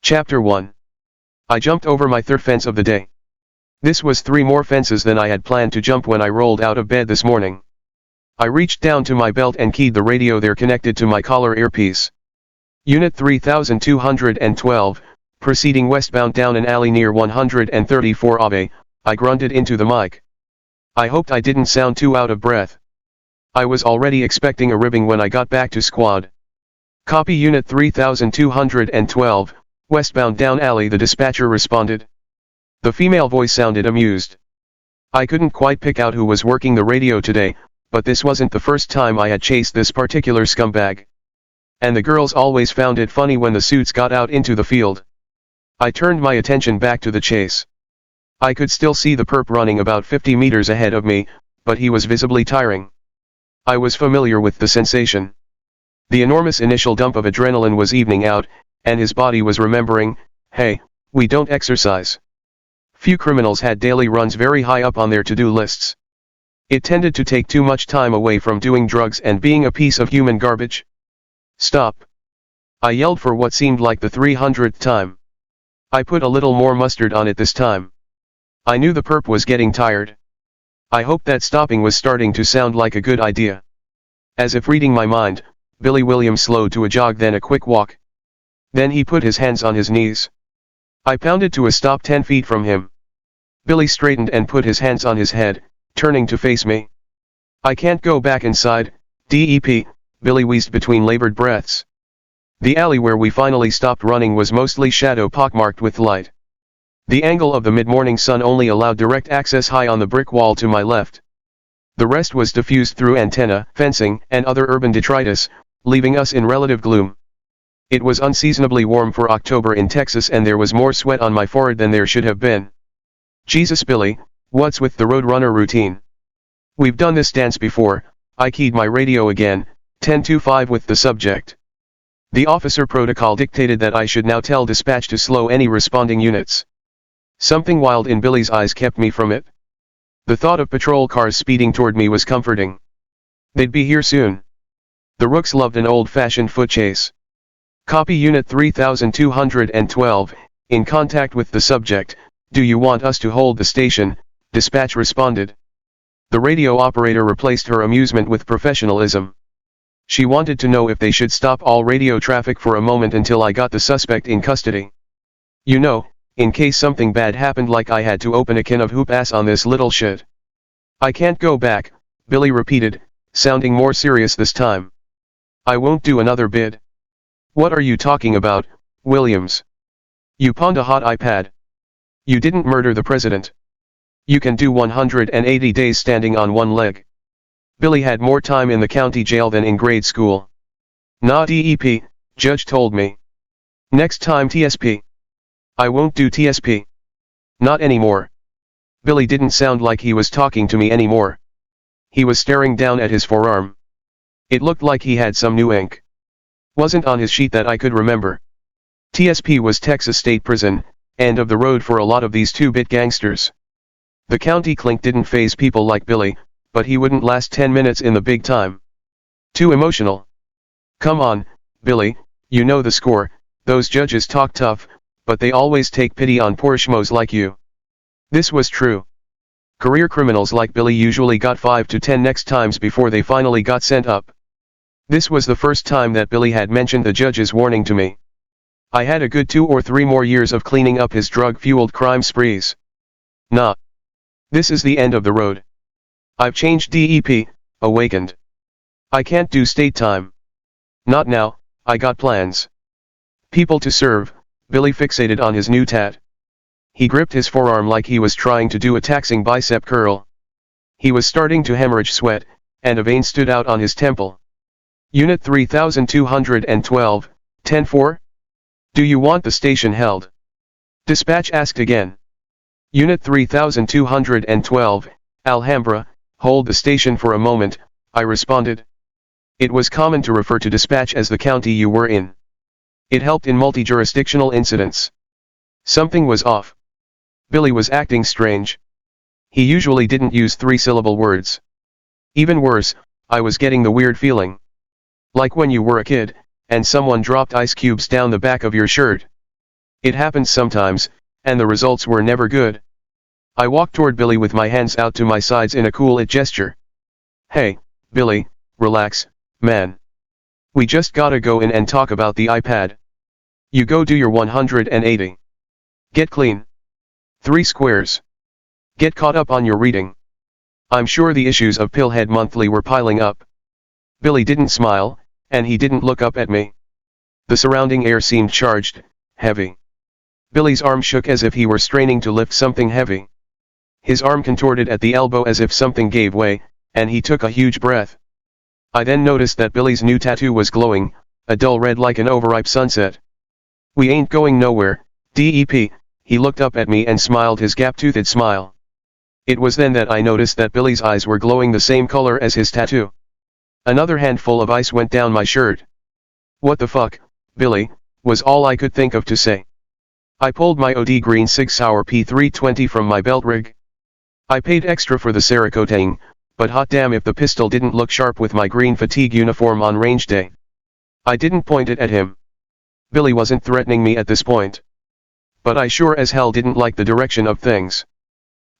Chapter 1. I jumped over my third fence of the day. This was 3 more fences than I had planned to jump when I rolled out of bed this morning. I reached down to my belt and keyed the radio there connected to my collar earpiece. Unit 3212, proceeding westbound down an alley near 134 Ave, I grunted into the mic. I hoped I didn't sound too out of breath. I was already expecting a ribbing when I got back to squad. Copy Unit 3212, westbound down alley, the dispatcher responded. The female voice sounded amused. I couldn't quite pick out who was working the radio today, but this wasn't the first time I had chased this particular scumbag. And the girls always found it funny when the suits got out into the field. I turned my attention back to the chase. I could still see the perp running about 50 meters ahead of me, but he was visibly tiring. I was familiar with the sensation. The enormous initial dump of adrenaline was evening out, and his body was remembering, hey, we don't exercise. Few criminals had daily runs very high up on their to-do lists. It tended to take too much time away from doing drugs and being a piece of human garbage. Stop. I yelled for what seemed like the 300th time. I put a little more mustard on it this time. I knew the perp was getting tired. I hoped that stopping was starting to sound like a good idea. As if reading my mind, Billy Williams slowed to a jog, then a quick walk. Then he put his hands on his knees. I pounded to a stop 10 feet from him. Billy straightened and put his hands on his head, turning to face me. I can't go back inside, DEP, Billy wheezed between labored breaths. The alley where we finally stopped running was mostly shadow pockmarked with light. The angle of the mid-morning sun only allowed direct access high on the brick wall to my left. The rest was diffused through antenna, fencing, and other urban detritus, leaving us in relative gloom. It was unseasonably warm for October in Texas, and there was more sweat on my forehead than there should have been. Jesus, Billy, what's with the Roadrunner routine? We've done this dance before. I keyed my radio again, 10-5 with the subject. The officer protocol dictated that I should now tell dispatch to slow any responding units. Something wild in Billy's eyes kept me from it. The thought of patrol cars speeding toward me was comforting. They'd be here soon. The rooks loved an old-fashioned foot chase. Copy Unit 3212, in contact with the subject. Do you want us to hold the station? Dispatch responded. The radio operator replaced her amusement with professionalism. She wanted to know if they should stop all radio traffic for a moment until I got the suspect in custody. You know, in case something bad happened, like I had to open a can of hoop ass on this little shit. I can't go back, Billy repeated, sounding more serious this time. I won't do another bid. What are you talking about, Williams? You pawned a hot iPad. You didn't murder the president. You can do 180 days standing on one leg. Billy had more time in the county jail than in grade school. Nah, DEP, judge told me. Next time TSP. I won't do TSP. Not anymore. Billy didn't sound like he was talking to me anymore. He was staring down at his forearm. It looked like he had some new ink. Wasn't on his sheet that I could remember. TSP was Texas State Prison, end of the road for a lot of these 2-bit gangsters. The county clink didn't faze people like Billy, but he wouldn't last 10 minutes in the big time. Too emotional. Come on, Billy, you know the score. Those judges talk tough, but they always take pity on poor schmoes like you. This was true. Career criminals like Billy usually got 5 to 10 next times before they finally got sent up. This was the first time that Billy had mentioned the judge's warning to me. I had a good 2 or 3 more years of cleaning up his drug-fueled crime sprees. Nah. This is the end of the road. I've changed DEP, awakened. I can't do state time. Not now, I got plans. People to serve, Billy fixated on his new tat. He gripped his forearm like he was trying to do a taxing bicep curl. He was starting to hemorrhage sweat, and a vein stood out on his temple. Unit 3212, 10-4? Do you want the station held? Dispatch asked again. Unit 3212, Alhambra, hold the station for a moment, I responded. It was common to refer to dispatch as the county you were in. It helped in multi-jurisdictional incidents. Something was off. Billy was acting strange. He usually didn't use 3-syllable words. Even worse, I was getting the weird feeling. Like when you were a kid, and someone dropped ice cubes down the back of your shirt. It happens sometimes, and the results were never good. I walked toward Billy with my hands out to my sides in a cool-it gesture. Hey, Billy, relax, man. We just gotta go in and talk about the iPad. You go do your 180. Get clean. 3 squares. Get caught up on your reading. I'm sure the issues of Pillhead Monthly were piling up. Billy didn't smile, and he didn't look up at me. The surrounding air seemed charged, heavy. Billy's arm shook as if he were straining to lift something heavy. His arm contorted at the elbow as if something gave way, and he took a huge breath. I then noticed that Billy's new tattoo was glowing, a dull red like an overripe sunset. We ain't going nowhere, DEP, he looked up at me and smiled his gap-toothed smile. It was then that I noticed that Billy's eyes were glowing the same color as his tattoo. Another handful of ice went down my shirt. What the fuck, Billy, was all I could think of to say. I pulled my OD green Sig Sauer P320 from my belt rig. I paid extra for the Cerakoting, but hot damn if the pistol didn't look sharp with my green fatigue uniform on range day. I didn't point it at him. Billy wasn't threatening me at this point. But I sure as hell didn't like the direction of things.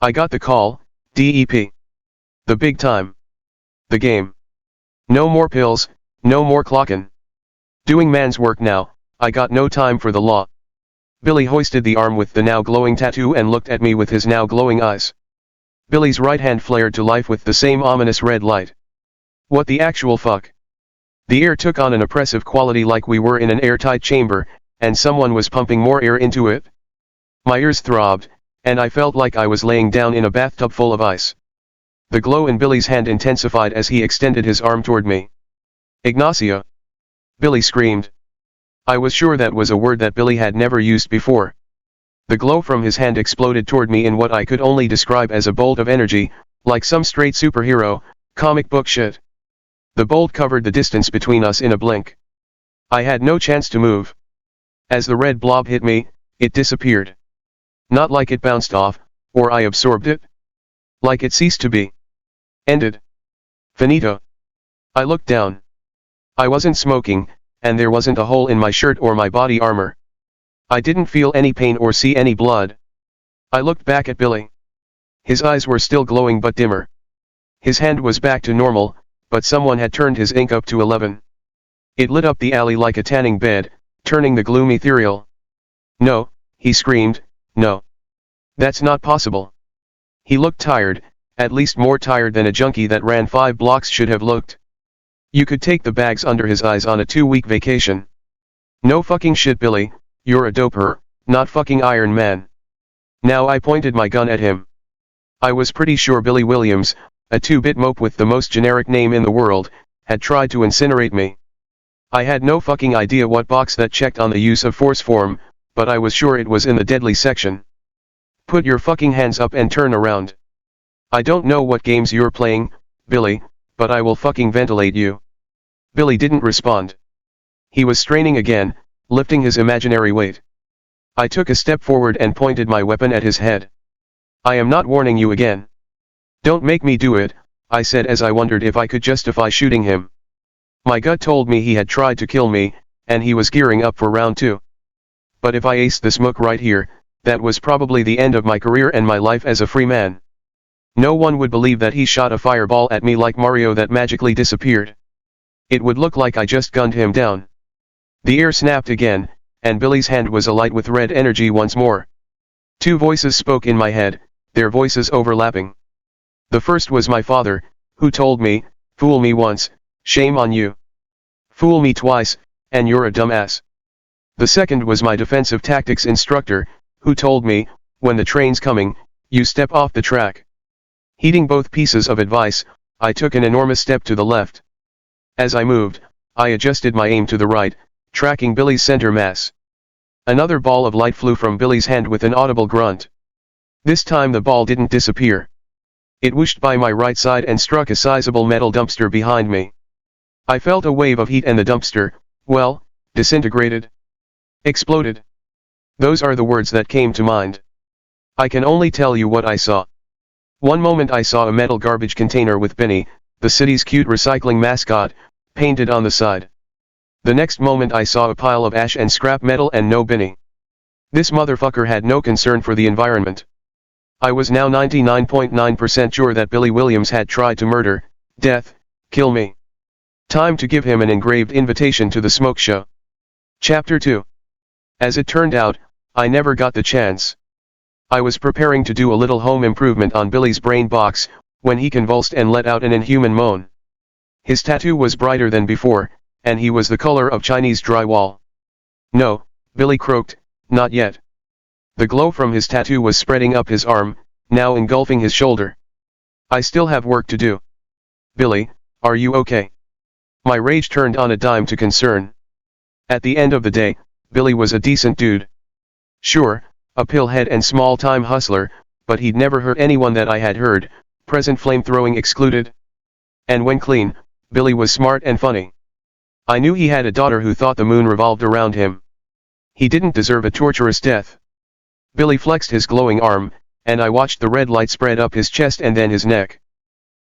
I got the call, DEP. The big time. The game. No more pills, no more clockin'. Doing man's work now, I got no time for the law. Billy hoisted the arm with the now glowing tattoo and looked at me with his now glowing eyes. Billy's right hand flared to life with the same ominous red light. What the actual fuck? The air took on an oppressive quality like we were in an airtight chamber, and someone was pumping more air into it. My ears throbbed, and I felt like I was laying down in a bathtub full of ice. The glow in Billy's hand intensified as he extended his arm toward me. Ignacia! Billy screamed. I was sure that was a word that Billy had never used before. The glow from his hand exploded toward me in what I could only describe as a bolt of energy, like some straight superhero, comic book shit. The bolt covered the distance between us in a blink. I had no chance to move. As the red blob hit me, it disappeared. Not like it bounced off, or I absorbed it. Like it ceased to be. Ended. Finito. I looked down. I wasn't smoking, and there wasn't a hole in my shirt or my body armor. I didn't feel any pain or see any blood. I looked back at Billy. His eyes were still glowing but dimmer. His hand was back to normal, but someone had turned his ink up to 11. It lit up the alley like a tanning bed, turning the gloom ethereal. No, he screamed, no. That's not possible. He looked tired, at least more tired than a junkie that ran 5 blocks should have looked. You could take the bags under his eyes on a 2-week vacation. No fucking shit, Billy, you're a doper, not fucking Iron Man. Now I pointed my gun at him. I was pretty sure Billy Williams, a 2-bit mope with the most generic name in the world, had tried to incinerate me. I had no fucking idea what box that checked on the use of force form, but I was sure it was in the deadly section. Put your fucking hands up and turn around. I don't know what games you're playing, Billy, but I will fucking ventilate you. Billy didn't respond. He was straining again, lifting his imaginary weight. I took a step forward and pointed my weapon at his head. I am not warning you again. Don't make me do it, I said as I wondered if I could justify shooting him. My gut told me he had tried to kill me, and he was gearing up for round 2. But if I aced this mook right here, that was probably the end of my career and my life as a free man. No one would believe that he shot a fireball at me like Mario that magically disappeared. It would look like I just gunned him down. The air snapped again, and Billy's hand was alight with red energy once more. 2 voices spoke in my head, their voices overlapping. The first was my father, who told me, fool me once, shame on you. Fool me twice, and you're a dumbass. The second was my defensive tactics instructor, who told me, when the train's coming, you step off the track. Heeding both pieces of advice, I took an enormous step to the left. As I moved, I adjusted my aim to the right, tracking Billy's center mass. Another ball of light flew from Billy's hand with an audible grunt. This time the ball didn't disappear. It whooshed by my right side and struck a sizable metal dumpster behind me. I felt a wave of heat and the dumpster, well, disintegrated. Exploded. Those are the words that came to mind. I can only tell you what I saw. One moment I saw a metal garbage container with Benny, the city's cute recycling mascot, painted on the side. The next moment I saw a pile of ash and scrap metal and no Benny. This motherfucker had no concern for the environment. I was now 99.9% sure that Billy Williams had tried to murder, death, kill me. Time to give him an engraved invitation to the smoke show. Chapter 2. As it turned out, I never got the chance. I was preparing to do a little home improvement on Billy's brain box, when he convulsed and let out an inhuman moan. His tattoo was brighter than before, and he was the color of Chinese drywall. No, Billy croaked, not yet. The glow from his tattoo was spreading up his arm, now engulfing his shoulder. I still have work to do. Billy, are you okay? My rage turned on a dime to concern. At the end of the day, Billy was a decent dude. Sure, a pillhead and small-time hustler, but he'd never hurt anyone that I had heard, present flamethrowing excluded. And when clean, Billy was smart and funny. I knew he had a daughter who thought the moon revolved around him. He didn't deserve a torturous death. Billy flexed his glowing arm, and I watched the red light spread up his chest and then his neck.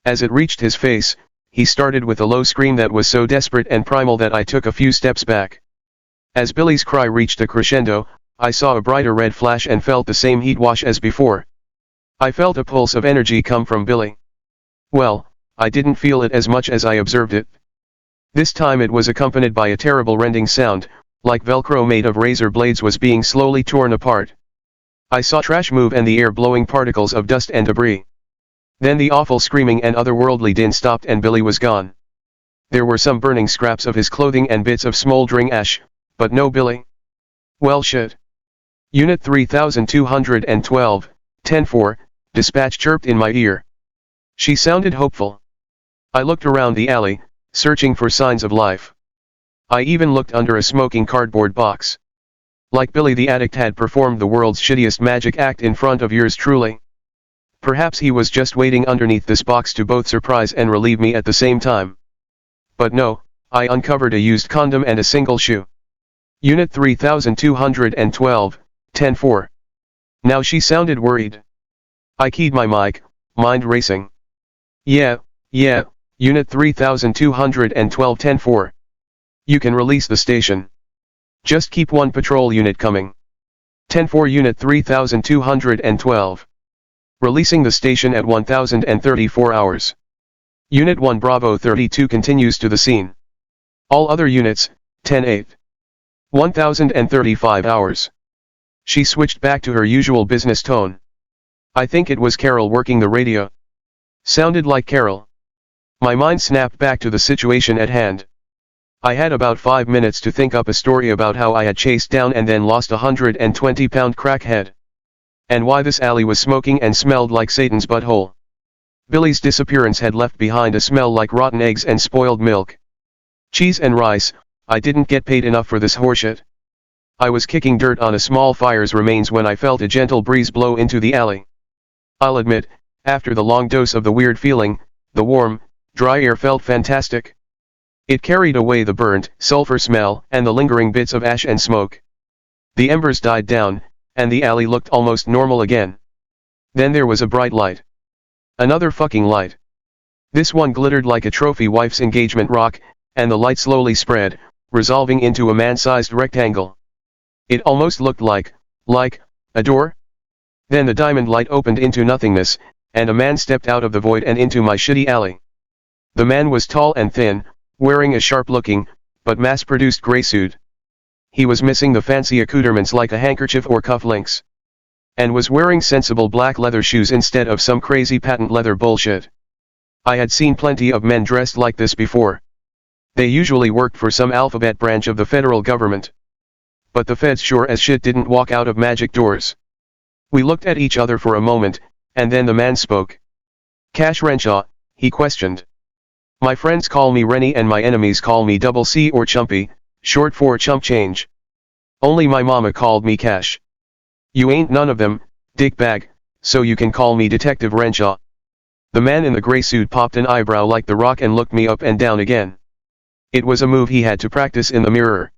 As it reached his face, he started with a low scream that was so desperate and primal that I took a few steps back. As Billy's cry reached a crescendo, I saw a brighter red flash and felt the same heat wash as before. I felt a pulse of energy come from Billy. Well, I didn't feel it as much as I observed it. This time it was accompanied by a terrible rending sound, like Velcro made of razor blades was being slowly torn apart. I saw trash move and the air blowing particles of dust and debris. Then the awful screaming and otherworldly din stopped and Billy was gone. There were some burning scraps of his clothing and bits of smoldering ash, but no Billy. Well shit. Unit 3212, 10-4, dispatch chirped in my ear. She sounded hopeful. I looked around the alley, searching for signs of life. I even looked under a smoking cardboard box. Like Billy the addict had performed the world's shittiest magic act in front of yours truly. Perhaps he was just waiting underneath this box to both surprise and relieve me at the same time. But no, I uncovered a used condom and a single shoe. Unit 3212, 10-4. Now she sounded worried. I keyed my mic, mind racing. Yeah, Unit 3212 10-4. You can release the station. Just keep one patrol unit coming. 10-4 Unit 3212. Releasing the station at 1034 hours. Unit 1 Bravo 32 continues to the scene. All other units, 10-8. 1035 hours. She switched back to her usual business tone. I think it was Carol working the radio. Sounded like Carol. My mind snapped back to the situation at hand. I had about 5 minutes to think up a story about how I had chased down and then lost a 120-pound crackhead. And why this alley was smoking and smelled like Satan's butthole. Billy's disappearance had left behind a smell like rotten eggs and spoiled milk. Cheese and rice, I didn't get paid enough for this horseshit. I was kicking dirt on a small fire's remains when I felt a gentle breeze blow into the alley. I'll admit, after the long dose of the weird feeling, the warm, dry air felt fantastic. It carried away the burnt, sulfur smell and the lingering bits of ash and smoke. The embers died down, and the alley looked almost normal again. Then there was a bright light. Another fucking light. This one glittered like a trophy wife's engagement rock, and the light slowly spread, resolving into a man-sized rectangle. It almost looked like a door. Then the diamond light opened into nothingness, and a man stepped out of the void and into my shitty alley. The man was tall and thin, wearing a sharp-looking, but mass-produced gray suit. He was missing the fancy accoutrements like a handkerchief or cufflinks. And was wearing sensible black leather shoes instead of some crazy patent leather bullshit. I had seen plenty of men dressed like this before. They usually worked for some alphabet branch of the federal government. But the feds sure as shit didn't walk out of magic doors. We looked at each other for a moment, and then the man spoke. Cash Renshaw, he questioned. My friends call me Rennie and my enemies call me Double C or Chumpy, short for chump change. Only my mama called me Cash. You ain't none of them, dickbag, so you can call me Detective Renshaw. The man in the gray suit popped an eyebrow like the Rock and looked me up and down again. It was a move he had to practice in the mirror.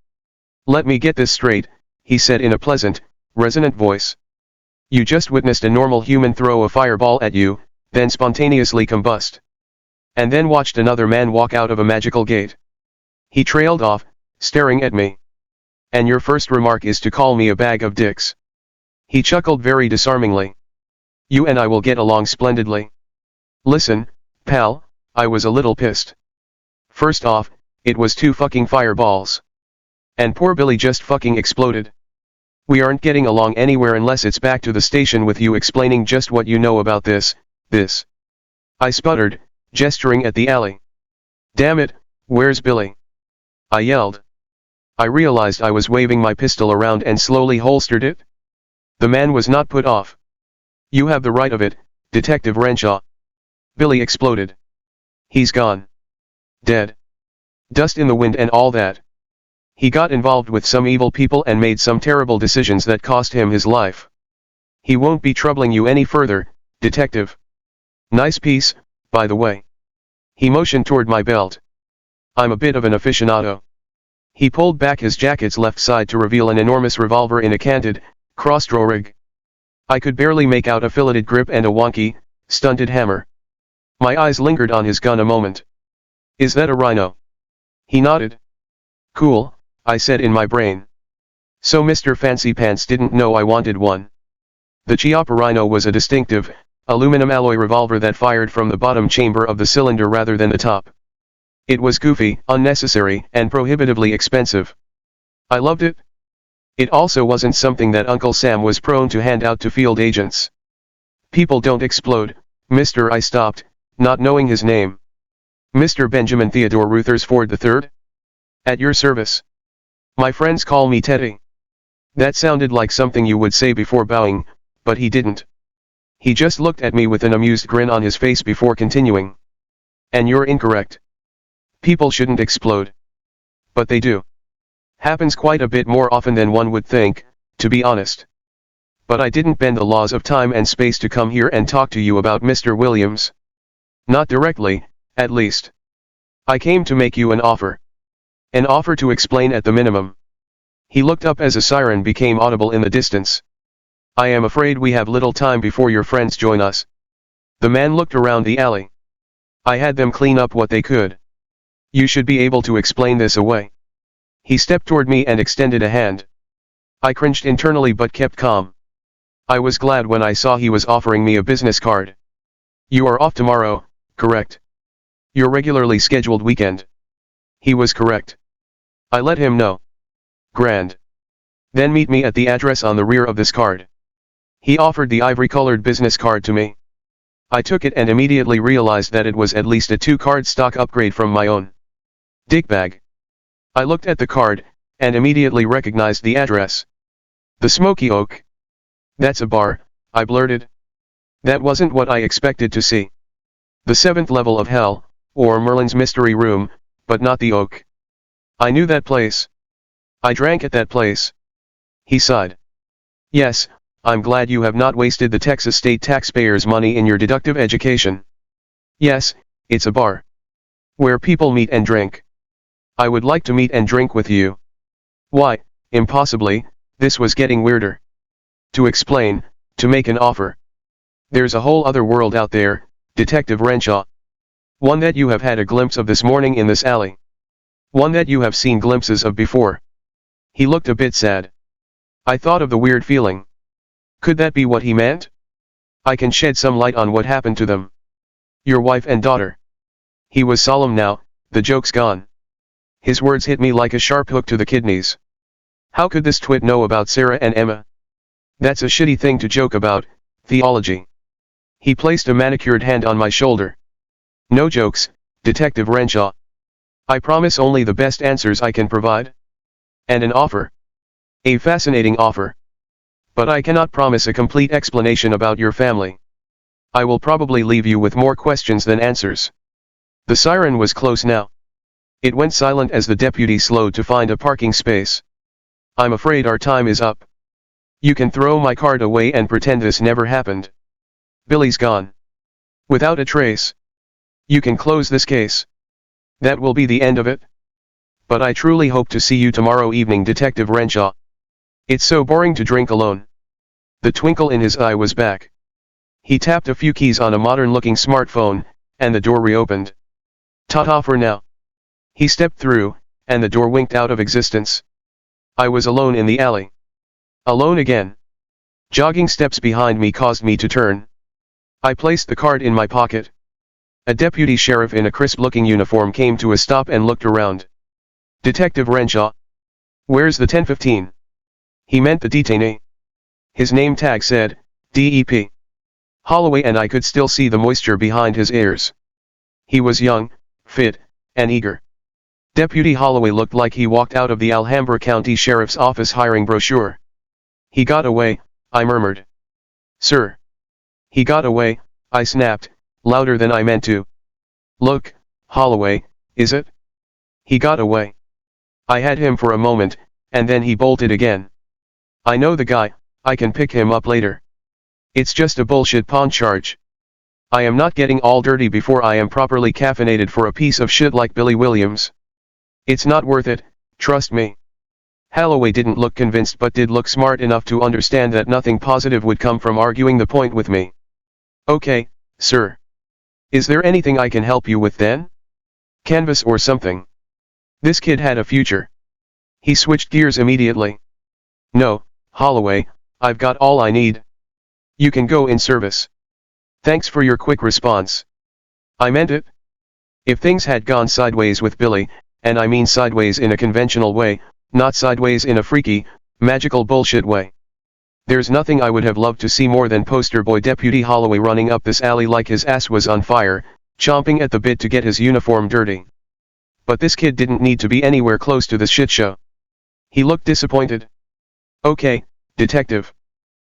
Let me get this straight, he said in a pleasant, resonant voice. You just witnessed a normal human throw a fireball at you, then spontaneously combust. And then watched another man walk out of a magical gate. He trailed off, staring at me. And your first remark is to call me a bag of dicks. He chuckled very disarmingly. You and I will get along splendidly. Listen, pal, I was a little pissed. First off, it was 2 fucking fireballs. And poor Billy just fucking exploded. We aren't getting along anywhere unless it's back to the station with you explaining just what you know about this. I sputtered, gesturing at the alley. Damn it, where's Billy? I yelled. I realized I was waving my pistol around and slowly holstered it. The man was not put off. You have the right of it, Detective Renshaw. Billy exploded. He's gone. Dead. Dust in the wind and all that. He got involved with some evil people and made some terrible decisions that cost him his life. He won't be troubling you any further, Detective. Nice piece, by the way. He motioned toward my belt. I'm a bit of an aficionado. He pulled back his jacket's left side to reveal an enormous revolver in a canted, cross-draw rig. I could barely make out a filleted grip and a wonky, stunted hammer. My eyes lingered on his gun a moment. Is that a rhino? He nodded. Cool, I said in my brain. So Mr. Fancy Pants didn't know I wanted one. The Chiappa Rhino was a distinctive, aluminum alloy revolver that fired from the bottom chamber of the cylinder rather than the top. It was goofy, unnecessary, and prohibitively expensive. I loved it. It also wasn't something that Uncle Sam was prone to hand out to field agents. People don't explode, Mr. I stopped, not knowing his name. Mr. Benjamin Theodore Rutherford III? At your service. My friends call me Teddy. That sounded like something you would say before bowing, but he didn't. He just looked at me with an amused grin on his face before continuing. And you're incorrect. People shouldn't explode. But they do. Happens quite a bit more often than one would think, to be honest. But I didn't bend the laws of time and space to come here and talk to you about Mr. Williams. Not directly, at least. I came to make you an offer. An offer to explain at the minimum. He looked up as a siren became audible in the distance. I am afraid we have little time before your friends join us. The man looked around the alley. I had them clean up what they could. You should be able to explain this away. He stepped toward me and extended a hand. I cringed internally but kept calm. I was glad when I saw he was offering me a business card. You are off tomorrow, correct? Your regularly scheduled weekend. He was correct. I let him know. Grand. Then meet me at the address on the rear of this card. He offered the ivory-colored business card to me. I took it and immediately realized that it was at least a 2-card stock upgrade from my own. Dickbag. I looked at the card, and immediately recognized the address. The Smoky Oak. That's a bar, I blurted. That wasn't what I expected to see. The 7th level of hell, or Merlin's mystery room, but not the Oak. I knew that place. I drank at that place. He sighed. Yes, I'm glad you have not wasted the Texas state taxpayers' money in your deductive education. Yes, it's a bar. Where people meet and drink. I would like to meet and drink with you. Why, impossibly, this was getting weirder. To explain, to make an offer. There's a whole other world out there, Detective Renshaw. One that you have had a glimpse of this morning in this alley. One that you have seen glimpses of before. He looked a bit sad. I thought of the weird feeling. Could that be what he meant? I can shed some light on what happened to them. Your wife and daughter. He was solemn now, the joke's gone. His words hit me like a sharp hook to the kidneys. How could this twit know about Sarah and Emma? That's a shitty thing to joke about, theology. He placed a manicured hand on my shoulder. No jokes, Detective Renshaw. I promise only the best answers I can provide. And an offer. A fascinating offer. But I cannot promise a complete explanation about your family. I will probably leave you with more questions than answers. The siren was close now. It went silent as the deputy slowed to find a parking space. I'm afraid our time is up. You can throw my card away and pretend this never happened. Billy's gone. Without a trace. You can close this case. That will be the end of it. But I truly hope to see you tomorrow evening, Detective Renshaw. It's so boring to drink alone. The twinkle in his eye was back. He tapped a few keys on a modern-looking smartphone, and the door reopened. Ta-ta for now. He stepped through, and the door winked out of existence. I was alone in the alley. Alone again. Jogging steps behind me caused me to turn. I placed the card in my pocket. A deputy sheriff in a crisp-looking uniform came to a stop and looked around. Detective Renshaw. Where's the 1015? He meant the detainee. His name tag said, DEP. Holloway, and I could still see the moisture behind his ears. He was young, fit, and eager. Deputy Holloway looked like he walked out of the Alhambra County Sheriff's Office hiring brochure. He got away, I murmured. Sir. He got away, I snapped, louder than I meant to. Look, Holloway, is it? He got away. I had him for a moment, and then he bolted again. I know the guy, I can pick him up later. It's just a bullshit pawn charge. I am not getting all dirty before I am properly caffeinated for a piece of shit like Billy Williams. It's not worth it, trust me. Holloway didn't look convinced but did look smart enough to understand that nothing positive would come from arguing the point with me. Okay, sir. Is there anything I can help you with then? Canvas or something? This kid had a future. He switched gears immediately. No, Holloway, I've got all I need. You can go in service. Thanks for your quick response. I meant it. If things had gone sideways with Billy, and I mean sideways in a conventional way, not sideways in a freaky, magical bullshit way. There's nothing I would have loved to see more than poster boy Deputy Holloway running up this alley like his ass was on fire, chomping at the bit to get his uniform dirty. But this kid didn't need to be anywhere close to this shit show. He looked disappointed. Okay, detective.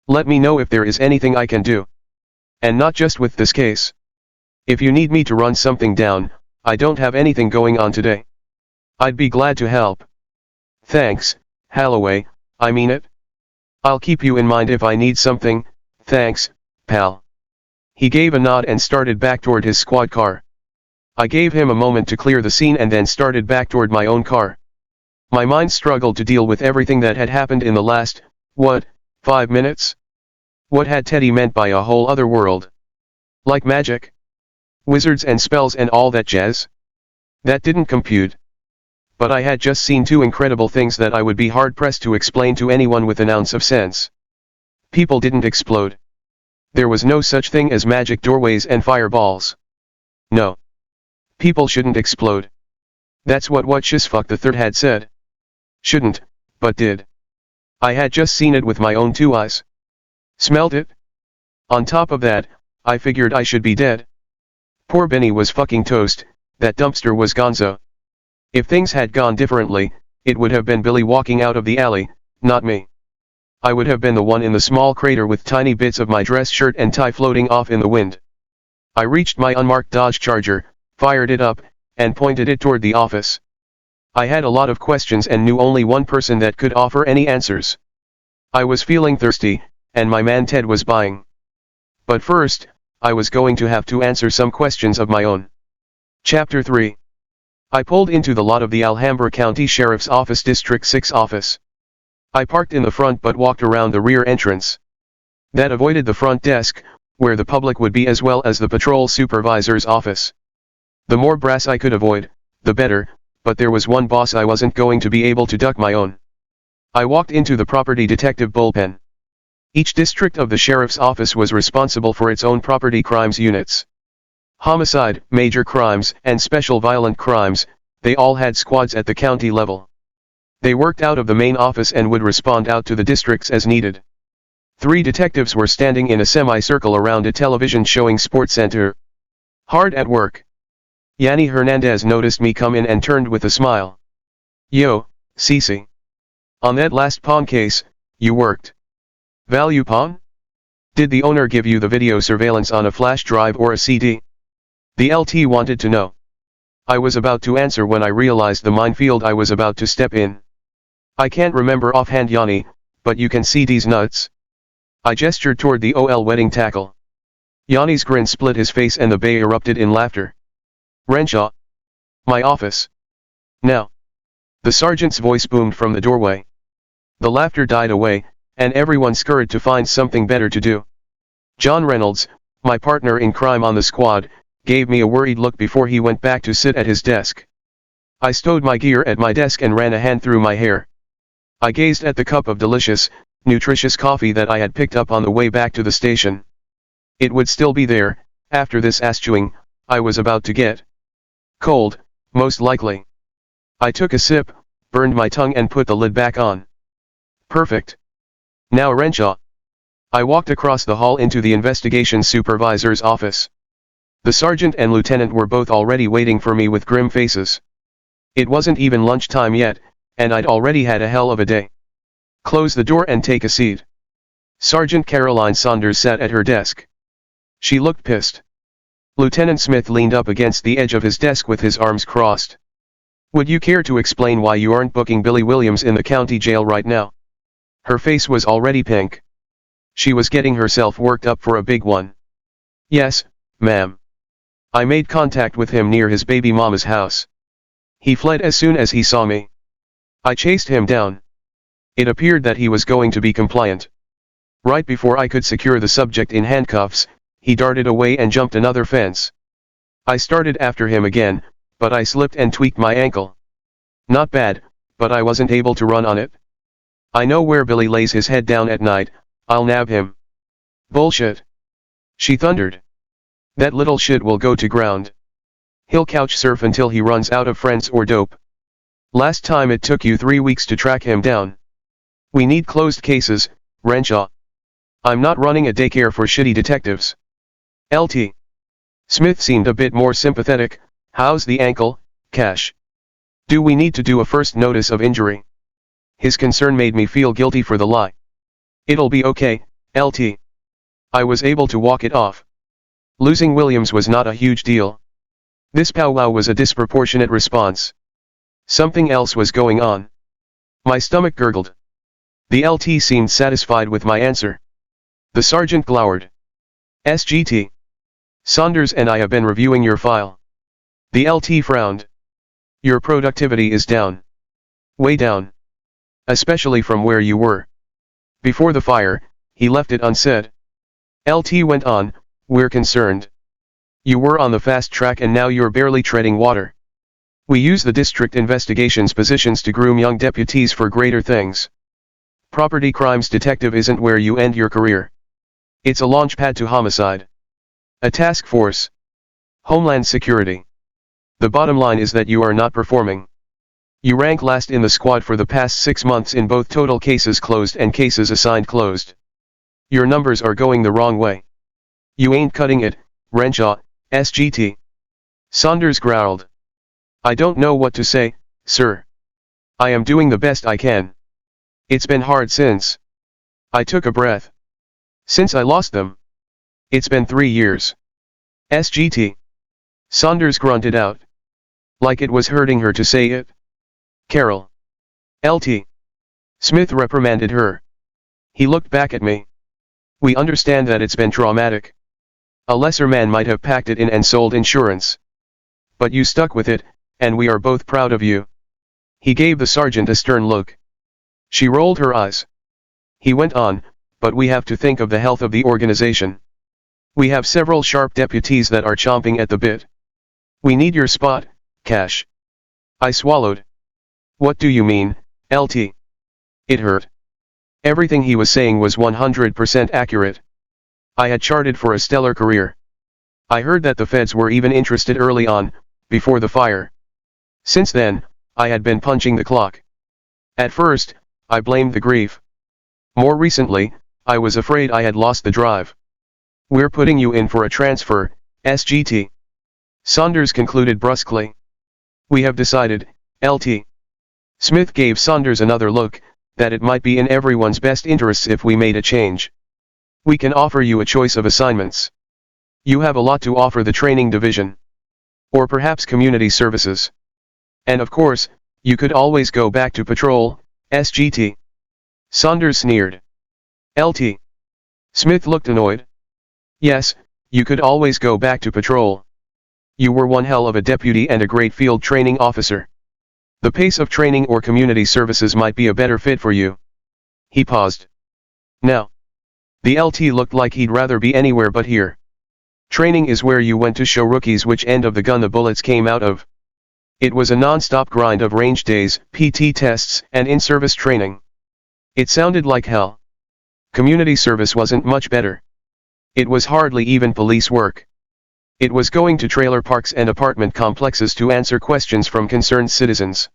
Let me know if there is anything I can do. And not just with this case. If you need me to run something down, I don't have anything going on today. I'd be glad to help. Thanks, Holloway, I mean it. I'll keep you in mind if I need something, thanks, pal. He gave a nod and started back toward his squad car. I gave him a moment to clear the scene and then started back toward my own car. My mind struggled to deal with everything that had happened in the last, 5 minutes? What had Teddy meant by a whole other world? Like magic? Wizards and spells and all that jazz? That didn't compute. But I had just seen two incredible things that I would be hard-pressed to explain to anyone with an ounce of sense. People didn't explode. There was no such thing as magic doorways and fireballs. No. People shouldn't explode. That's what Shizfuck the Third had said. Shouldn't, but did. I had just seen it with my own two eyes. Smelled it? On top of that, I figured I should be dead. Poor Benny was fucking toast, that dumpster was gonzo. If things had gone differently, it would have been Billy walking out of the alley, not me. I would have been the one in the small crater with tiny bits of my dress shirt and tie floating off in the wind. I reached my unmarked Dodge Charger, fired it up, and pointed it toward the office. I had a lot of questions and knew only one person that could offer any answers. I was feeling thirsty, and my man Ted was buying. But first, I was going to have to answer some questions of my own. Chapter 3. I pulled into the lot of the Alhambra County Sheriff's Office District 6 office. I parked in the front but walked around the rear entrance. That avoided the front desk, where the public would be, as well as the patrol supervisor's office. The more brass I could avoid, the better, but there was one boss I wasn't going to be able to duck my own. I walked into the property detective bullpen. Each district of the sheriff's office was responsible for its own property crimes units. Homicide, major crimes, and special violent crimes, they all had squads at the county level. They worked out of the main office and would respond out to the districts as needed. 3 detectives were standing in a semicircle around a television showing SportsCenter. Hard at work. Yanni Hernandez noticed me come in and turned with a smile. Yo, Cece. On that last pawn case, you worked. Value pawn? Did the owner give you the video surveillance on a flash drive or a CD? The LT wanted to know. I was about to answer when I realized the minefield I was about to step in. I can't remember offhand, Yanni, but you can see these nuts. I gestured toward the OL wedding tackle. Yanni's grin split his face and the bay erupted in laughter. Renshaw. My office. Now. The sergeant's voice boomed from the doorway. The laughter died away, and everyone scurried to find something better to do. John Reynolds, my partner in crime on the squad, gave me a worried look before he went back to sit at his desk. I stowed my gear at my desk and ran a hand through my hair. I gazed at the cup of delicious, nutritious coffee that I had picked up on the way back to the station. It would still be there, after this ass-chewing I was about to get. Cold, most likely. I took a sip, burned my tongue and put the lid back on. Perfect. Now Renshaw. I walked across the hall into the investigation supervisor's office. The sergeant and lieutenant were both already waiting for me with grim faces. It wasn't even lunchtime yet, and I'd already had a hell of a day. Close the door and take a seat. Sergeant Caroline Saunders sat at her desk. She looked pissed. Lieutenant Smith leaned up against the edge of his desk with his arms crossed. Would you care to explain why you aren't booking Billy Williams in the county jail right now? Her face was already pink. She was getting herself worked up for a big one. Yes, ma'am. I made contact with him near his baby mama's house. He fled as soon as he saw me. I chased him down. It appeared that he was going to be compliant. Right before I could secure the subject in handcuffs, he darted away and jumped another fence. I started after him again, but I slipped and tweaked my ankle. Not bad, but I wasn't able to run on it. I know where Billy lays his head down at night, I'll nab him. Bullshit. She thundered. That little shit will go to ground. He'll couch surf until he runs out of friends or dope. Last time it took you 3 weeks to track him down. We need closed cases, Renshaw. I'm not running a daycare for shitty detectives. LT. Smith seemed a bit more sympathetic. How's the ankle, Cash? Do we need to do a first notice of injury? His concern made me feel guilty for the lie. It'll be okay, LT. I was able to walk it off. Losing Williams was not a huge deal. This powwow was a disproportionate response. Something else was going on. My stomach gurgled. The LT seemed satisfied with my answer. The sergeant glowered. SGT. Saunders and I have been reviewing your file. The LT frowned. Your productivity is down. Way down. Especially from where you were. Before the fire, he left it unsaid. LT went on, we're concerned. You were on the fast track and now you're barely treading water. We use the district investigations positions to groom young deputies for greater things. Property crimes detective isn't where you end your career. It's a launchpad to homicide. A task force. Homeland Security. The bottom line is that you are not performing. You rank last in the squad for the past 6 months in both total cases closed and cases assigned closed. Your numbers are going the wrong way. You ain't cutting it, Renshaw, SGT. Saunders growled. I don't know what to say, sir. I am doing the best I can. It's been hard since. I took a breath. Since I lost them. It's been 3 years. SGT. Saunders grunted out. Like it was hurting her to say it. Carol. LT. Smith reprimanded her. He looked back at me. We understand that it's been traumatic. A lesser man might have packed it in and sold insurance. But you stuck with it, and we are both proud of you. He gave the sergeant a stern look. She rolled her eyes. He went on, but we have to think of the health of the organization. We have several sharp deputies that are chomping at the bit. We need your spot, Cash. I swallowed. What do you mean, LT? It hurt. Everything he was saying was 100% accurate. I had charted for a stellar career. I heard that the feds were even interested early on, before the fire. Since then, I had been punching the clock. At first, I blamed the grief. More recently, I was afraid I had lost the drive. We're putting you in for a transfer, SGT. Saunders concluded brusquely. We have decided, LT. Smith gave Saunders another look, that it might be in everyone's best interests if we made a change. We can offer you a choice of assignments. You have a lot to offer the training division. Or perhaps community services. And of course, you could always go back to patrol, SGT. Saunders sneered. LT. Smith looked annoyed. Yes, you could always go back to patrol. You were one hell of a deputy and a great field training officer. The pace of training or community services might be a better fit for you. He paused. Now. The LT looked like he'd rather be anywhere but here. Training is where you went to show rookies which end of the gun the bullets came out of. It was a non-stop grind of range days, PT tests, and in-service training. It sounded like hell. Community service wasn't much better. It was hardly even police work. It was going to trailer parks and apartment complexes to answer questions from concerned citizens.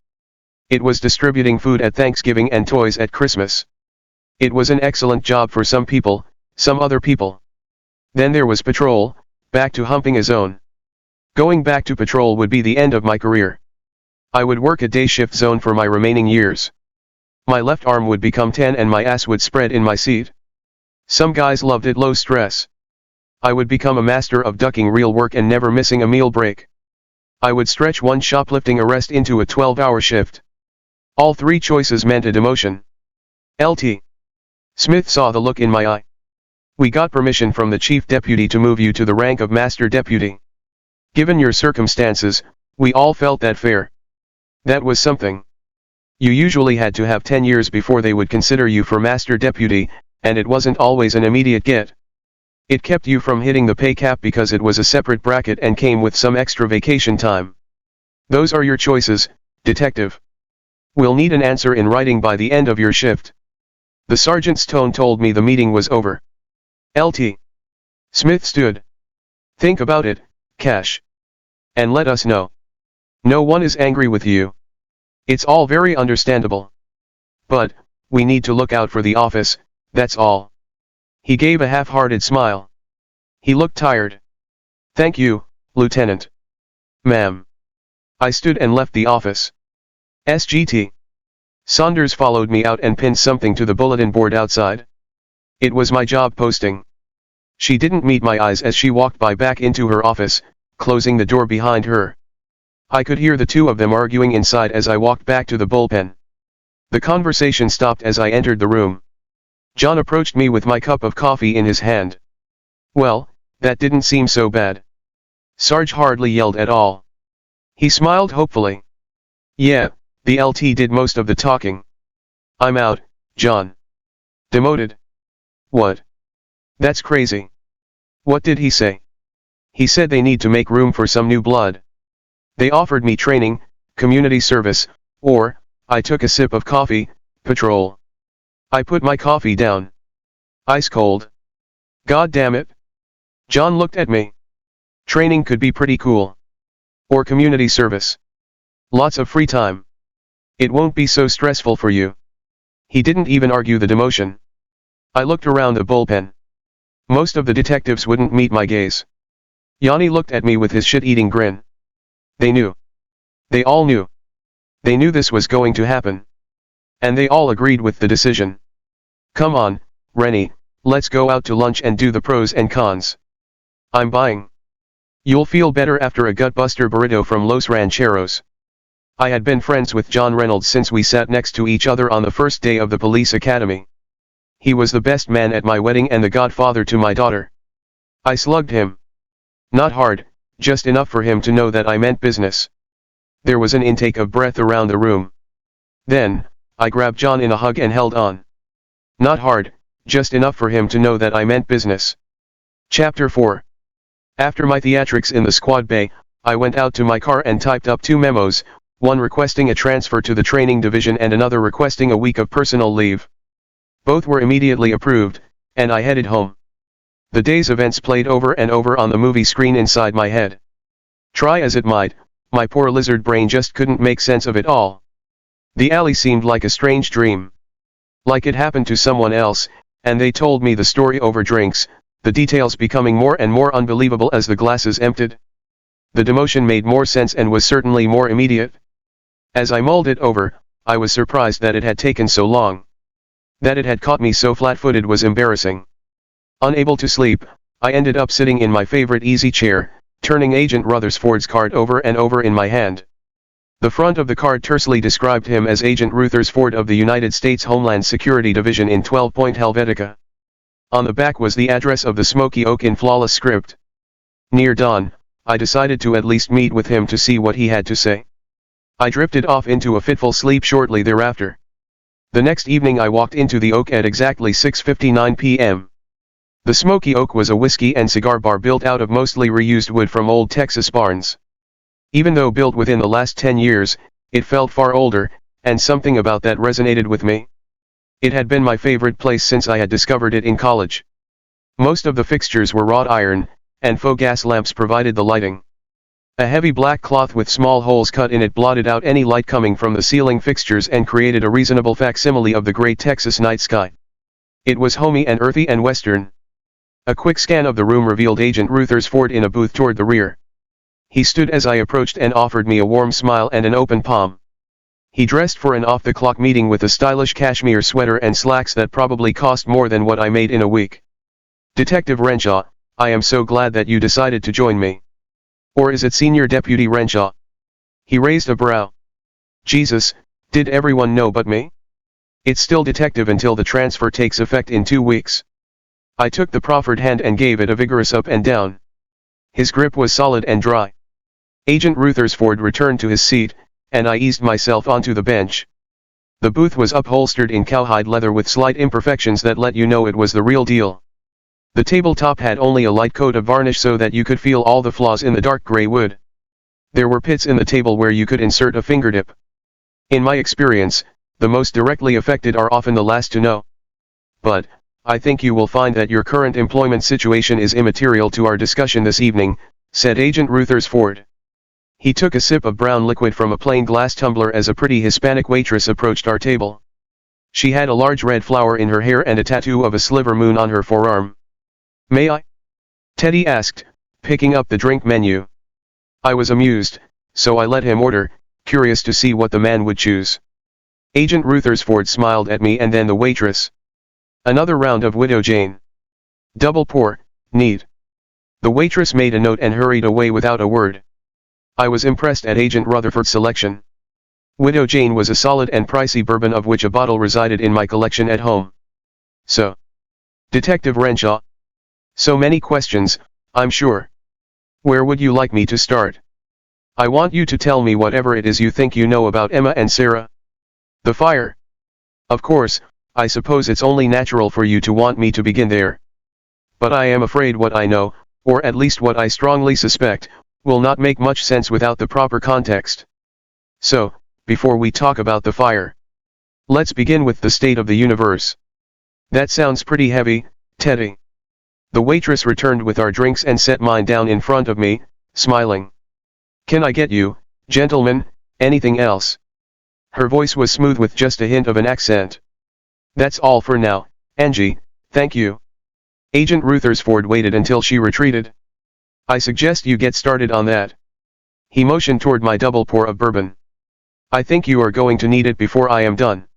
It was distributing food at Thanksgiving and toys at Christmas. It was an excellent job for some people, some other people. Then there was patrol, back to humping a zone. Going back to patrol would be the end of my career. I would work a day shift zone for my remaining years. My left arm would become 10 and my ass would spread in my seat. Some guys loved it low stress. I would become a master of ducking real work and never missing a meal break. I would stretch one shoplifting arrest into a 12-hour shift. All three choices meant a demotion. Lt. Smith saw the look in my eye. We got permission from the chief deputy to move you to the rank of master deputy. Given your circumstances, we all felt that fair. That was something. You usually had to have 10 years before they would consider you for master deputy, and it wasn't always an immediate get. It kept you from hitting the pay cap because it was a separate bracket and came with some extra vacation time. Those are your choices, detective. We'll need an answer in writing by the end of your shift. The sergeant's tone told me the meeting was over. Lt. Smith stood. Think about it, Cash. And let us know. No one is angry with you. It's all very understandable. But, we need to look out for the office, that's all. He gave a half-hearted smile. He looked tired. Thank you, Lieutenant. Ma'am. I stood and left the office. SGT. Saunders followed me out and pinned something to the bulletin board outside. It was my job posting. She didn't meet my eyes as she walked by back into her office, closing the door behind her. I could hear the two of them arguing inside as I walked back to the bullpen. The conversation stopped as I entered the room. John approached me with my cup of coffee in his hand. Well, that didn't seem so bad. Sarge hardly yelled at all. He smiled hopefully. Yeah, the LT did most of the talking. I'm out, John. Demoted. What? That's crazy. What did he say? He said they need to make room for some new blood. They offered me training, community service, or, I took a sip of coffee, patrol. I put my coffee down. Ice cold. God damn it. John looked at me. Training could be pretty cool. Or community service. Lots of free time. It won't be so stressful for you. He didn't even argue the demotion. I looked around the bullpen. Most of the detectives wouldn't meet my gaze. Yanni looked at me with his shit-eating grin. They knew. They all knew. They knew this was going to happen. And they all agreed with the decision. Come on, Rennie, let's go out to lunch and do the pros and cons. I'm buying. You'll feel better after a gutbuster burrito from Los Rancheros. I had been friends with John Reynolds since we sat next to each other on the first day of the police academy. He was the best man at my wedding and the godfather to my daughter. I slugged him. Not hard, just enough for him to know that I meant business. There was an intake of breath around the room. Then, I grabbed John in a hug and held on. Not hard, just enough for him to know that I meant business. Chapter 4. After my theatrics in the squad bay, I went out to my car and typed up 2 memos, one requesting a transfer to the training division and another requesting a week of personal leave. Both were immediately approved, and I headed home. The day's events played over and over on the movie screen inside my head. Try as it might, my poor lizard brain just couldn't make sense of it all. The alley seemed like a strange dream. Like it happened to someone else, and they told me the story over drinks, the details becoming more and more unbelievable as the glasses emptied. The demotion made more sense and was certainly more immediate. As I mulled it over, I was surprised that it had taken so long. That it had caught me so flat-footed was embarrassing. Unable to sleep, I ended up sitting in my favorite easy chair, turning Agent Rutherford's card over and over in my hand. The front of the card tersely described him as Agent Rutherford of the United States Homeland Security Division in 12-Point Helvetica. On the back was the address of the Smoky Oak in flawless script. Near dawn, I decided to at least meet with him to see what he had to say. I drifted off into a fitful sleep shortly thereafter. The next evening I walked into the Oak at exactly 6:59 p.m. The Smoky Oak was a whiskey and cigar bar built out of mostly reused wood from old Texas barns. Even though built within the last 10 years, it felt far older, and something about that resonated with me. It had been my favorite place since I had discovered it in college. Most of the fixtures were wrought iron, and faux gas lamps provided the lighting. A heavy black cloth with small holes cut in it blotted out any light coming from the ceiling fixtures and created a reasonable facsimile of the great Texas night sky. It was homey and earthy and western. A quick scan of the room revealed Agent Rutherford in a booth toward the rear. He stood as I approached and offered me a warm smile and an open palm. He dressed for an off-the-clock meeting with a stylish cashmere sweater and slacks that probably cost more than what I made in a week. "Detective Renshaw, I am so glad that you decided to join me. Or is it Senior Deputy Renshaw?" He raised a brow. "Jesus, did everyone know but me? It's still detective until the transfer takes effect in 2 weeks." I took the proffered hand and gave it a vigorous up and down. His grip was solid and dry. Agent Rutherford returned to his seat, and I eased myself onto the bench. The booth was upholstered in cowhide leather with slight imperfections that let you know it was the real deal. The tabletop had only a light coat of varnish so that you could feel all the flaws in the dark gray wood. There were pits in the table where you could insert a fingertip. In my experience, the most directly affected are often the last to know. But, I think you will find that your current employment situation is immaterial to our discussion this evening, said Agent Rutherford. He took a sip of brown liquid from a plain glass tumbler as a pretty Hispanic waitress approached our table. She had a large red flower in her hair and a tattoo of a sliver moon on her forearm. "May I?" Teddy asked, picking up the drink menu. I was amused, so I let him order, curious to see what the man would choose. Agent Rutherford smiled at me and then the waitress. "Another round of Widow Jane. Double pour, neat." The waitress made a note and hurried away without a word. I was impressed at Agent Rutherford's selection. Widow Jane was a solid and pricey bourbon of which a bottle resided in my collection at home. So, Detective Renshaw? So many questions, I'm sure. Where would you like me to start? I want you to tell me whatever it is you think you know about Emma and Sarah. The fire? Of course, I suppose it's only natural for you to want me to begin there. But I am afraid what I know, or at least what I strongly suspect, will not make much sense without the proper context. So, before we talk about the fire, let's begin with the state of the universe. That sounds pretty heavy, Teddy. The waitress returned with our drinks and set mine down in front of me, smiling. "Can I get you, gentlemen, anything else?" Her voice was smooth with just a hint of an accent. "That's all for now, Angie, thank you." Agent Rutherford waited until she retreated. "I suggest you get started on that." He motioned toward my double pour of bourbon. "I think you are going to need it before I am done."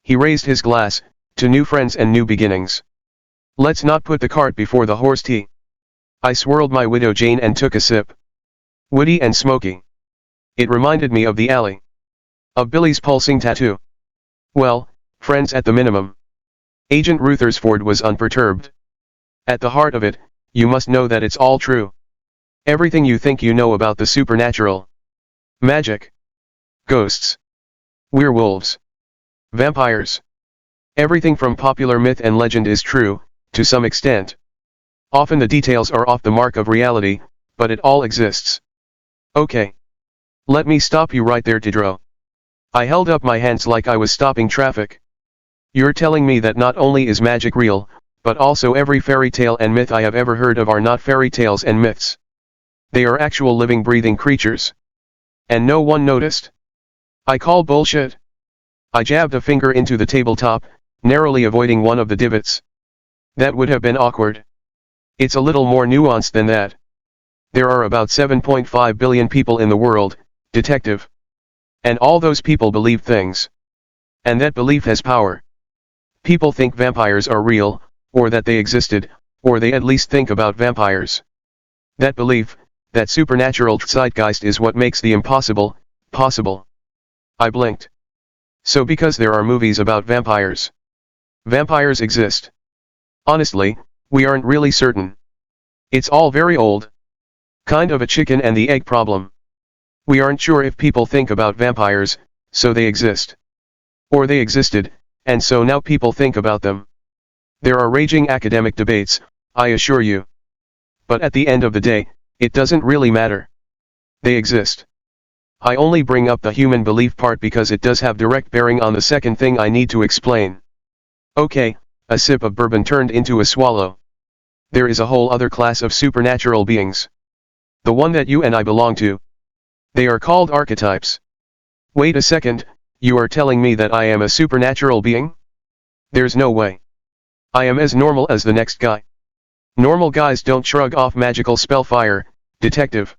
He raised his glass, to new friends and new beginnings. "Let's not put the cart before the horse." I swirled my Widow Jane and took a sip. Woody and smoky. It reminded me of the alley. Of Billy's pulsing tattoo. Well, friends at the minimum. Agent Rutherford was unperturbed. "At the heart of it, you must know that it's all true. Everything you think you know about the supernatural. Magic. Ghosts. Werewolves. Vampires. Everything from popular myth and legend is true, to some extent. Often the details are off the mark of reality, but it all exists. Okay. Let me stop you right there, Tidro." I held up my hands like I was stopping traffic. "You're telling me that not only is magic real, but also every fairy tale and myth I have ever heard of are not fairy tales and myths. They are actual living breathing creatures. And no one noticed? I call bullshit." I jabbed a finger into the tabletop, narrowly avoiding one of the divots. "That would have been awkward. It's a little more nuanced than that. There are about 7.5 billion people in the world, detective. And all those people believe things. And that belief has power. People think vampires are real, or that they existed, or they at least think about vampires. That belief, that supernatural zeitgeist is what makes the impossible, possible." I blinked. "So because there are movies about vampires, vampires exist?" "Honestly, we aren't really certain. It's all very old. Kind of a chicken and the egg problem. We aren't sure if people think about vampires, so they exist. Or they existed, and so now people think about them. There are raging academic debates, I assure you. But at the end of the day, it doesn't really matter. They exist. I only bring up the human belief part because it does have direct bearing on the second thing I need to explain. Okay, a sip of bourbon turned into a swallow. There is a whole other class of supernatural beings. The one that you and I belong to. They are called archetypes. Wait a second, you are telling me that I am a supernatural being? There's no way. I am as normal as the next guy. Normal guys don't shrug off magical spellfire, detective.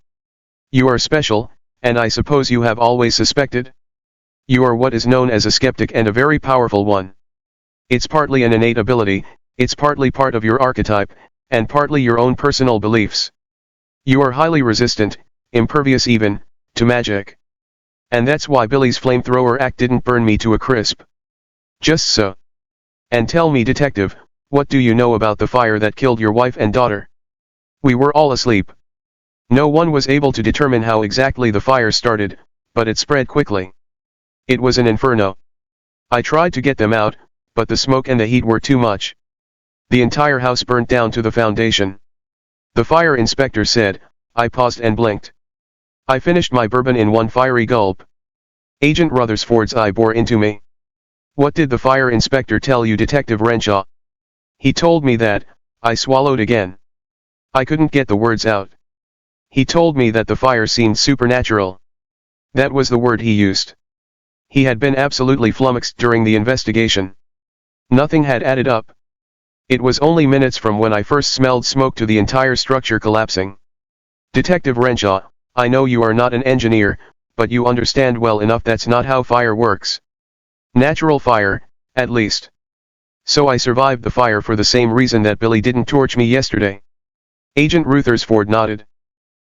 You are special, and I suppose you have always suspected? You are what is known as a skeptic and a very powerful one. It's partly an innate ability, it's partly part of your archetype, and partly your own personal beliefs. You are highly resistant, impervious even, to magic. And that's why Billy's flamethrower act didn't burn me to a crisp. Just so. And tell me, detective, what do you know about the fire that killed your wife and daughter? We were all asleep. No one was able to determine how exactly the fire started, but it spread quickly. It was an inferno. I tried to get them out, but the smoke and the heat were too much. The entire house burnt down to the foundation. The fire inspector said. I paused and blinked. I finished my bourbon in one fiery gulp. Agent Rutherford's eye bored into me. What did the fire inspector tell you, Detective Renshaw? He told me that. I swallowed again. I couldn't get the words out. He told me that the fire seemed supernatural. That was the word he used. He had been absolutely flummoxed during the investigation. Nothing had added up. It was only minutes from when I first smelled smoke to the entire structure collapsing. Detective Renshaw, I know you are not an engineer, but you understand well enough that's not how fire works. Natural fire, at least. So I survived the fire for the same reason that Billy didn't torch me yesterday. Agent Rutherford nodded.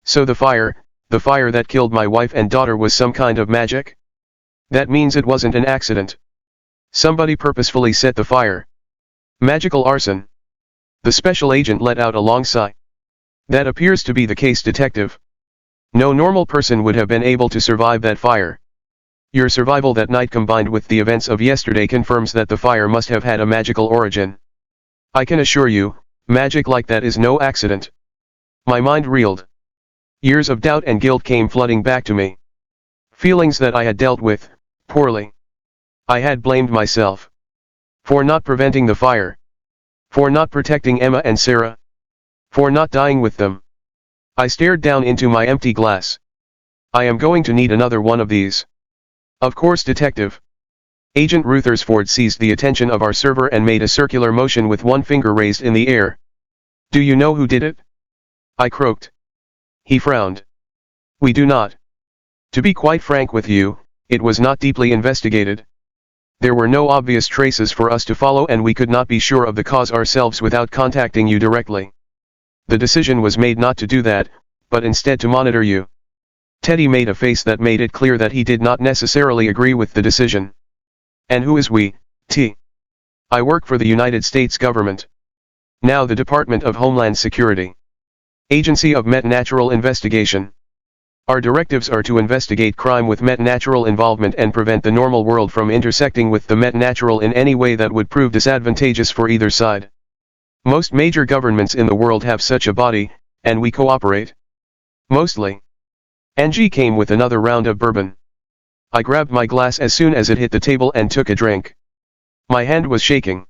So the fire that killed my wife and daughter was some kind of magic? That means it wasn't an accident. Somebody purposefully set the fire. Magical arson. The special agent let out a long sigh. That appears to be the case, detective. No normal person would have been able to survive that fire. Your survival that night combined with the events of yesterday confirms that the fire must have had a magical origin. I can assure you, magic like that is no accident. My mind reeled. Years of doubt and guilt came flooding back to me. Feelings that I had dealt with, poorly. I had blamed myself. For not preventing the fire. For not protecting Emma and Sarah. For not dying with them. I stared down into my empty glass. I am going to need another one of these. Of course, detective. Agent Rutherford seized the attention of our server and made a circular motion with one finger raised in the air. Do you know who did it? I croaked. He frowned. We do not. To be quite frank with you, it was not deeply investigated. There were no obvious traces for us to follow and we could not be sure of the cause ourselves without contacting you directly. The decision was made not to do that, but instead to monitor you. Teddy made a face that made it clear that he did not necessarily agree with the decision. And who is we, T? I work for the United States government. Now the Department of Homeland Security. Agency of Metanatural Investigation. Our directives are to investigate crime with metanatural involvement and prevent the normal world from intersecting with the metanatural in any way that would prove disadvantageous for either side. Most major governments in the world have such a body, and we cooperate. Mostly. Angie came with another round of bourbon. I grabbed my glass as soon as it hit the table and took a drink. My hand was shaking.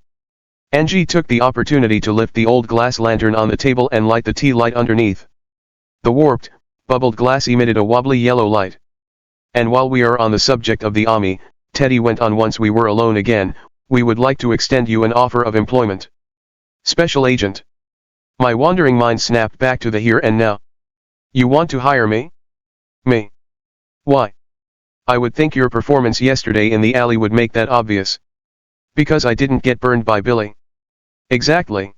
Angie took the opportunity to lift the old glass lantern on the table and light the tea light underneath. The warped, bubbled glass emitted a wobbly yellow light. And while we are on the subject of the Army, Teddy went on once we were alone again, we would like to extend you an offer of employment. Special Agent. My wandering mind snapped back to the here and now. You want to hire me? Me. Why? I would think your performance yesterday in the alley would make that obvious. Because I didn't get burned by Billy. Exactly.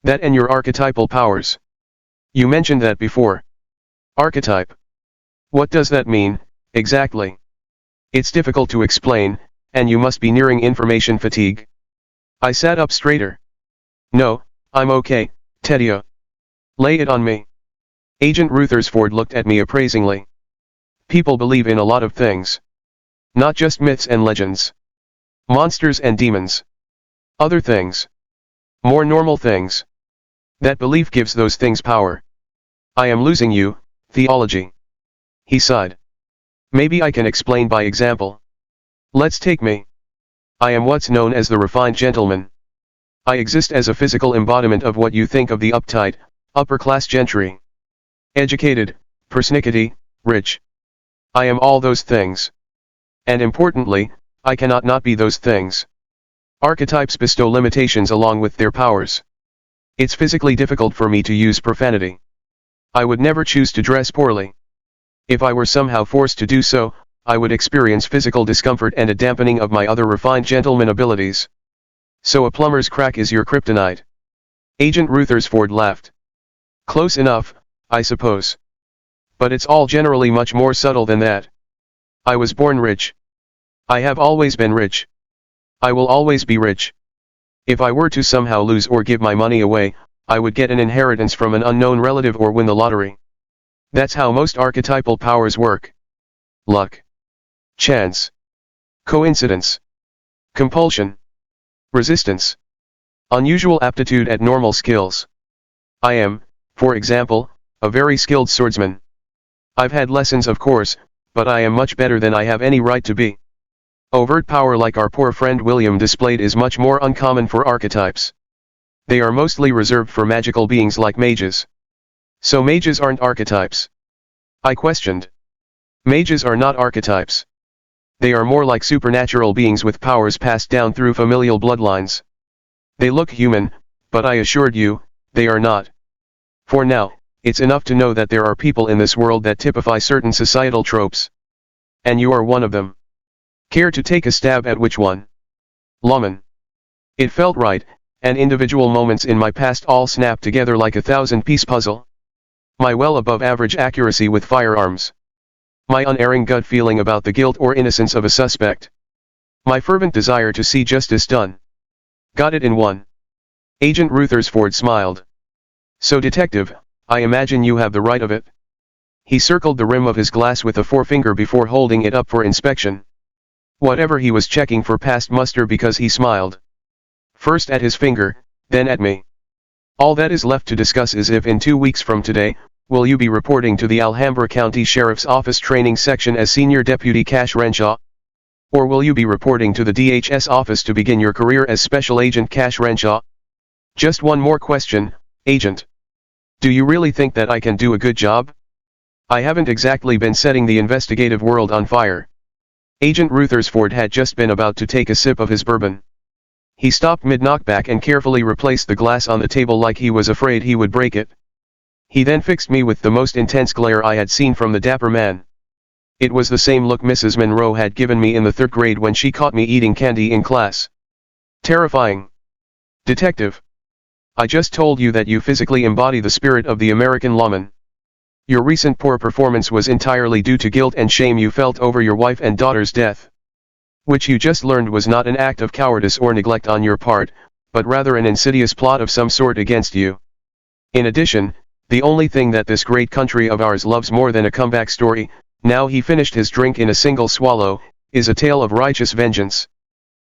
That and your archetypal powers. You mentioned that before. Archetype. What does that mean, exactly? It's difficult to explain, and you must be nearing information fatigue. I sat up straighter. No, I'm okay, Teddy. Lay it on me. Agent Rutherford looked at me appraisingly. People believe in a lot of things. Not just myths and legends. Monsters and demons. Other things. More normal things. That belief gives those things power. I am losing you, theology. He sighed. Maybe I can explain by example. Let's take me. I am what's known as the refined gentleman. I exist as a physical embodiment of what you think of the uptight, upper-class gentry. Educated, persnickety, rich. I am all those things. And importantly, I cannot not be those things. Archetypes bestow limitations along with their powers. It's physically difficult for me to use profanity. I would never choose to dress poorly. If I were somehow forced to do so, I would experience physical discomfort and a dampening of my other refined gentleman abilities. So a plumber's crack is your kryptonite. Agent Rutherford laughed. Close enough, I suppose. But it's all generally much more subtle than that. I was born rich. I have always been rich. I will always be rich. If I were to somehow lose or give my money away, I would get an inheritance from an unknown relative or win the lottery. That's how most archetypal powers work. Luck. Chance. Coincidence. Compulsion. Resistance. Unusual aptitude at normal skills. I am, for example, a very skilled swordsman. I've had lessons of course, but I am much better than I have any right to be. Overt power like our poor friend William displayed is much more uncommon for archetypes. They are mostly reserved for magical beings like mages. So mages aren't archetypes? I questioned. Mages are not archetypes. They are more like supernatural beings with powers passed down through familial bloodlines. They look human, but I assured you, they are not. For now, it's enough to know that there are people in this world that typify certain societal tropes. And you are one of them. Care to take a stab at which one? Lawman. It felt right, and individual moments in my past all snapped together like a 1,000-piece puzzle. My well above average accuracy with firearms. My unerring gut feeling about the guilt or innocence of a suspect. My fervent desire to see justice done. Got it in one. Agent Rutherford smiled. So detective, I imagine you have the right of it. He circled the rim of his glass with a forefinger before holding it up for inspection. Whatever he was checking for passed muster because he smiled. First at his finger, then at me. All that is left to discuss is if in 2 weeks from today, will you be reporting to the Alhambra County Sheriff's Office Training Section as Senior Deputy Cash Renshaw? Or will you be reporting to the DHS office to begin your career as Special Agent Cash Renshaw? Just one more question, Agent. Do you really think that I can do a good job? I haven't exactly been setting the investigative world on fire. Agent Rutherford had just been about to take a sip of his bourbon. He stopped mid-knockback and carefully replaced the glass on the table like he was afraid he would break it. He then fixed me with the most intense glare I had seen from the dapper man. It was the same look Mrs. Monroe had given me in the 3rd grade when she caught me eating candy in class. Terrifying. Detective. I just told you that you physically embody the spirit of the American lawman. Your recent poor performance was entirely due to guilt and shame you felt over your wife and daughter's death. Which you just learned was not an act of cowardice or neglect on your part, but rather an insidious plot of some sort against you. In addition, the only thing that this great country of ours loves more than a comeback story, now he finished his drink in a single swallow, is a tale of righteous vengeance.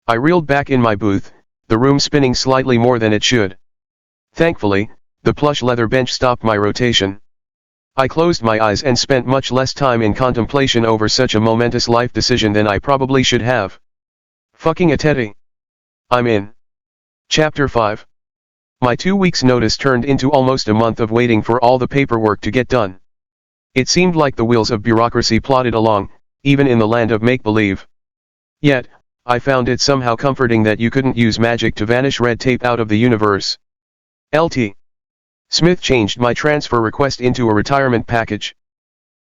I reeled back in my booth, the room spinning slightly more than it should. Thankfully, the plush leather bench stopped my rotation. I closed my eyes and spent much less time in contemplation over such a momentous life decision than I probably should have. Fucking a teddy. I'm in. Chapter 5. My 2 weeks' notice turned into almost a month of waiting for all the paperwork to get done. It seemed like the wheels of bureaucracy plodded along, even in the land of make-believe. Yet, I found it somehow comforting that you couldn't use magic to vanish red tape out of the universe. Lt. Smith changed my transfer request into a retirement package.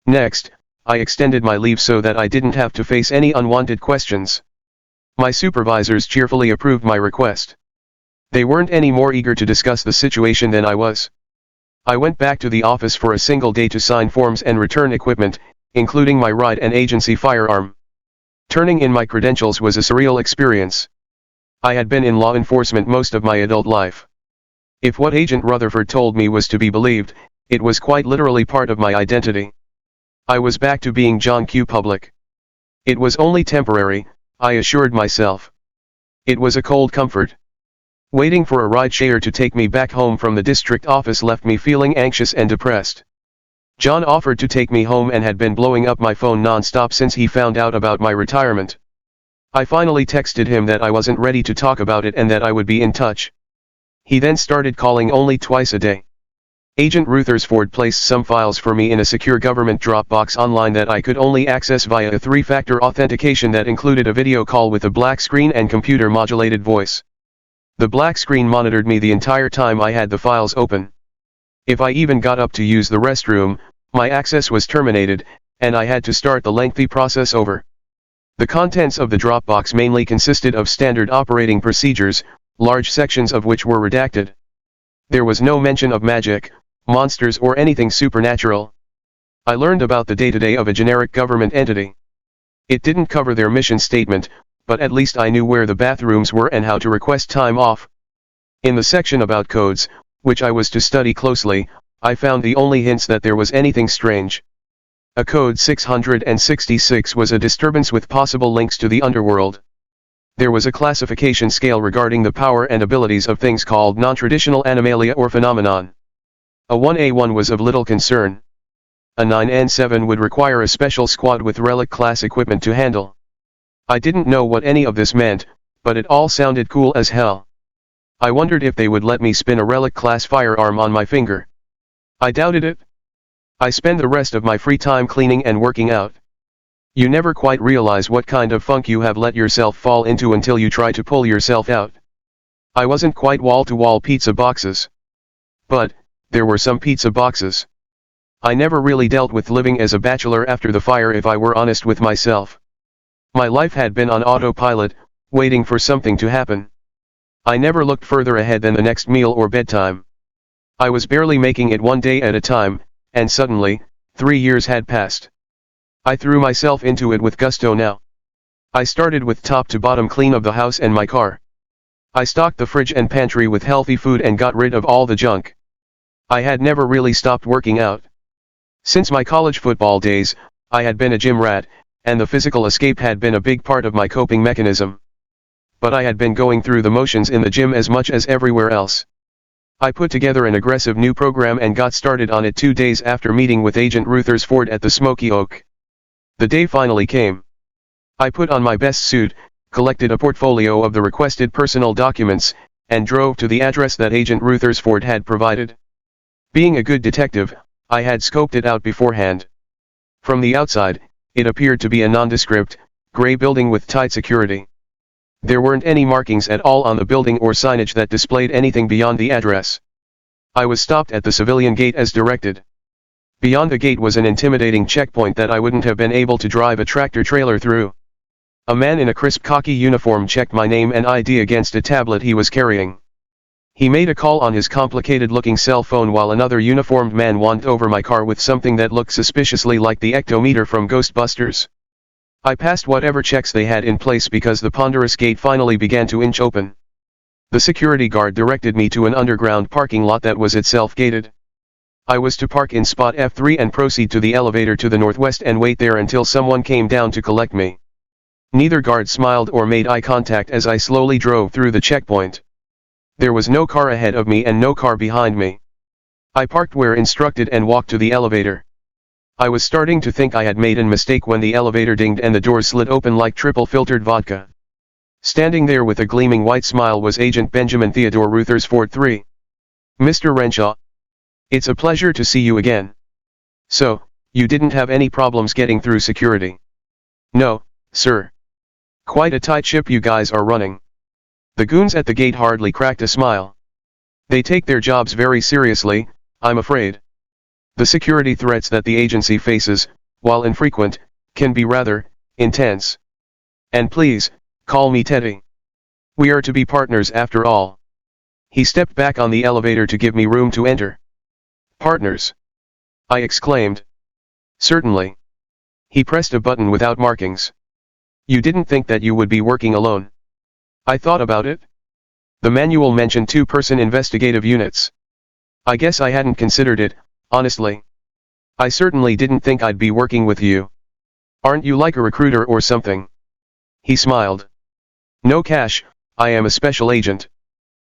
Next, I extended my leave so that I didn't have to face any unwanted questions. My supervisors cheerfully approved my request. They weren't any more eager to discuss the situation than I was. I went back to the office for a single day to sign forms and return equipment, including my ride and agency firearm. Turning in my credentials was a surreal experience. I had been in law enforcement most of my adult life. If what Agent Rutherford told me was to be believed, it was quite literally part of my identity. I was back to being John Q. Public. It was only temporary, I assured myself. It was a cold comfort. Waiting for a ride-share to take me back home from the district office left me feeling anxious and depressed. John offered to take me home and had been blowing up my phone non-stop since he found out about my retirement. I finally texted him that I wasn't ready to talk about it and that I would be in touch. He then started calling only twice a day. Agent Rutherford placed some files for me in a secure government Dropbox online that I could only access via a 3-factor authentication that included a video call with a black screen and computer-modulated voice. The black screen monitored me the entire time I had the files open. If I even got up to use the restroom, my access was terminated, and I had to start the lengthy process over. The contents of the Dropbox mainly consisted of standard operating procedures, large sections of which were redacted. There was no mention of magic, monsters or anything supernatural. I learned about the day-to-day of a generic government entity. It didn't cover their mission statement, but at least I knew where the bathrooms were and how to request time off. In the section about codes, which I was to study closely, I found the only hints that there was anything strange. A code 666 was a disturbance with possible links to the underworld. There was a classification scale regarding the power and abilities of things called non-traditional animalia or phenomenon. A 1A1 was of little concern. A 9N7 would require a special squad with relic class equipment to handle. I didn't know what any of this meant, but it all sounded cool as hell. I wondered if they would let me spin a relic class firearm on my finger. I doubted it. I spend the rest of my free time cleaning and working out. You never quite realize what kind of funk you have let yourself fall into until you try to pull yourself out. I wasn't quite wall-to-wall pizza boxes. But there were some pizza boxes. I never really dealt with living as a bachelor after the fire if I were honest with myself. My life had been on autopilot, waiting for something to happen. I never looked further ahead than the next meal or bedtime. I was barely making it one day at a time, and suddenly, 3 years had passed. I threw myself into it with gusto now. I started with top to bottom clean of the house and my car. I stocked the fridge and pantry with healthy food and got rid of all the junk. I had never really stopped working out. Since my college football days, I had been a gym rat, and the physical escape had been a big part of my coping mechanism. But I had been going through the motions in the gym as much as everywhere else. I put together an aggressive new program and got started on it 2 days after meeting with Agent Rutherford at the Smoky Oak. The day finally came. I put on my best suit, collected a portfolio of the requested personal documents, and drove to the address that Agent Rutherford had provided. Being a good detective, I had scoped it out beforehand. From the outside, it appeared to be a nondescript, gray building with tight security. There weren't any markings at all on the building or signage that displayed anything beyond the address. I was stopped at the civilian gate as directed. Beyond the gate was an intimidating checkpoint that I wouldn't have been able to drive a tractor-trailer through. A man in a crisp khaki uniform checked my name and ID against a tablet he was carrying. He made a call on his complicated-looking cell phone while another uniformed man wanded over my car with something that looked suspiciously like the ectometer from Ghostbusters. I passed whatever checks they had in place because the ponderous gate finally began to inch open. The security guard directed me to an underground parking lot that was itself gated. I was to park in spot F3 and proceed to the elevator to the northwest and wait there until someone came down to collect me. Neither guard smiled or made eye contact as I slowly drove through the checkpoint. There was no car ahead of me and no car behind me. I parked where instructed and walked to the elevator. I was starting to think I had made a mistake when the elevator dinged and the doors slid open like triple-filtered vodka. Standing there with a gleaming white smile was Agent Benjamin Theodore Rutherford III. Mr. Renshaw. It's a pleasure to see you again. So, you didn't have any problems getting through security? No, sir. Quite a tight ship you guys are running. The goons at the gate hardly cracked a smile. They take their jobs very seriously, I'm afraid. The security threats that the agency faces, while infrequent, can be rather intense. And please, call me Teddy. We are to be partners after all. He stepped back on the elevator to give me room to enter. Partners? I exclaimed. Certainly. He pressed a button without markings. You didn't think that you would be working alone? I thought about it. The manual mentioned 2-person investigative units. I guess I hadn't considered it, honestly. I certainly didn't think I'd be working with you. Aren't you like a recruiter or something? He smiled. No, Cash, I am a special agent.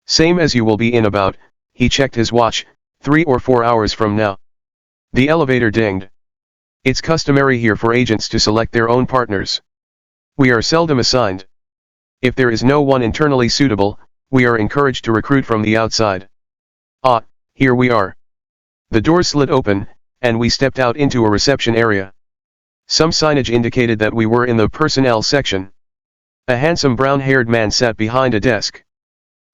Same as you will be in about, he checked his watch, 3 or 4 hours from now. The elevator dinged. It's customary here for agents to select their own partners. We are seldom assigned. If there is no one internally suitable, we are encouraged to recruit from the outside. Ah, here we are. The door slid open, and we stepped out into a reception area. Some signage indicated that we were in the personnel section. A handsome brown-haired man sat behind a desk.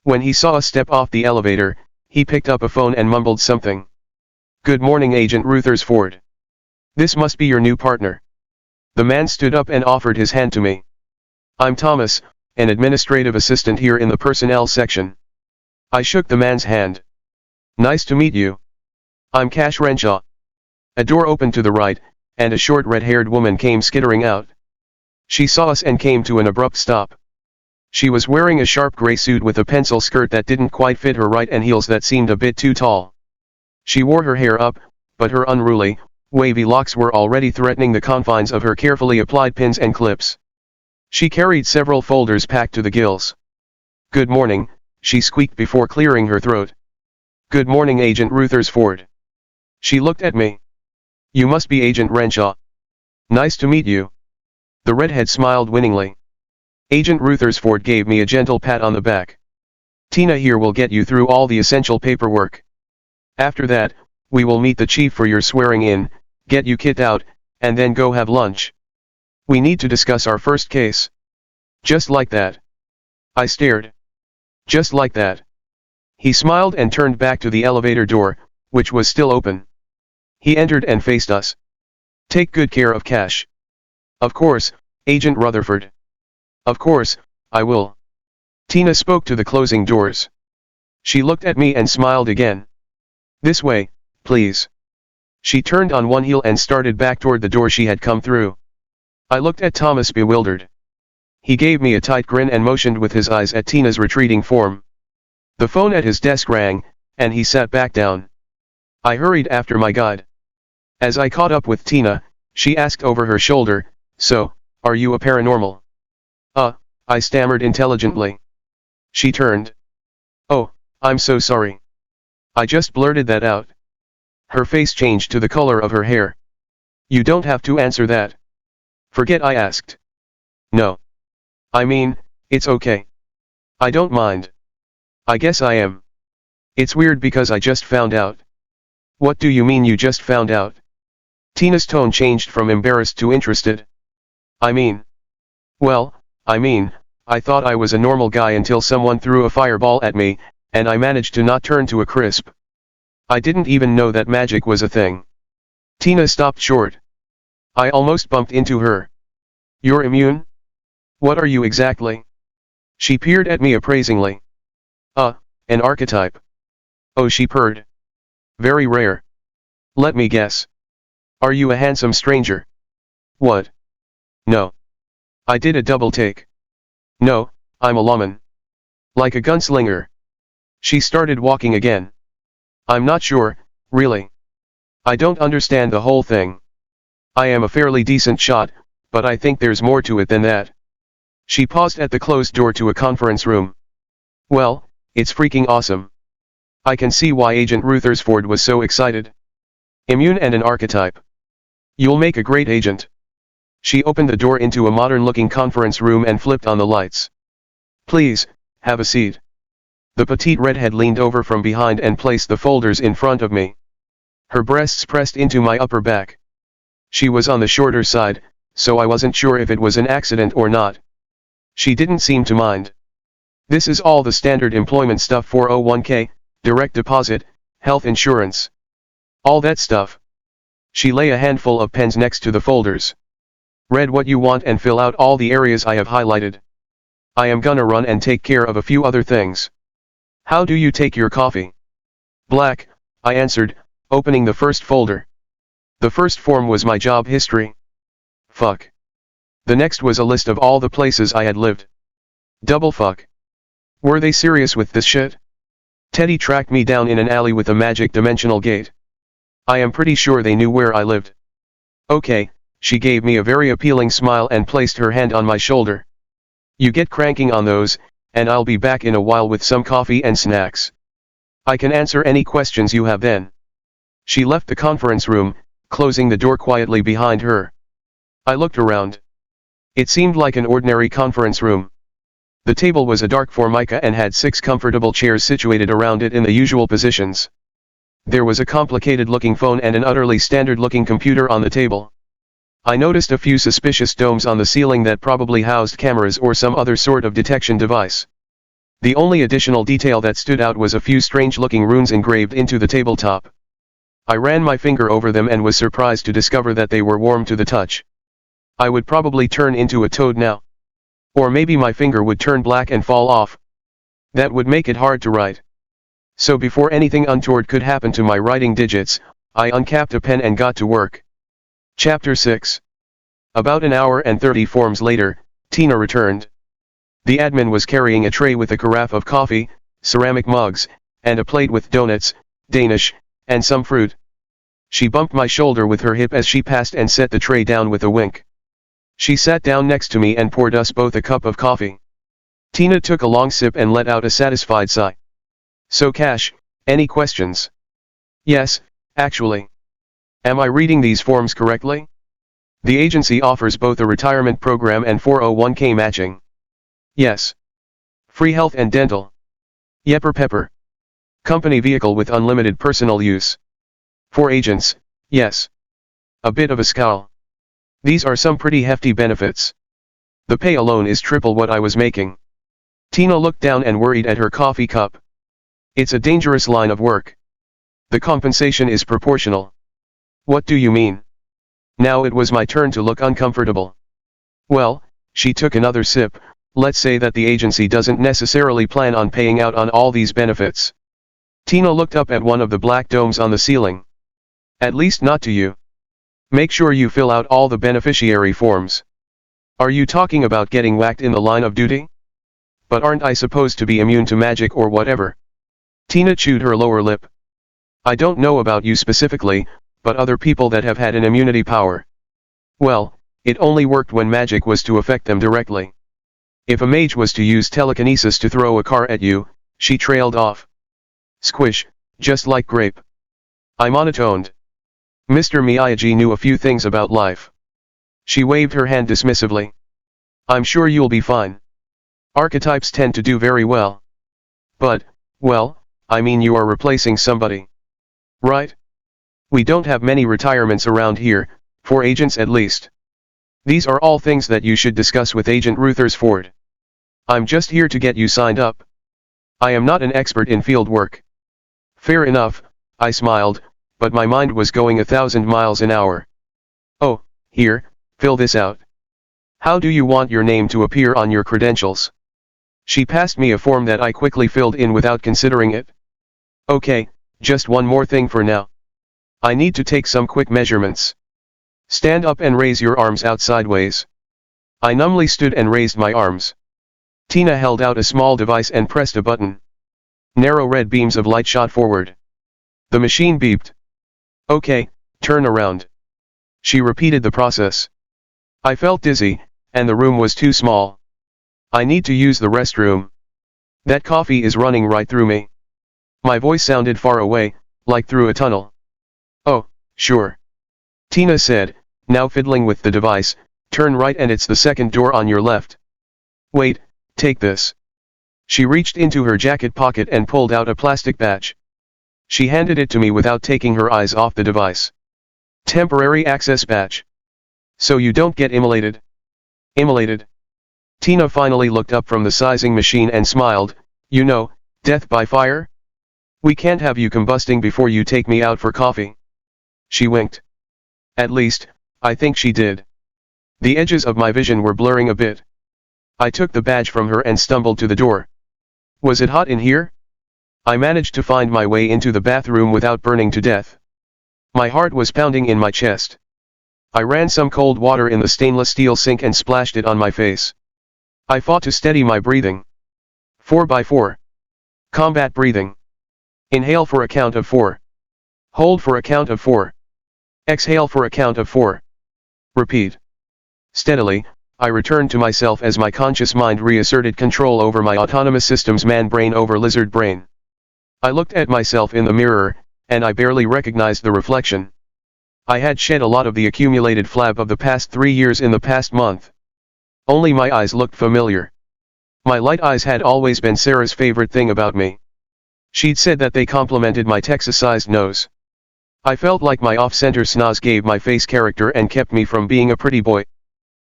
When he saw us step off the elevator, he picked up a phone and mumbled something. "Good morning, Agent Rutherford. This must be your new partner." The man stood up and offered his hand to me. "I'm Thomas, an administrative assistant here in the personnel section." I shook the man's hand. "Nice to meet you. I'm Cash Renshaw." A door opened to the right, and a short red-haired woman came skittering out. She saw us and came to an abrupt stop. She was wearing a sharp gray suit with a pencil skirt that didn't quite fit her right and heels that seemed a bit too tall. She wore her hair up, but her unruly, wavy locks were already threatening the confines of her carefully applied pins and clips. She carried several folders packed to the gills. "Good morning," she squeaked before clearing her throat. "Good morning, Agent Rutherford." She looked at me. "You must be Agent Renshaw. Nice to meet you." The redhead smiled winningly. Agent Rutherford gave me a gentle pat on the back. "Tina here will get you through all the essential paperwork. After that, we will meet the chief for your swearing in, get you kicked out, and then go have lunch. We need to discuss our first case." "Just like that?" I stared. "Just like that." He smiled and turned back to the elevator door, which was still open. He entered and faced us. "Take good care of Cash." "Of course, Agent Rutherford." "Of course, I will." Tina spoke to the closing doors. She looked at me and smiled again. "This way, please." She turned on one heel and started back toward the door she had come through. I looked at Thomas bewildered. He gave me a tight grin and motioned with his eyes at Tina's retreating form. The phone at his desk rang, and he sat back down. I hurried after my guide. As I caught up with Tina, she asked over her shoulder, "So, are you a paranormal?" I stammered intelligently. She turned. "Oh, I'm so sorry. I just blurted that out." Her face changed to the color of her hair. "You don't have to answer that." "Forget I asked." "No. I mean, it's okay. I don't mind. I guess I am. It's weird because I just found out." "What do you mean you just found out?" Tina's tone changed from embarrassed to interested. I thought I was a normal guy until someone threw a fireball at me, and I managed to not turn to a crisp. I didn't even know that magic was a thing." Tina stopped short. I almost bumped into her. "You're immune? What are you exactly?" She peered at me appraisingly. An archetype." "Oh," she purred. "Very rare. Let me guess. Are you a handsome stranger?" "What? No. I did a double take. No, I'm a lawman. Like a gunslinger." She started walking again. "I'm not sure, really. I don't understand the whole thing. I am a fairly decent shot, but I think there's more to it than that." She paused at the closed door to a conference room. "Well, it's freaking awesome. I can see why Agent Rutherford was so excited. Immune and an archetype. You'll make a great agent." She opened the door into a modern-looking conference room and flipped on the lights. "Please, have a seat." The petite redhead leaned over from behind and placed the folders in front of me. Her breasts pressed into my upper back. She was on the shorter side, so I wasn't sure if it was an accident or not. She didn't seem to mind. "This is all the standard employment stuff: 401k, direct deposit, health insurance. All that stuff." She lay a handful of pens next to the folders. "Read what you want and fill out all the areas I have highlighted. I am gonna run and take care of a few other things. How do you take your coffee?" "Black," I answered, opening the first folder. The first form was my job history. Fuck. The next was a list of all the places I had lived. Double fuck. Were they serious with this shit? Teddy tracked me down in an alley with a magic dimensional gate. I am pretty sure they knew where I lived. "Okay," she gave me a very appealing smile and placed her hand on my shoulder. "You get cranking on those, and I'll be back in a while with some coffee and snacks. I can answer any questions you have then." She left the conference room, closing the door quietly behind her. I looked around. It seemed like an ordinary conference room. The table was a dark formica and had 6 comfortable chairs situated around it in the usual positions. There was a complicated-looking phone and an utterly standard-looking computer on the table. I noticed a few suspicious domes on the ceiling that probably housed cameras or some other sort of detection device. The only additional detail that stood out was a few strange-looking runes engraved into the tabletop. I ran my finger over them and was surprised to discover that they were warm to the touch. I would probably turn into a toad now. Or maybe my finger would turn black and fall off. That would make it hard to write. So before anything untoward could happen to my writing digits, I uncapped a pen and got to work. Chapter 6. About an hour and 30 forms later, Tina returned. The admin was carrying a tray with a carafe of coffee, ceramic mugs, and a plate with donuts, Danish, and some fruit. She bumped my shoulder with her hip as she passed and set the tray down with a wink. She sat down next to me and poured us both a cup of coffee. Tina took a long sip and let out a satisfied sigh. So Cash, any questions? Yes, actually. Am I reading these forms correctly? The agency offers both a retirement program and 401k matching. Yes. Free health and dental. Yepper pepper. Company vehicle with unlimited personal use. For agents, yes. A bit of a scowl. These are some pretty hefty benefits. The pay alone is triple what I was making. Tina looked down and worried at her coffee cup. It's a dangerous line of work. The compensation is proportional. What do you mean? Now it was my turn to look uncomfortable. Well, she took another sip. Let's say that the agency doesn't necessarily plan on paying out on all these benefits. Tina looked up at one of the black domes on the ceiling. At least not to you. Make sure you fill out all the beneficiary forms. Are you talking about getting whacked in the line of duty? But aren't I supposed to be immune to magic or whatever? Tina chewed her lower lip. I don't know about you specifically, but other people that have had an immunity power. Well, it only worked when magic was to affect them directly. If a mage was to use telekinesis to throw a car at you, she trailed off. Squish, just like grape. I monotoned. Mr. Miyagi knew a few things about life. She waved her hand dismissively. I'm sure you'll be fine. Archetypes tend to do very well. But, well, I mean you are replacing somebody. Right? We don't have many retirements around here, for agents at least. These are all things that you should discuss with Agent Ruthersford. I'm just here to get you signed up. I am not an expert in field work. Fair enough, I smiled, but my mind was going 1,000 miles an hour. Oh, here, fill this out. How do you want your name to appear on your credentials? She passed me a form that I quickly filled in without considering it. Okay, just one more thing for now. I need to take some quick measurements. Stand up and raise your arms out sideways. I numbly stood and raised my arms. Tina held out a small device and pressed a button. Narrow red beams of light shot forward. The machine beeped. Okay, turn around. She repeated the process. I felt dizzy, and the room was too small. I need to use the restroom. That coffee is running right through me. My voice sounded far away, like through a tunnel. Oh, sure. Tina said, now fiddling with the device, turn right and it's the second door on your left. Wait, take this. She reached into her jacket pocket and pulled out a plastic badge. She handed it to me without taking her eyes off the device. Temporary access badge. So you don't get immolated. Immolated. Tina finally looked up from the sizing machine and smiled, you know, death by fire? We can't have you combusting before you take me out for coffee. She winked. At least, I think she did. The edges of my vision were blurring a bit. I took the badge from her and stumbled to the door. Was it hot in here? I managed to find my way into the bathroom without burning to death. My heart was pounding in my chest. I ran some cold water in the stainless steel sink and splashed it on my face. I fought to steady my breathing. 4x4. Combat breathing. Inhale for a count of 4. Hold for a count of 4. Exhale for a count of 4. Repeat. Steadily, I returned to myself as my conscious mind reasserted control over my autonomous system's man-brain over lizard brain. I looked at myself in the mirror, and I barely recognized the reflection. I had shed a lot of the accumulated flab of the past 3 years in the past month. Only my eyes looked familiar. My light eyes had always been Sarah's favorite thing about me. She'd said that they complemented my Texas-sized nose. I felt like my off-center schnoz gave my face character and kept me from being a pretty boy.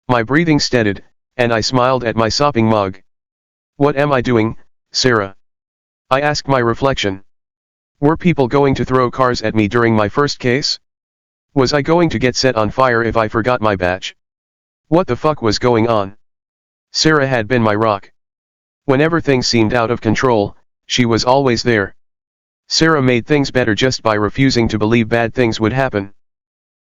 My breathing steadied, and I smiled at my sopping mug. What am I doing, Sarah? I asked my reflection. Were people going to throw cars at me during my first case? Was I going to get set on fire if I forgot my badge? What the fuck was going on? Sarah had been my rock. Whenever things seemed out of control, she was always there. Sarah made things better just by refusing to believe bad things would happen.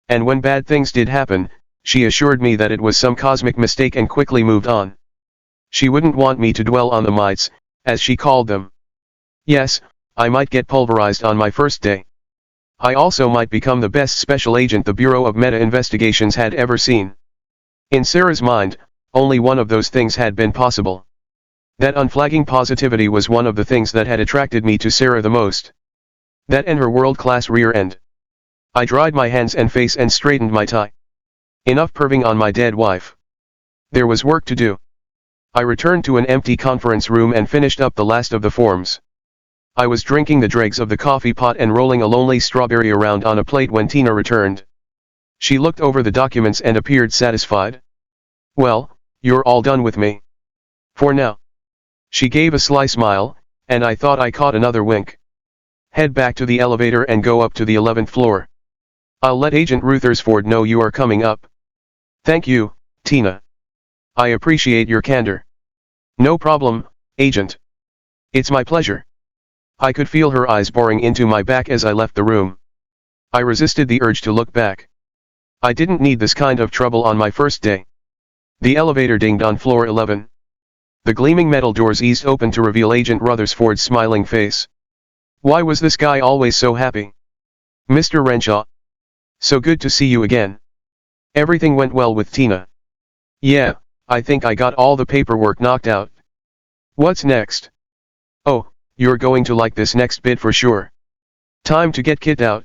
And when bad things did happen, she assured me that it was some cosmic mistake and quickly moved on. She wouldn't want me to dwell on the mites, as she called them. Yes, I might get pulverized on my first day. I also might become the best special agent the Bureau of Meta-Investigations had ever seen. In Sarah's mind, only one of those things had been possible. That unflagging positivity was one of the things that had attracted me to Sarah the most. That and her world-class rear end. I dried my hands and face and straightened my tie. Enough perving on my dead wife. There was work to do. I returned to an empty conference room and finished up the last of the forms. I was drinking the dregs of the coffee pot and rolling a lonely strawberry around on a plate when Tina returned. She looked over the documents and appeared satisfied. Well, you're all done with me. For now. She gave a sly smile, and I thought I caught another wink. Head back to the elevator and go up to the 11th floor. I'll let Agent Ruthersford know you are coming up. Thank you, Tina. I appreciate your candor. No problem, Agent. It's my pleasure. I could feel her eyes boring into my back as I left the room. I resisted the urge to look back. I didn't need this kind of trouble on my first day. The elevator dinged on floor 11. The gleaming metal doors eased open to reveal Agent Ruthersford's smiling face. Why was this guy always so happy? Mr. Renshaw. So good to see you again. Everything went well with Tina. Yeah, I think I got all the paperwork knocked out. What's next? Oh, you're going to like this next bit for sure. Time to get kicked out.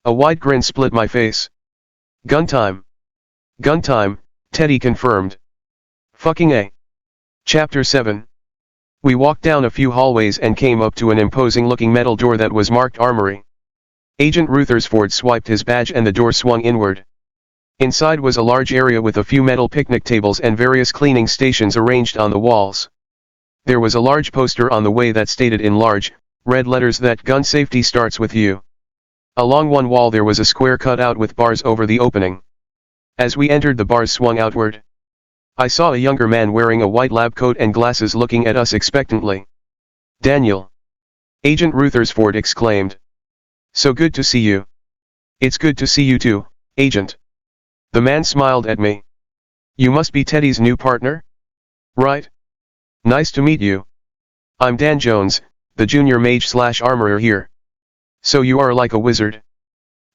A wide grin split my face. Gun time. Gun time, Teddy confirmed. Fucking A. Chapter 7. We walked down a few hallways and came up to an imposing-looking metal door that was marked Armory. Agent Ruthersford swiped his badge and the door swung inward. Inside was a large area with a few metal picnic tables and various cleaning stations arranged on the walls. There was a large poster on the way that stated in large, red letters that gun safety starts with you. Along one wall there was a square cut out with bars over the opening. As we entered, the bars swung outward. I saw a younger man wearing a white lab coat and glasses looking at us expectantly. Daniel. Agent Ruthersford exclaimed. So good to see you. It's good to see you too, Agent. The man smiled at me. You must be Teddy's new partner? Right. Nice to meet you. I'm Dan Jones, the junior mage/armorer here. So you are like a wizard.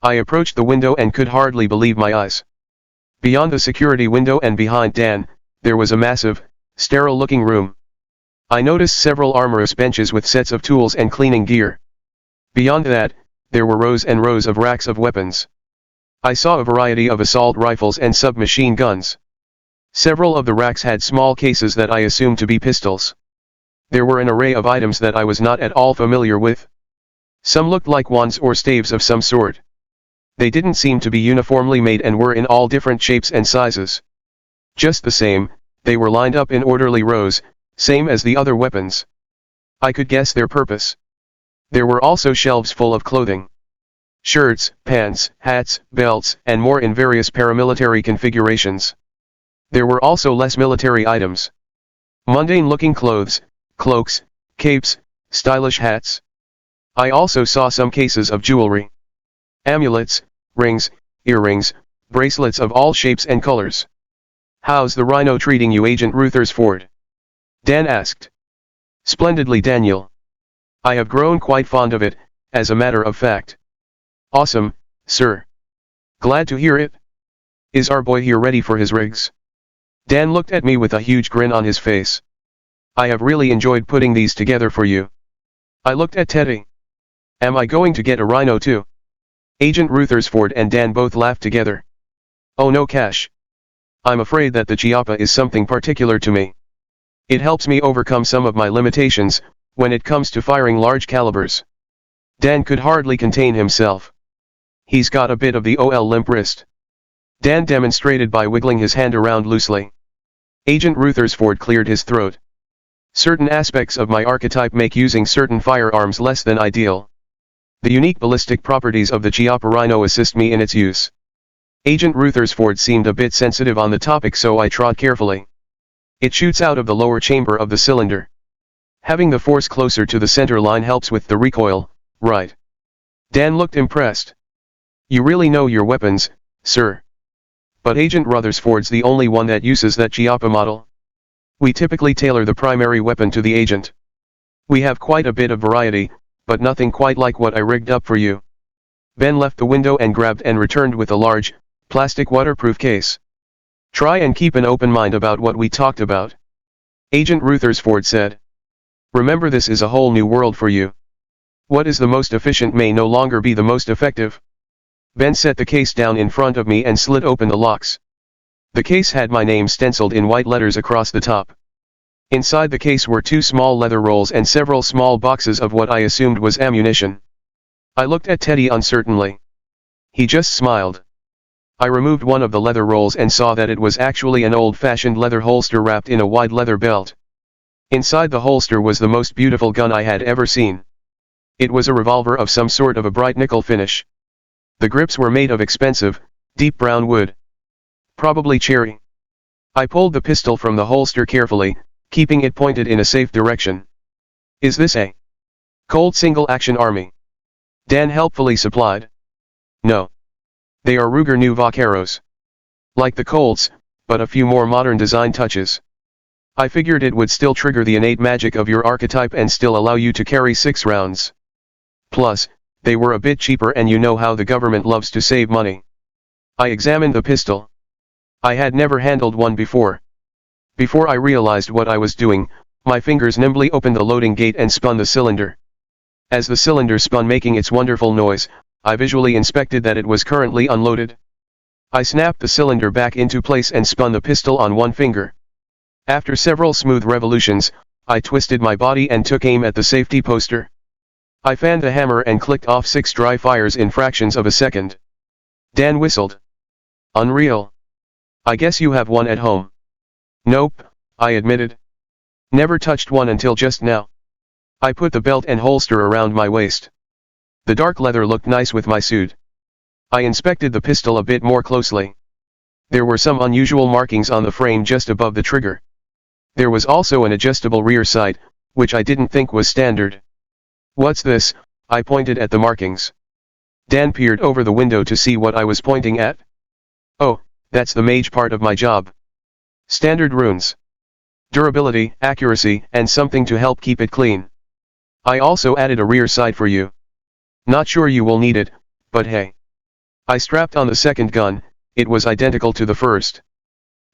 I approached the window and could hardly believe my eyes. Beyond the security window and behind Dan, there was a massive, sterile-looking room. I noticed several armorous benches with sets of tools and cleaning gear. Beyond that, there were rows and rows of racks of weapons. I saw a variety of assault rifles and submachine guns. Several of the racks had small cases that I assumed to be pistols. There were an array of items that I was not at all familiar with. Some looked like wands or staves of some sort. They didn't seem to be uniformly made and were in all different shapes and sizes. Just the same, they were lined up in orderly rows, same as the other weapons. I could guess their purpose. There were also shelves full of clothing. Shirts, pants, hats, belts, and more in various paramilitary configurations. There were also less military items. Mundane-looking clothes, cloaks, capes, stylish hats. I also saw some cases of jewelry. Amulets, rings, earrings, bracelets of all shapes and colors. How's the rhino treating you, Agent Ruthersford? Dan asked. Splendidly, Daniel. I have grown quite fond of it, as a matter of fact. Awesome, sir. Glad to hear it. Is our boy here ready for his rigs? Dan looked at me with a huge grin on his face. I have really enjoyed putting these together for you. I looked at Teddy. Am I going to get a rhino too? Agent Ruthersford and Dan both laughed together. Oh no, Cash. I'm afraid that the chiapa is something particular to me. It helps me overcome some of my limitations, when it comes to firing large calibers. Dan could hardly contain himself. He's got a bit of the limp wrist. Dan demonstrated by wiggling his hand around loosely. Agent Rutherford cleared his throat. Certain aspects of my archetype make using certain firearms less than ideal. The unique ballistic properties of the Chiappa Rhino assist me in its use. Agent Rutherford seemed a bit sensitive on the topic, so I trod carefully. It shoots out of the lower chamber of the cylinder. Having the force closer to the center line helps with the recoil, right? Dan looked impressed. You really know your weapons, sir. But Agent Rutherford's the only one that uses that Chiappa model. We typically tailor the primary weapon to the agent. We have quite a bit of variety, but nothing quite like what I rigged up for you. Ben left the window and grabbed and returned with a large, plastic waterproof case. Try and keep an open mind about what we talked about. Agent Rutherford said. Remember, this is a whole new world for you. What is the most efficient may no longer be the most effective. Ben set the case down in front of me and slid open the locks. The case had my name stenciled in white letters across the top. Inside the case were 2 small leather rolls and several small boxes of what I assumed was ammunition. I looked at Teddy uncertainly. He just smiled. I removed one of the leather rolls and saw that it was actually an old-fashioned leather holster wrapped in a wide leather belt. Inside the holster was the most beautiful gun I had ever seen. It was a revolver of some sort of a bright nickel finish. The grips were made of expensive, deep brown wood. Probably cherry. I pulled the pistol from the holster carefully, keeping it pointed in a safe direction. Is this a Colt single-action army? Dan helpfully supplied. No. They are Ruger New Vaqueros. Like the Colts, but a few more modern design touches. I figured it would still trigger the innate magic of your archetype and still allow you to carry 6 rounds. Plus, they were a bit cheaper, and you know how the government loves to save money. I examined the pistol. I had never handled one before. Before I realized what I was doing, my fingers nimbly opened the loading gate and spun the cylinder. As the cylinder spun, making its wonderful noise, I visually inspected that it was currently unloaded. I snapped the cylinder back into place and spun the pistol on one finger. After several smooth revolutions, I twisted my body and took aim at the safety poster. I fanned the hammer and clicked off 6 dry fires in fractions of a second. Dan whistled. Unreal. I guess you have one at home. Nope, I admitted. Never touched one until just now. I put the belt and holster around my waist. The dark leather looked nice with my suit. I inspected the pistol a bit more closely. There were some unusual markings on the frame just above the trigger. There was also an adjustable rear sight, which I didn't think was standard. What's this? I pointed at the markings. Dan peered over the window to see what I was pointing at. Oh, that's the mage part of my job. Standard runes. Durability, accuracy, and something to help keep it clean. I also added a rear sight for you. Not sure you will need it, but hey. I strapped on the second gun. It was identical to the first.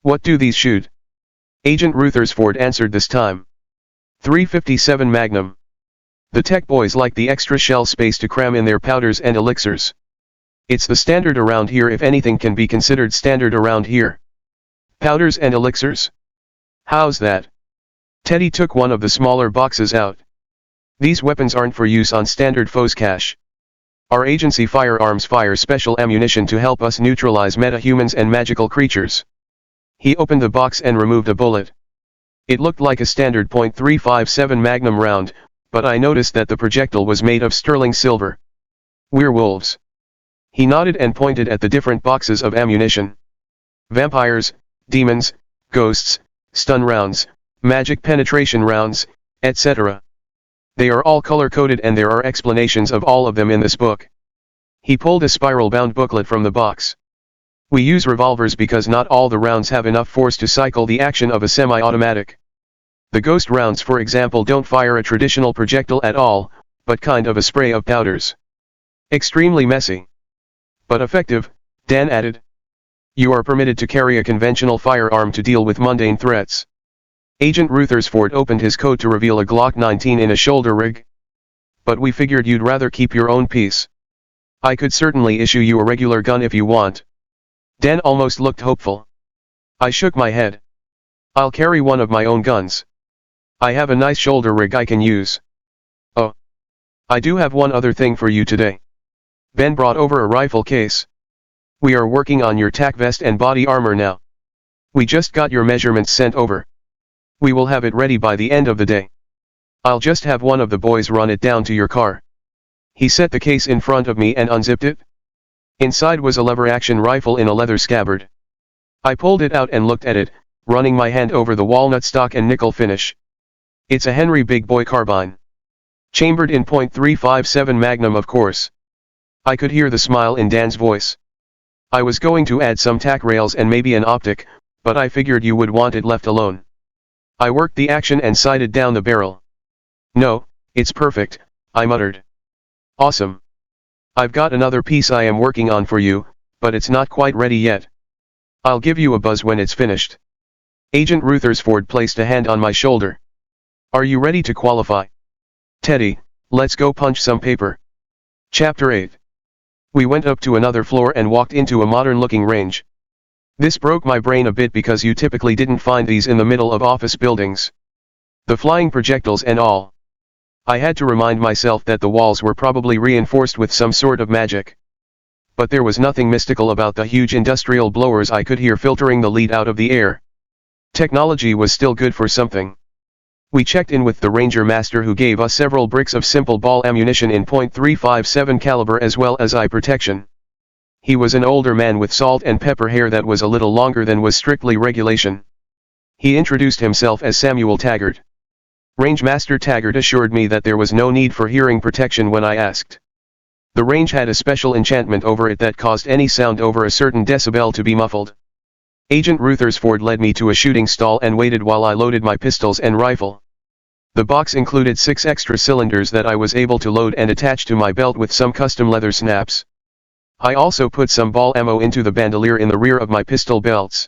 What do these shoot? Agent Rutherford answered this time. .357 Magnum. The tech boys like the extra shell space to cram in their powders and elixirs. It's the standard around here, if anything can be considered standard around here. Powders and elixirs? How's that? Teddy took one of the smaller boxes out. These weapons aren't for use on standard foes cache. Our agency firearms fire special ammunition to help us neutralize metahumans and magical creatures. He opened the box and removed a bullet. It looked like a standard .357 Magnum round, but I noticed that the projectile was made of sterling silver. Werewolves. He nodded and pointed at the different boxes of ammunition. Vampires, demons, ghosts, stun rounds, magic penetration rounds, etc. They are all color-coded, and there are explanations of all of them in this book. He pulled a spiral-bound booklet from the box. We use revolvers because not all the rounds have enough force to cycle the action of a semi-automatic. The ghost rounds, for example, don't fire a traditional projectile at all, but kind of a spray of powders. Extremely messy. But effective, Dan added. You are permitted to carry a conventional firearm to deal with mundane threats. Agent Rutherford opened his coat to reveal a Glock 19 in a shoulder rig. But we figured you'd rather keep your own piece. I could certainly issue you a regular gun if you want. Dan almost looked hopeful. I shook my head. I'll carry one of my own guns. I have a nice shoulder rig I can use. Oh. I do have one other thing for you today. Ben brought over a rifle case. We are working on your tack vest and body armor now. We just got your measurements sent over. We will have it ready by the end of the day. I'll just have one of the boys run it down to your car. He set the case in front of me and unzipped it. Inside was a lever-action rifle in a leather scabbard. I pulled it out and looked at it, running my hand over the walnut stock and nickel finish. It's a Henry Big Boy carbine. Chambered in .357 Magnum, of course. I could hear the smile in Dan's voice. I was going to add some tack rails and maybe an optic, but I figured you would want it left alone. I worked the action and sighted down the barrel. No, it's perfect, I muttered. Awesome. I've got another piece I am working on for you, but it's not quite ready yet. I'll give you a buzz when it's finished. Agent Rutherford placed a hand on my shoulder. Are you ready to qualify? Teddy, let's go punch some paper. Chapter 8. We went up to another floor and walked into a modern-looking range. This broke my brain a bit because you typically didn't find these in the middle of office buildings. The flying projectiles and all. I had to remind myself that the walls were probably reinforced with some sort of magic. But there was nothing mystical about the huge industrial blowers I could hear filtering the lead out of the air. Technology was still good for something. We checked in with the Ranger Master, who gave us several bricks of simple ball ammunition in .357 caliber as well as eye protection. He was an older man with salt and pepper hair that was a little longer than was strictly regulation. He introduced himself as Samuel Taggart. Range Master Taggart assured me that there was no need for hearing protection when I asked. The range had a special enchantment over it that caused any sound over a certain decibel to be muffled. Agent Rutherford led me to a shooting stall and waited while I loaded my pistols and rifle. The box included 6 extra cylinders that I was able to load and attach to my belt with some custom leather snaps. I also put some ball ammo into the bandolier in the rear of my pistol belts.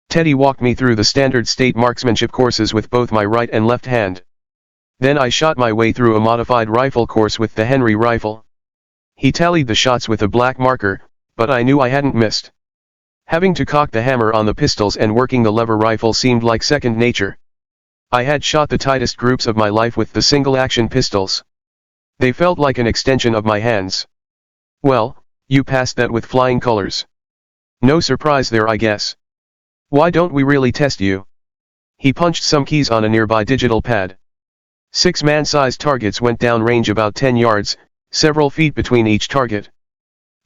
Teddy walked me through the standard state marksmanship courses with both my right and left hand. Then I shot my way through a modified rifle course with the Henry rifle. He tallied the shots with a black marker, but I knew I hadn't missed. Having to cock the hammer on the pistols and working the lever rifle seemed like second nature. I had shot the tightest groups of my life with the single-action pistols. They felt like an extension of my hands. Well, you passed that with flying colors. No surprise there, I guess. Why don't we really test you? He punched some keys on a nearby digital pad. 6 man-sized targets went down range about 10 yards, several feet between each target.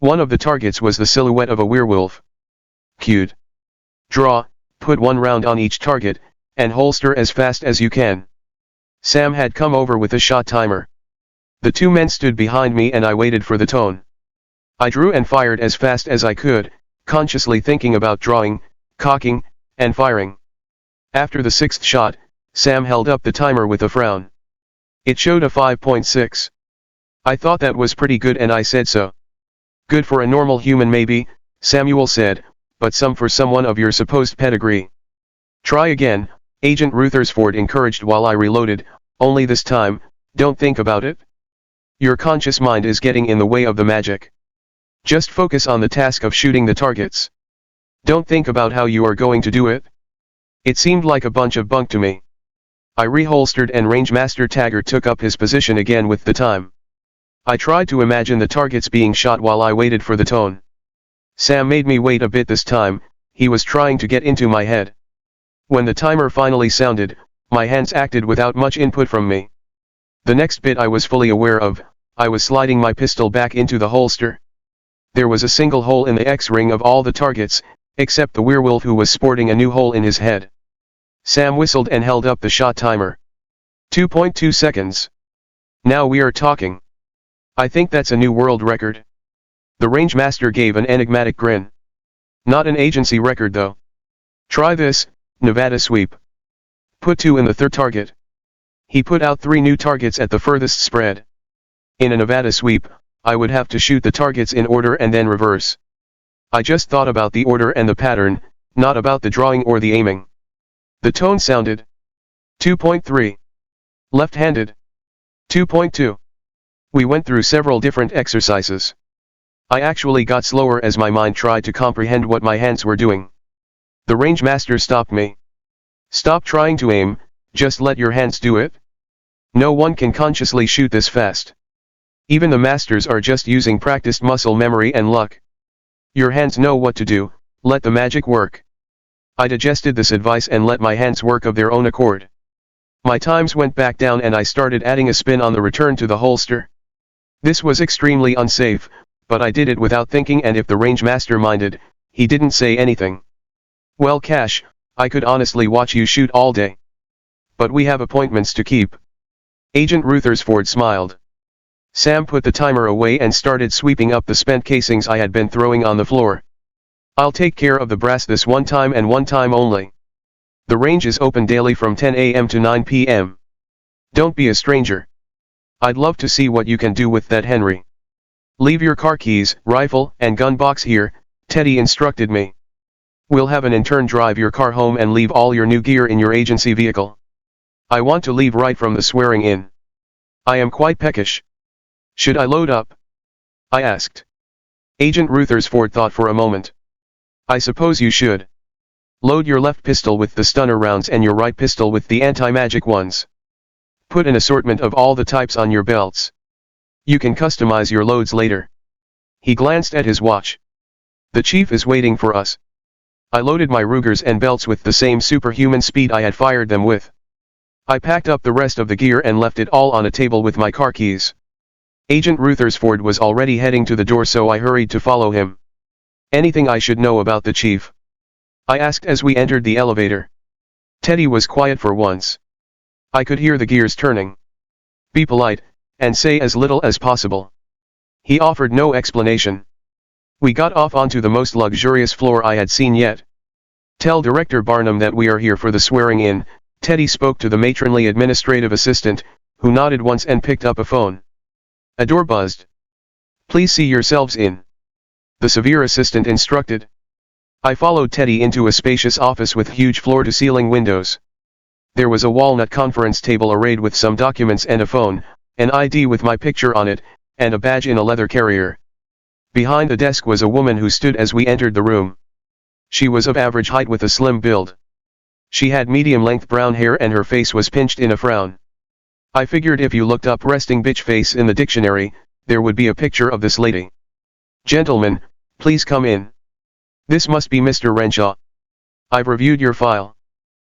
One of the targets was the silhouette of a werewolf. Cued. Draw, put 1 round on each target, and holster as fast as you can. Sam had come over with a shot timer. The 2 men stood behind me and I waited for the tone. I drew and fired as fast as I could, consciously thinking about drawing, cocking, and firing. After the 6th shot, Sam held up the timer with a frown. It showed a 5.6. I thought that was pretty good and I said so. Good for a normal human maybe, Samuel said, but some for someone of your supposed pedigree. Try again, Agent Rutherford encouraged while I reloaded, only this time, don't think about it. Your conscious mind is getting in the way of the magic. Just focus on the task of shooting the targets. Don't think about how you are going to do it. It seemed like a bunch of bunk to me. I reholstered and Range Master Taggart took up his position again with the time. I tried to imagine the targets being shot while I waited for the tone. Sam made me wait a bit this time, he was trying to get into my head. When the timer finally sounded, my hands acted without much input from me. The next bit I was fully aware of, I was sliding my pistol back into the holster. There was a single hole in the X-ring of all the targets, except the werewolf who was sporting a new hole in his head. Sam whistled and held up the shot timer. 2.2 seconds. Now we are talking. I think that's a new world record. The range master gave an enigmatic grin. Not an agency record though. Try this, Nevada sweep. Put 2 in the 3rd target. He put out 3 new targets at the furthest spread. In a Nevada sweep, I would have to shoot the targets in order and then reverse. I just thought about the order and the pattern, not about the drawing or the aiming. The tone sounded. 2.3. Left-handed. 2.2. We went through several different exercises. I actually got slower as my mind tried to comprehend what my hands were doing. The range master stopped me. Stop trying to aim, Just let your hands do it. No one can consciously shoot this fast. Even the masters are just using practiced muscle memory and luck. Your hands know what to do, let the magic work. I digested this advice and let my hands work of their own accord. My times went back down and I started adding a spin on the return to the holster. This was extremely unsafe, but I did it without thinking, and if the range master minded, he didn't say anything. Well, Cash, I could honestly watch you shoot all day. But we have appointments to keep. Agent Rutherford smiled. Sam put the timer away and started sweeping up the spent casings I had been throwing on the floor. I'll take care of the brass this one time and one time only. The range is open daily from 10 a.m. to 9 p.m. Don't be a stranger. I'd love to see what you can do with that, Henry. Leave your car keys, rifle, and gun box here, Teddy instructed me. We'll have an intern drive your car home and leave all your new gear in your agency vehicle. I want to leave right from the swearing in. I am quite peckish. Should I load up? I asked. Agent Rutherford thought for a moment. I suppose you should. Load your left pistol with the stunner rounds and your right pistol with the anti-magic ones. Put an assortment of all the types on your belts. You can customize your loads later. He glanced at his watch. The chief is waiting for us. I loaded my Rugers and belts with the same superhuman speed I had fired them with. I packed up the rest of the gear and left it all on a table with my car keys. Agent Rutherford was already heading to the door, so I hurried to follow him. Anything I should know about the chief? I asked as we entered the elevator. Teddy was quiet for once. I could hear the gears turning. Be polite, and say as little as possible. He offered no explanation. We got off onto the most luxurious floor I had seen yet. Tell Director Barnum that we are here for the swearing in, Teddy spoke to the matronly administrative assistant, who nodded once and picked up a phone. A door buzzed. Please see yourselves in. The severe assistant instructed. I followed Teddy into a spacious office with huge floor-to-ceiling windows. There was a walnut conference table arrayed with some documents and a phone, an ID with my picture on it, and a badge in a leather carrier. Behind the desk was a woman who stood as we entered the room. She was of average height with a slim build. She had medium-length brown hair and her face was pinched in a frown. I figured if you looked up resting bitch face in the dictionary, there would be a picture of this lady. Gentlemen, please come in. This must be Mr. Renshaw. I've reviewed your file.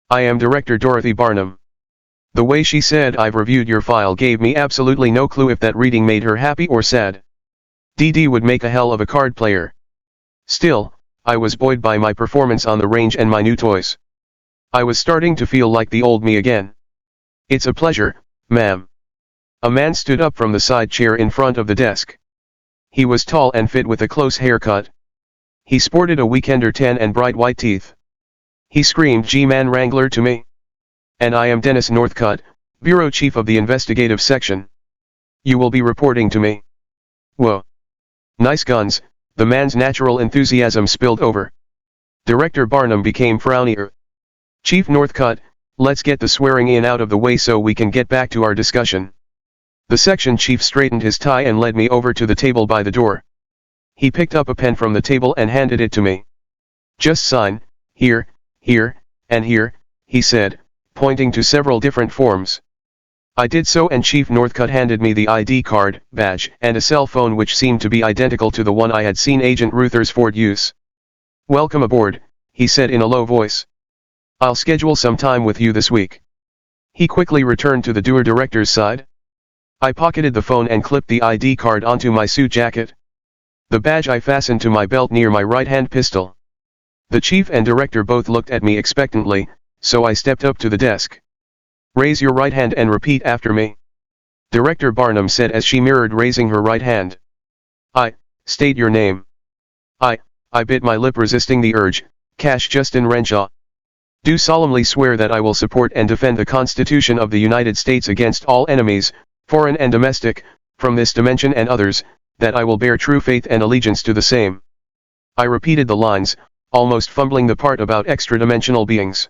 I am Director Dorothy Barnum. The way she said I've reviewed your file gave me absolutely no clue if that reading made her happy or sad. DD would make a hell of a card player. Still, I was buoyed by my performance on the range and my new toys. I was starting to feel like the old me again. It's a pleasure, ma'am. A man stood up from the side chair in front of the desk. He was tall and fit with a close haircut. He sported a weekender tan and bright white teeth. He screamed G-Man Wrangler to me. And I am Dennis Northcutt, Bureau Chief of the Investigative Section. You will be reporting to me. Whoa. Nice guns, the man's natural enthusiasm spilled over. Director Barnum became frownier. Chief Northcutt, let's get the swearing in out of the way so we can get back to our discussion. The section chief straightened his tie and led me over to the table by the door. He picked up a pen from the table and handed it to me. Just sign, here, here, and here, he said, pointing to several different forms. I did so and Chief Northcutt handed me the ID card, badge, and a cell phone which seemed to be identical to the one I had seen Agent Rutherford use. Welcome aboard, he said in a low voice. I'll schedule some time with you this week. He quickly returned to the doer director's side. I pocketed the phone and clipped the ID card onto my suit jacket. The badge I fastened to my belt near my right-hand pistol. The chief and director both looked at me expectantly, so I stepped up to the desk. Raise your right hand and repeat after me. Director Barnum said as she mirrored raising her right hand. I, state your name. I bit my lip resisting the urge, Cash Justin Renshaw. Do solemnly swear that I will support and defend the Constitution of the United States against all enemies, foreign and domestic, from this dimension and others, that I will bear true faith and allegiance to the same. I repeated the lines, almost fumbling the part about extra-dimensional beings.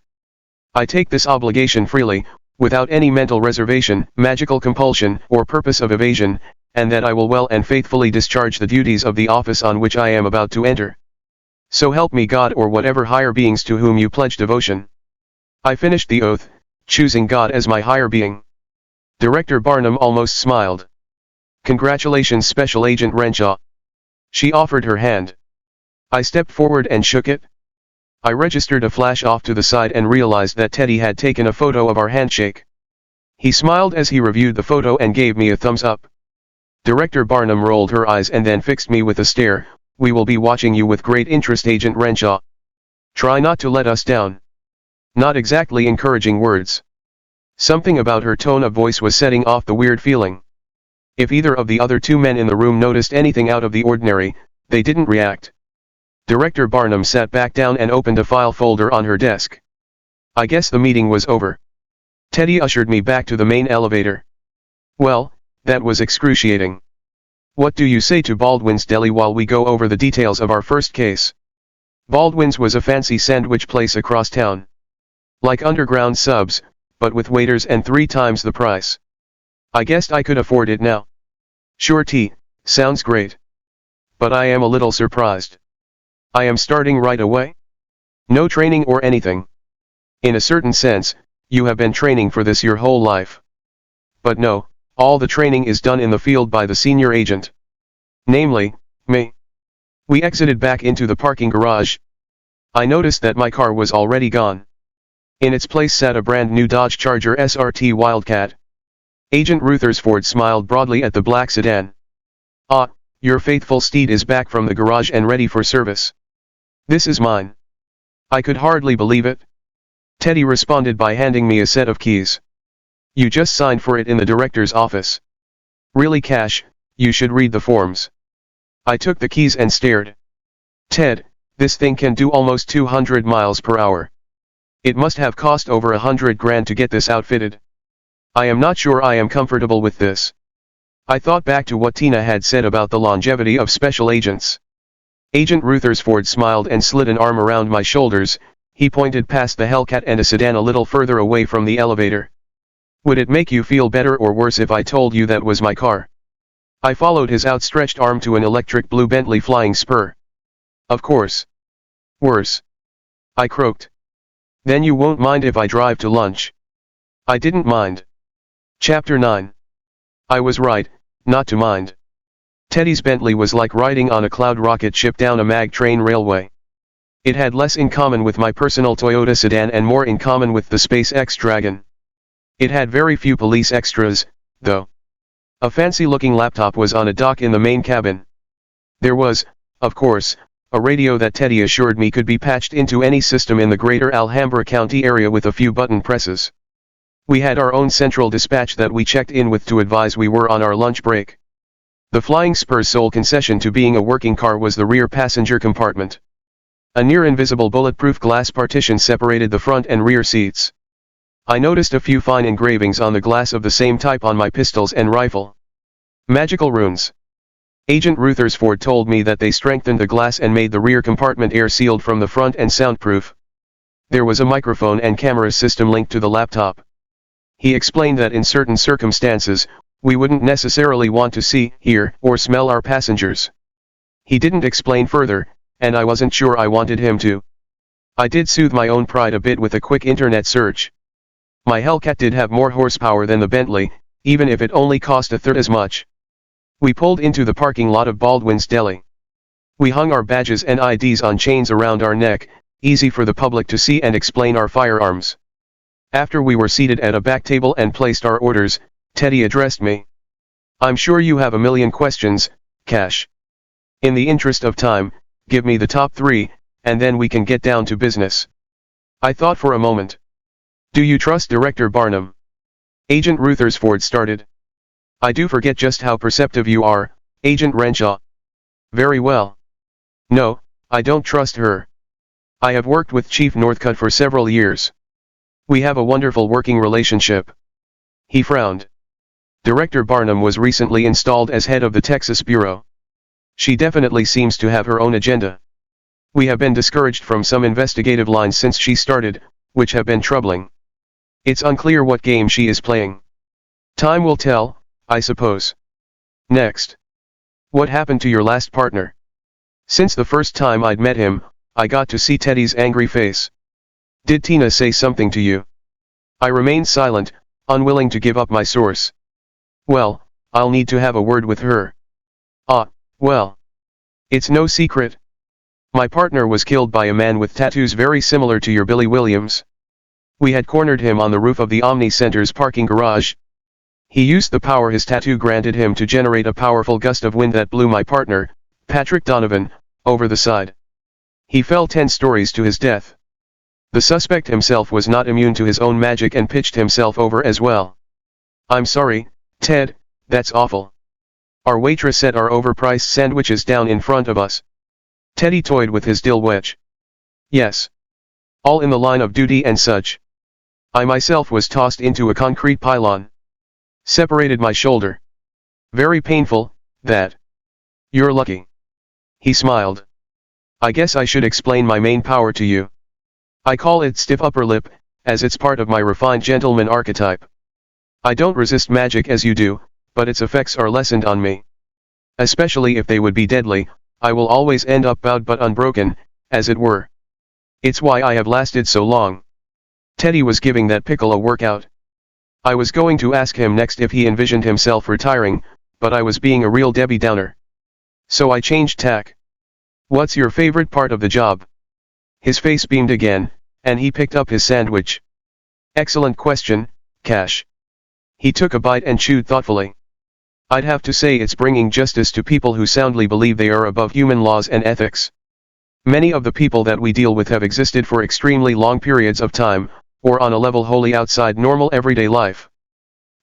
I take this obligation freely, without any mental reservation, magical compulsion, or purpose of evasion, and that I will well and faithfully discharge the duties of the office on which I am about to enter. So help me God or whatever higher beings to whom you pledge devotion. I finished the oath, choosing God as my higher being. Director Barnum almost smiled. Congratulations, Special Agent Renshaw. She offered her hand. I stepped forward and shook it. I registered a flash off to the side and realized that Teddy had taken a photo of our handshake. He smiled as he reviewed the photo and gave me a thumbs up. Director Barnum rolled her eyes and then fixed me with a stare. We will be watching you with great interest, Agent Renshaw. Try not to let us down. Not exactly encouraging words. Something about her tone of voice was setting off the weird feeling. If either of the other two men in the room noticed anything out of the ordinary, they didn't react. Director Barnum sat back down and opened a file folder on her desk. I guess the meeting was over. Teddy ushered me back to the main elevator. Well, that was excruciating. What do you say to Baldwin's Deli while we go over the details of our first case? Baldwin's was a fancy sandwich place across town. Like underground subs, but with waiters and 3 times the price. I guessed I could afford it now. Sure, T, sounds great. But I am a little surprised. I am starting right away? No training or anything. In a certain sense, you have been training for this your whole life. But no, all the training is done in the field by the senior agent. Namely, me. We exited back into the parking garage. I noticed that my car was already gone. In its place sat a brand new Dodge Charger SRT Wildcat. Agent Rutherford smiled broadly at the black sedan. Ah, your faithful steed is back from the garage and ready for service. This is mine. I could hardly believe it. Teddy responded by handing me a set of keys. You just signed for it in the director's office. Really, Cash, you should read the forms. I took the keys and stared. Ted, this thing can do almost 200 miles per hour. It must have cost over 100 grand to get this outfitted. I am not sure I am comfortable with this. I thought back to what Tina had said about the longevity of special agents. Agent Rutherford smiled and slid an arm around my shoulders. He pointed past the Hellcat and a sedan a little further away from the elevator. Would it make you feel better or worse if I told you that was my car? I followed his outstretched arm to an electric blue Bentley Flying Spur. Of course. Worse. I croaked. Then you won't mind if I drive to lunch. I didn't mind. Chapter 9. I was right, not to mind. Teddy's Bentley was like riding on a cloud rocket ship down a mag train railway. It had less in common with my personal Toyota sedan and more in common with the SpaceX Dragon. It had very few police extras, though. A fancy-looking laptop was on a dock in the main cabin. There was, of course, a radio that Teddy assured me could be patched into any system in the greater Alhambra County area with a few button presses. We had our own central dispatch that we checked in with to advise we were on our lunch break. The Flying Spur's sole concession to being a working car was the rear passenger compartment. A near-invisible bulletproof glass partition separated the front and rear seats. I noticed a few fine engravings on the glass of the same type on my pistols and rifle. Magical runes. Agent Rutherford told me that they strengthened the glass and made the rear compartment air-sealed from the front and soundproof. There was a microphone and camera system linked to the laptop. He explained that in certain circumstances, we wouldn't necessarily want to see, hear, or smell our passengers. He didn't explain further, and I wasn't sure I wanted him to. I did soothe my own pride a bit with a quick internet search. My Hellcat did have more horsepower than the Bentley, even if it only cost a third as much. We pulled into the parking lot of Baldwin's Deli. We hung our badges and IDs on chains around our neck, easy for the public to see and explain our firearms. After we were seated at a back table and placed our orders, Teddy addressed me. I'm sure you have a million questions, Cash. In the interest of time, give me the top 3, and then we can get down to business. I thought for a moment. Do you trust Director Barnum? Agent Rutherford started. I do forget just how perceptive you are, Agent Renshaw. Very well. No, I don't trust her. I have worked with Chief Northcutt for several years. We have a wonderful working relationship. He frowned. Director Barnum was recently installed as head of the Texas Bureau. She definitely seems to have her own agenda. We have been discouraged from some investigative lines since she started, which have been troubling. It's unclear what game she is playing. Time will tell, I suppose. Next. What happened to your last partner? Since the first time I'd met him, I got to see Teddy's angry face. Did Tina say something to you? I remained silent, unwilling to give up my source. Well, I'll need to have a word with her. Ah, well. It's no secret. My partner was killed by a man with tattoos very similar to your Billy Williams. We had cornered him on the roof of the Omni Center's parking garage. He used the power his tattoo granted him to generate a powerful gust of wind that blew my partner, Patrick Donovan, over the side. He fell 10 stories to his death. The suspect himself was not immune to his own magic and pitched himself over as well. I'm sorry, Ted, that's awful. Our waitress set our overpriced sandwiches down in front of us. Teddy toyed with his dill wedge. Yes. All in the line of duty and such. I myself was tossed into a concrete pylon. Separated my shoulder. Very painful, that. You're lucky. He smiled. I guess I should explain my main power to you. I call it stiff upper lip, as it's part of my refined gentleman archetype. I don't resist magic as you do, but its effects are lessened on me. Especially if they would be deadly, I will always end up bowed but unbroken, as it were. It's why I have lasted so long. Teddy was giving that pickle a workout. I was going to ask him next if he envisioned himself retiring, but I was being a real Debbie Downer. So I changed tack. What's your favorite part of the job? His face beamed again, and he picked up his sandwich. Excellent question, Cash. He took a bite and chewed thoughtfully. I'd have to say it's bringing justice to people who soundly believe they are above human laws and ethics. Many of the people that we deal with have existed for extremely long periods of time, or on a level wholly outside normal everyday life.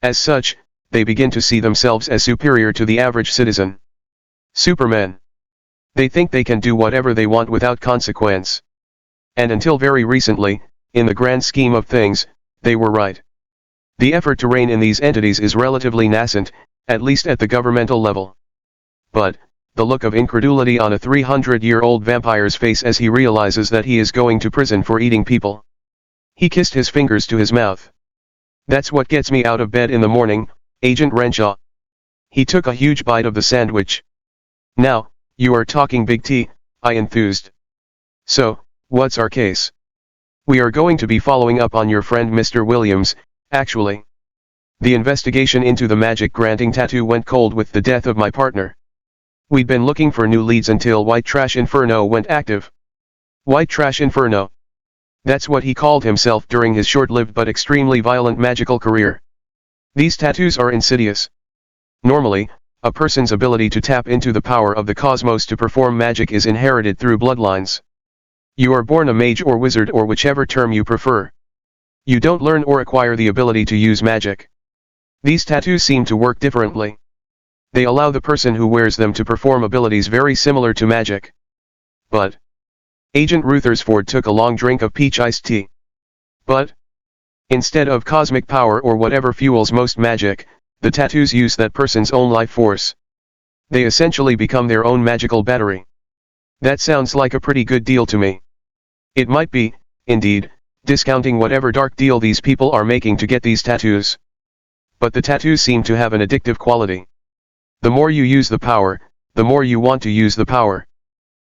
As such, they begin to see themselves as superior to the average citizen. Supermen. They think they can do whatever they want without consequence. And until very recently, in the grand scheme of things, they were right. The effort to rein in these entities is relatively nascent, at least at the governmental level. But, the look of incredulity on a 300-year-old vampire's face as he realizes that he is going to prison for eating people. He kissed his fingers to his mouth. That's what gets me out of bed in the morning, Agent Renshaw. He took a huge bite of the sandwich. Now, you are talking big T, I enthused. So, what's our case? We are going to be following up on your friend Mr. Williams, actually. The investigation into the magic-granting tattoo went cold with the death of my partner. We'd been looking for new leads until White Trash Inferno went active. White Trash Inferno. That's what he called himself during his short-lived but extremely violent magical career. These tattoos are insidious. Normally, a person's ability to tap into the power of the cosmos to perform magic is inherited through bloodlines. You are born a mage or wizard or whichever term you prefer. You don't learn or acquire the ability to use magic. These tattoos seem to work differently. They allow the person who wears them to perform abilities very similar to magic. But Agent Ruthersford took a long drink of peach iced tea. But instead of cosmic power or whatever fuels most magic, the tattoos use that person's own life force. They essentially become their own magical battery. That sounds like a pretty good deal to me. It might be, indeed, discounting whatever dark deal these people are making to get these tattoos. But the tattoos seem to have an addictive quality. The more you use the power, the more you want to use the power.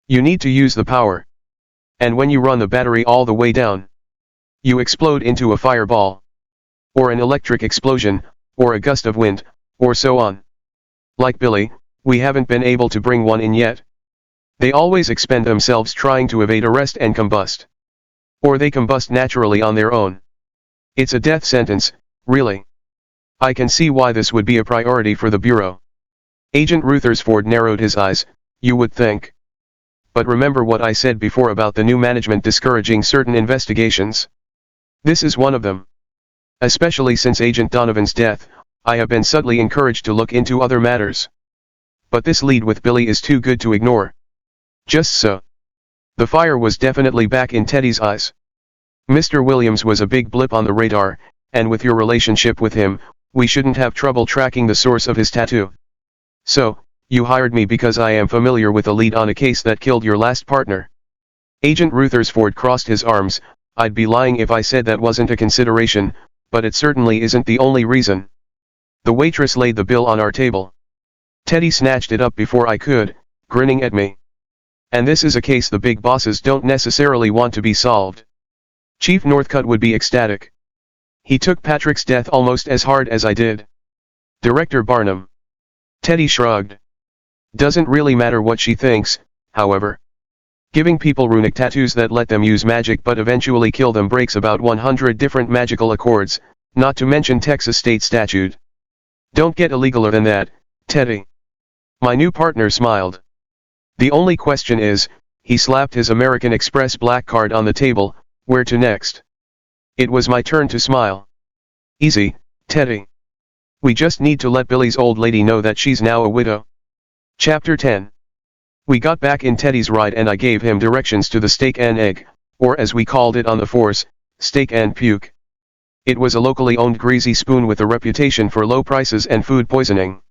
You need to use the power. And when you run the battery all the way down, you explode into a fireball. Or an electric explosion, or a gust of wind, or so on. Like Billy, we haven't been able to bring one in yet. They always expend themselves trying to evade arrest and combust. Or they combust naturally on their own. It's a death sentence, really. I can see why this would be a priority for the Bureau. Agent Ruthersford narrowed his eyes, you would think. But remember what I said before about the new management discouraging certain investigations. This is one of them. Especially since Agent Donovan's death, I have been subtly encouraged to look into other matters. But this lead with Billy is too good to ignore. Just so. The fire was definitely back in Teddy's eyes. Mr. Williams was a big blip on the radar, and with your relationship with him, we shouldn't have trouble tracking the source of his tattoo. So, you hired me because I am familiar with a lead on a case that killed your last partner. Agent Ruthersford crossed his arms. I'd be lying if I said that wasn't a consideration, but it certainly isn't the only reason. The waitress laid the bill on our table. Teddy snatched it up before I could, grinning at me. And this is a case the big bosses don't necessarily want to be solved. Chief Northcutt would be ecstatic. He took Patrick's death almost as hard as I did. Director Barnum. Teddy shrugged. Doesn't really matter what she thinks, however. Giving people runic tattoos that let them use magic but eventually kill them breaks about 100 different magical accords, not to mention Texas state statute. Don't get illegaler than that, Teddy. My new partner smiled. The only question is, he slapped his American Express black card on the table, where to next? It was my turn to smile. Easy, Teddy. We just need to let Billy's old lady know that she's now a widow. Chapter 10. We got back in Teddy's ride and I gave him directions to the steak and egg, or as we called it on the force, steak and puke. It was a locally owned greasy spoon with a reputation for low prices and food poisoning.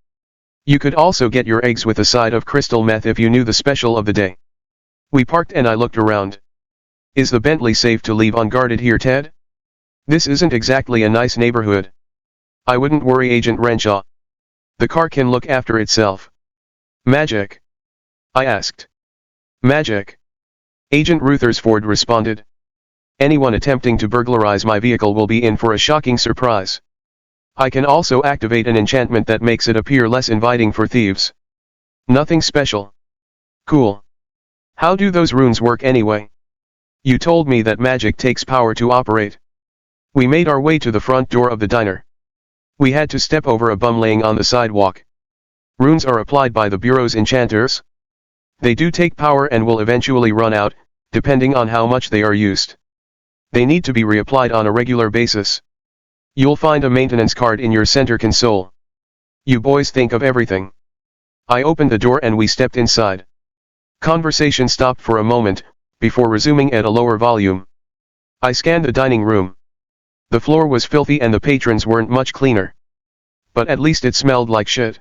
You could also get your eggs with a side of crystal meth if you knew the special of the day. We parked and I looked around. Is the Bentley safe to leave unguarded here, Ted? This isn't exactly a nice neighborhood. I wouldn't worry, Agent Renshaw. The car can look after itself. Magic? I asked. Magic? Agent Rutherford responded. Anyone attempting to burglarize my vehicle will be in for a shocking surprise. I can also activate an enchantment that makes it appear less inviting for thieves. Nothing special. Cool. How do those runes work anyway? You told me that magic takes power to operate. We made our way to the front door of the diner. We had to step over a bum laying on the sidewalk. Runes are applied by the Bureau's enchanters. They do take power and will eventually run out, depending on how much they are used. They need to be reapplied on a regular basis. You'll find a maintenance card in your center console. You boys think of everything. I opened the door and we stepped inside. Conversation stopped for a moment, before resuming at a lower volume. I scanned the dining room. The floor was filthy and the patrons weren't much cleaner. But at least it smelled like shit.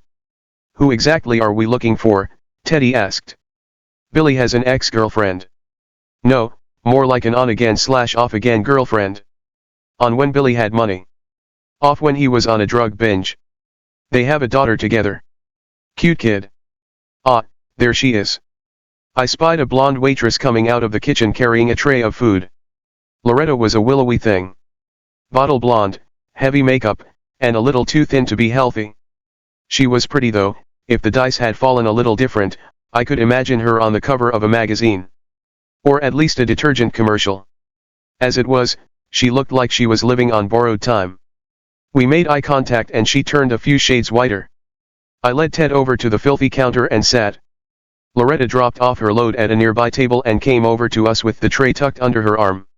Who exactly are we looking for? Teddy asked. Billy has an ex-girlfriend. No, more like an on-again/off-again girlfriend. On when Billy had money. Off when he was on a drug binge. They have a daughter together. Cute kid. Ah, there she is. I spied a blonde waitress coming out of the kitchen carrying a tray of food. Loretta was a willowy thing. Bottle blonde, heavy makeup, and a little too thin to be healthy. She was pretty though. If the dice had fallen a little different, I could imagine her on the cover of a magazine. Or at least a detergent commercial. As it was, she looked like she was living on borrowed time. We made eye contact and she turned a few shades whiter. I led Ted over to the filthy counter and sat. Loretta dropped off her load at a nearby table and came over to us with the tray tucked under her arm.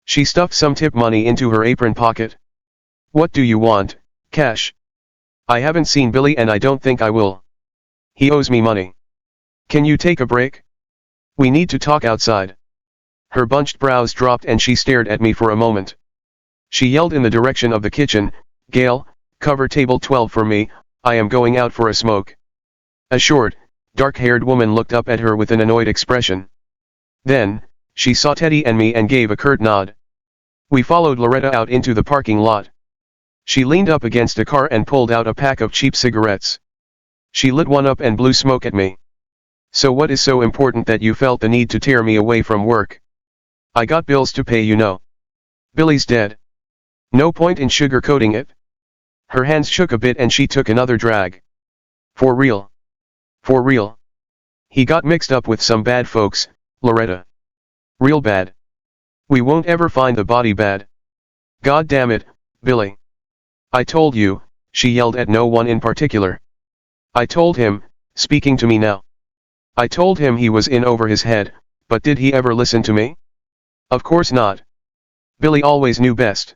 She stuffed some tip money into her apron pocket. What do you want, Cash? I haven't seen Billy and I don't think I will. He owes me money. Can you take a break? We need to talk outside. Her bunched brows dropped and she stared at me for a moment. She yelled in the direction of the kitchen, Gail, cover table 12 for me, I am going out for a smoke. A short, dark-haired woman looked up at her with an annoyed expression. Then, she saw Teddy and me and gave a curt nod. We followed Loretta out into the parking lot. She leaned up against a car and pulled out a pack of cheap cigarettes. She lit one up and blew smoke at me. So what is so important that you felt the need to tear me away from work? I got bills to pay, you know. Billy's dead. No point in sugarcoating it. Her hands shook a bit and she took another drag. For real. For real. He got mixed up with some bad folks, Loretta. Real bad. We won't ever find the body, bad. God damn it, Billy. I told you, she yelled at no one in particular. I told him, speaking to me now. I told him he was in over his head, but did he ever listen to me? Of course not. Billy always knew best.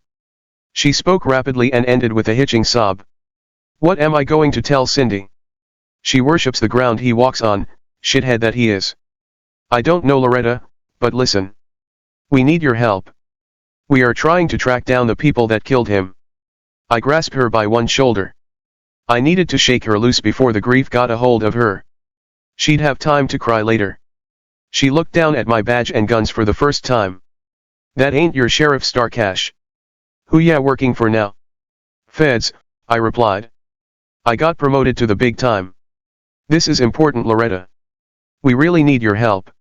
She spoke rapidly and ended with a hitching sob. What am I going to tell Cindy? She worships the ground he walks on, shithead that he is. I don't know, Loretta, but listen. We need your help. We are trying to track down the people that killed him. I grasped her by one shoulder. I needed to shake her loose before the grief got a hold of her. She'd have time to cry later. She looked down at my badge and guns for the first time. That ain't your Sheriff Star Cash. Who ya working for now? Feds, I replied. I got promoted to the big time. This is important, Loretta. We really need your help.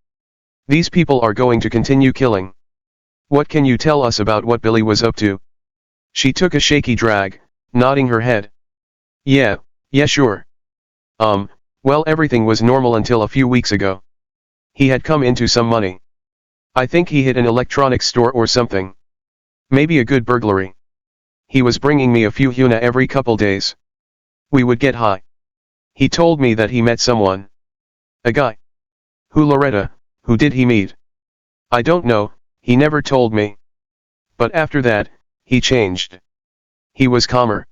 These people are going to continue killing. What can you tell us about what Billy was up to? She took a shaky drag, nodding her head. Yeah, sure. Well, everything was normal until a few weeks ago. He had come into some money. I think he hit an electronics store or something. Maybe a good burglary. He was bringing me a few huna every couple days. We would get high. He told me that he met someone. A guy. Who? Loretta, who did he meet? I don't know, he never told me. But after that, he changed. He was calmer.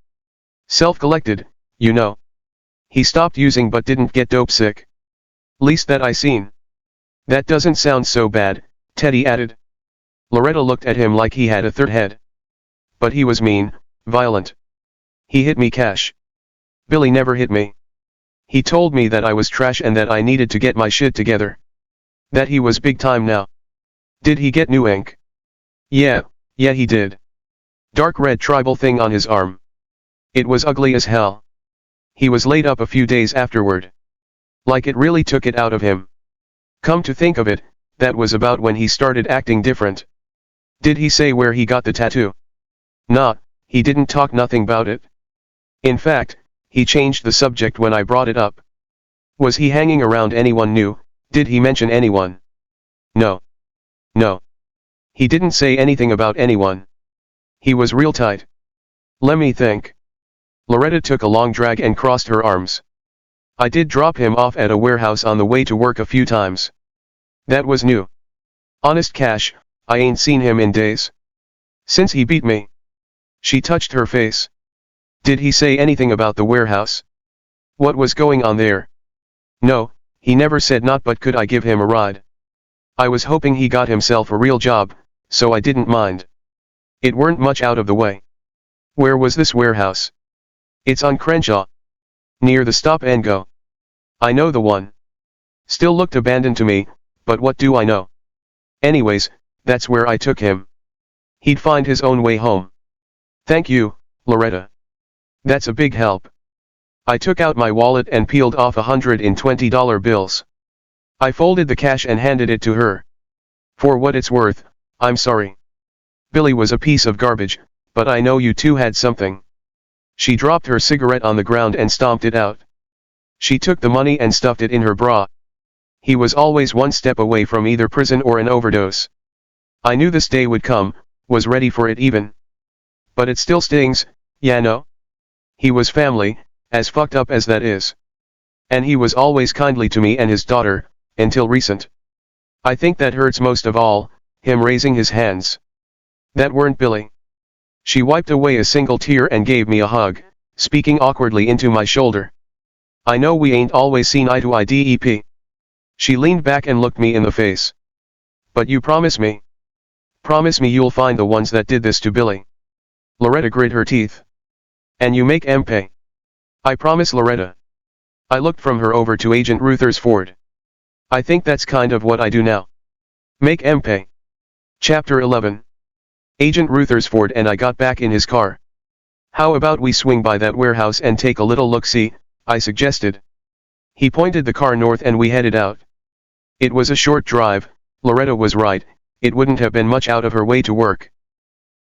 Self-collected, you know. He stopped using but didn't get dope sick. Least that I seen. That doesn't sound so bad, Teddy added. Loretta looked at him like he had a third head. But he was mean, violent. He hit me, Cash. Billy never hit me. He told me that I was trash and that I needed to get my shit together. That he was big time now. Did he get new ink? Yeah, he did. Dark red tribal thing on his arm. It was ugly as hell. He was laid up a few days afterward. Like it really took it out of him. Come to think of it, that was about when he started acting different. Did he say where he got the tattoo? Nah, he didn't talk nothing about it. In fact, he changed the subject when I brought it up. Was he hanging around anyone new? Did he mention anyone? No. He didn't say anything about anyone. He was real tight. Let me think. Loretta took a long drag and crossed her arms. I did drop him off at a warehouse on the way to work a few times. That was new. Honest Cash, I ain't seen him in days. Since he beat me. She touched her face. Did he say anything about the warehouse? What was going on there? No, he never said not, but could I give him a ride? I was hoping he got himself a real job, so I didn't mind. It weren't much out of the way. Where was this warehouse? It's on Crenshaw. Near the Stop and Go. I know the one. Still looked abandoned to me, but what do I know? Anyways, that's where I took him. He'd find his own way home. Thank you, Loretta. That's a big help. I took out my wallet and peeled off $120 bills. I folded the cash and handed it to her. For what it's worth, I'm sorry. Billy was a piece of garbage, but I know you two had something. She dropped her cigarette on the ground and stomped it out. She took the money and stuffed it in her bra. He was always one step away from either prison or an overdose. I knew this day would come, was ready for it even. But it still stings, yeah, no? He was family, as fucked up as that is. And he was always kindly to me and his daughter, until recent. I think that hurts most of all, him raising his hands. That weren't Billy. She wiped away a single tear and gave me a hug, speaking awkwardly into my shoulder. I know we ain't always seen eye to eye, Dep. She leaned back and looked me in the face. But you promise me? Promise me you'll find the ones that did this to Billy. Loretta grit her teeth. And you make em pay. I promise, Loretta. I looked from her over to Agent Rutherford. I think that's kind of what I do now. Make em pay. Chapter 11. Agent Rutherford and I got back in his car. How about we swing by that warehouse and take a little look-see, I suggested. He pointed the car north and we headed out. It was a short drive, Loretta was right, it wouldn't have been much out of her way to work.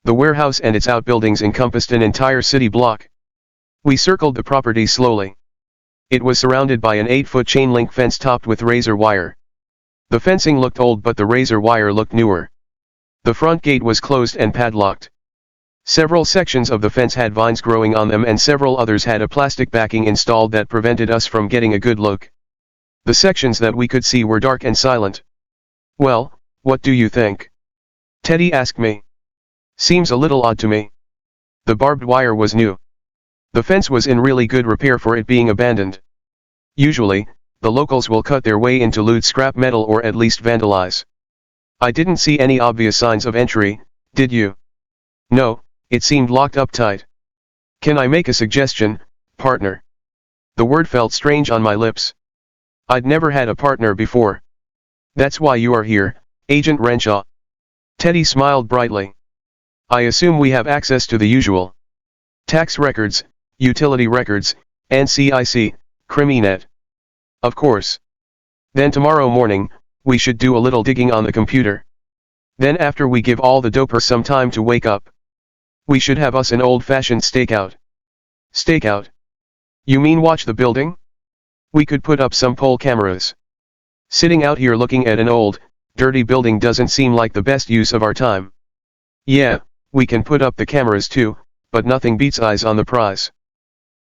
The warehouse and its outbuildings encompassed an entire city block. We circled the property slowly. It was surrounded by an 8-foot chain-link fence topped with razor wire. The fencing looked old but the razor wire looked newer. The front gate was closed and padlocked. Several sections of the fence had vines growing on them and several others had a plastic backing installed that prevented us from getting a good look. The sections that we could see were dark and silent. Well, what do you think? Teddy asked me. Seems a little odd to me. The barbed wire was new. The fence was in really good repair for it being abandoned. Usually, the locals will cut their way into loot scrap metal or at least vandalize. I didn't see any obvious signs of entry, did you? No, it seemed locked up tight. Can I make a suggestion, partner? The word felt strange on my lips. I'd never had a partner before. That's why you are here, Agent Renshaw. Teddy smiled brightly. I assume we have access to the usual tax records, utility records, NCIC, Criminet. Of course. Then tomorrow morning, we should do a little digging on the computer. Then after we give all the dopers some time to wake up. We should have us an old-fashioned stakeout. Stakeout? You mean watch the building? We could put up some pole cameras. Sitting out here looking at an old, dirty building doesn't seem like the best use of our time. Yeah, we can put up the cameras too, but nothing beats eyes on the prize.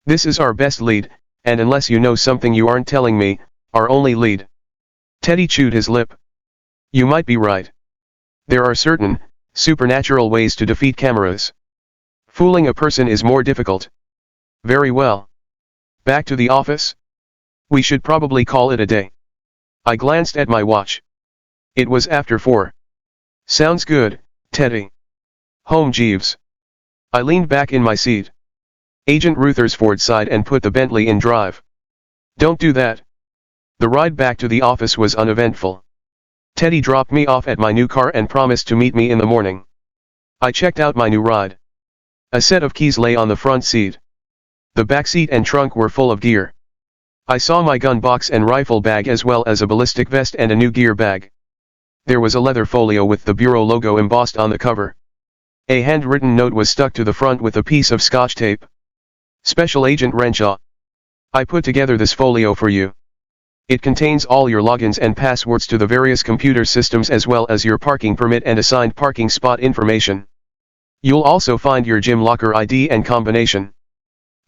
This is our best lead, and unless you know something you aren't telling me, our only lead. Teddy chewed his lip. You might be right. There are certain, supernatural ways to defeat cameras. Fooling a person is more difficult. Very well. Back to the office? We should probably call it a day. I glanced at my watch. It was after 4. Sounds good, Teddy. Home Jeeves. I leaned back in my seat. Agent Ruthersford sighed and put the Bentley in drive. Don't do that. The ride back to the office was uneventful. Teddy dropped me off at my new car and promised to meet me in the morning. I checked out my new ride. A set of keys lay on the front seat. The back seat and trunk were full of gear. I saw my gun box and rifle bag as well as a ballistic vest and a new gear bag. There was a leather folio with the Bureau logo embossed on the cover. A handwritten note was stuck to the front with a piece of Scotch tape. Special Agent Renshaw. I put together this folio for you. It contains all your logins and passwords to the various computer systems as well as your parking permit and assigned parking spot information. You'll also find your gym locker ID and combination.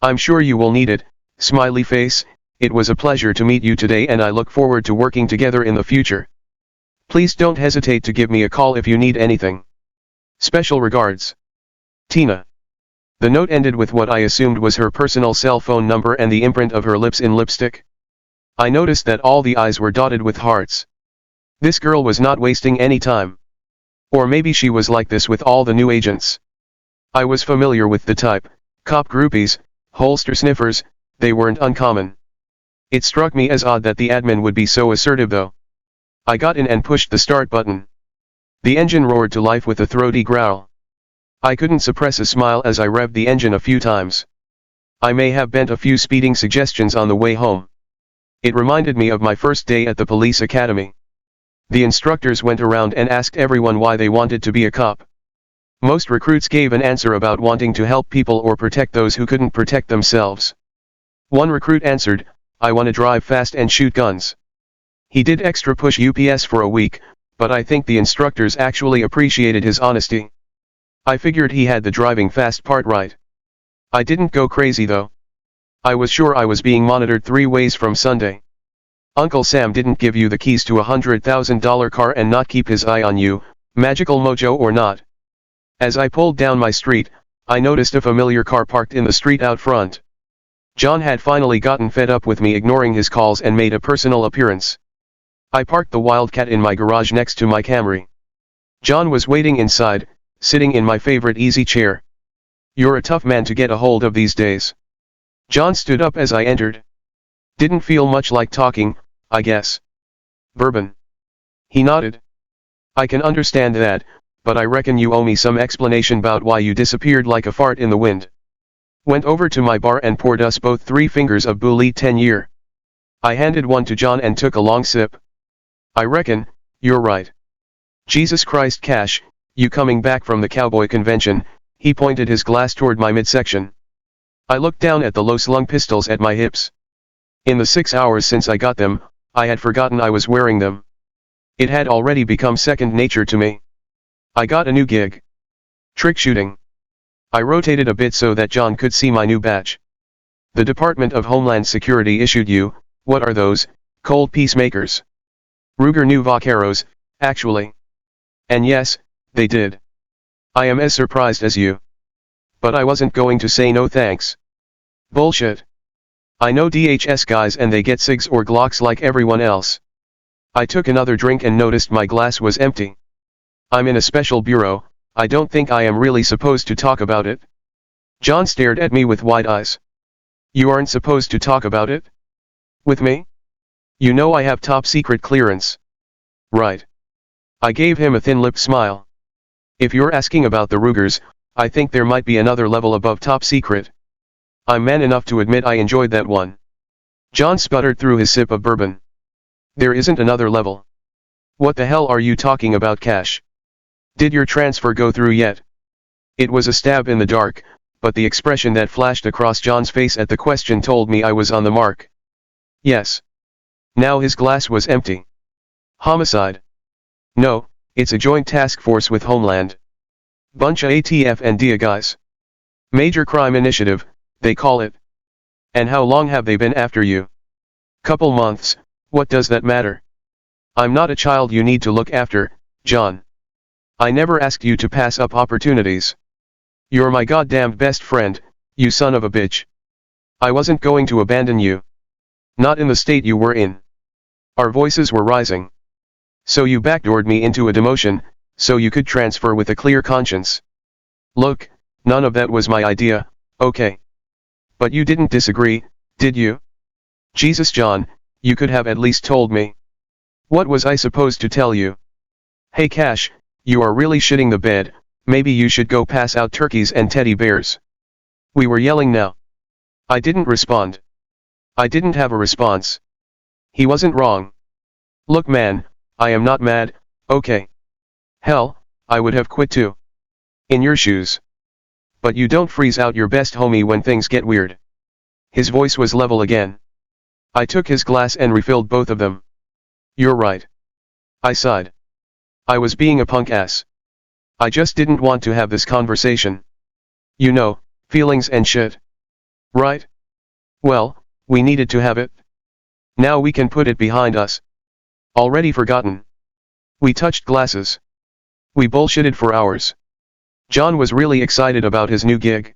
I'm sure you will need it, smiley face. It was a pleasure to meet you today and I look forward to working together in the future. Please don't hesitate to give me a call if you need anything. Special regards. Tina. The note ended with what I assumed was her personal cell phone number and the imprint of her lips in lipstick. I noticed that all the eyes were dotted with hearts. This girl was not wasting any time. Or maybe she was like this with all the new agents. I was familiar with the type, cop groupies, holster sniffers, they weren't uncommon. It struck me as odd that the admin would be so assertive though. I got in and pushed the start button. The engine roared to life with a throaty growl. I couldn't suppress a smile as I revved the engine a few times. I may have bent a few speeding suggestions on the way home. It reminded me of my first day at the police academy. The instructors went around and asked everyone why they wanted to be a cop. Most recruits gave an answer about wanting to help people or protect those who couldn't protect themselves. One recruit answered, I want to drive fast and shoot guns. He did extra push UPS for a week, but I think the instructors actually appreciated his honesty. I figured he had the driving fast part right. I didn't go crazy though. I was sure I was being monitored 3 ways from Sunday. Uncle Sam didn't give you the keys to a $100,000 car and not keep his eye on you, magical mojo or not. As I pulled down my street, I noticed a familiar car parked in the street out front. John had finally gotten fed up with me ignoring his calls and made a personal appearance. I parked the Wildcat in my garage next to my Camry. John was waiting inside, sitting in my favorite easy chair. You're a tough man to get a hold of these days. John stood up as I entered. Didn't feel much like talking, I guess. Bourbon. He nodded. I can understand that, but I reckon you owe me some explanation about why you disappeared like a fart in the wind. Went over to my bar and poured us both 3 fingers of Bullet 10-year. I handed one to John and took a long sip. I reckon, you're right. Jesus Christ Cash, you coming back from the cowboy convention? He pointed his glass toward my midsection. I looked down at the low-slung pistols at my hips. In the 6 hours since I got them, I had forgotten I was wearing them. It had already become second nature to me. I got a new gig. Trick shooting. I rotated a bit so that John could see my new badge. The Department of Homeland Security issued you, what are those, cold peacemakers? Ruger new vaqueros, actually. And yes, they did. I am as surprised as you. But I wasn't going to say no thanks. Bullshit. I know DHS guys and they get SIGs or Glocks like everyone else. I took another drink and noticed my glass was empty. I'm in a special bureau, I don't think I am really supposed to talk about it. John stared at me with wide eyes. You aren't supposed to talk about it? With me? You know I have top secret clearance. Right. I gave him a thin-lipped smile. If you're asking about the Rugers, I think there might be another level above top secret. I'm man enough to admit I enjoyed that one. John sputtered through his sip of bourbon. There isn't another level. What the hell are you talking about, Cash? Did your transfer go through yet? It was a stab in the dark, but the expression that flashed across John's face at the question told me I was on the mark. Yes. Now his glass was empty. Homicide? No, it's a joint task force with Homeland. Bunch of ATF and DIA guys. Major Crime Initiative, they call it. And how long have they been after you? Couple months, what does that matter? I'm not a child you need to look after, John. I never asked you to pass up opportunities. You're my goddamned best friend, you son of a bitch. I wasn't going to abandon you. Not in the state you were in. Our voices were rising. So you backdoored me into a demotion, so you could transfer with a clear conscience. Look, none of that was my idea, okay. But you didn't disagree, did you? Jesus John, you could have at least told me. What was I supposed to tell you? Hey Cash, you are really shitting the bed, maybe you should go pass out turkeys and teddy bears. We were yelling now. I didn't respond. I didn't have a response. He wasn't wrong. Look man, I am not mad, okay. Hell, I would have quit too. In your shoes. But you don't freeze out your best homie when things get weird. His voice was level again. I took his glass and refilled both of them. You're right. I sighed. I was being a punk ass. I just didn't want to have this conversation. You know, feelings and shit. Right? Well, we needed to have it. Now we can put it behind us. Already forgotten. We touched glasses. We bullshitted for hours. John was really excited about his new gig.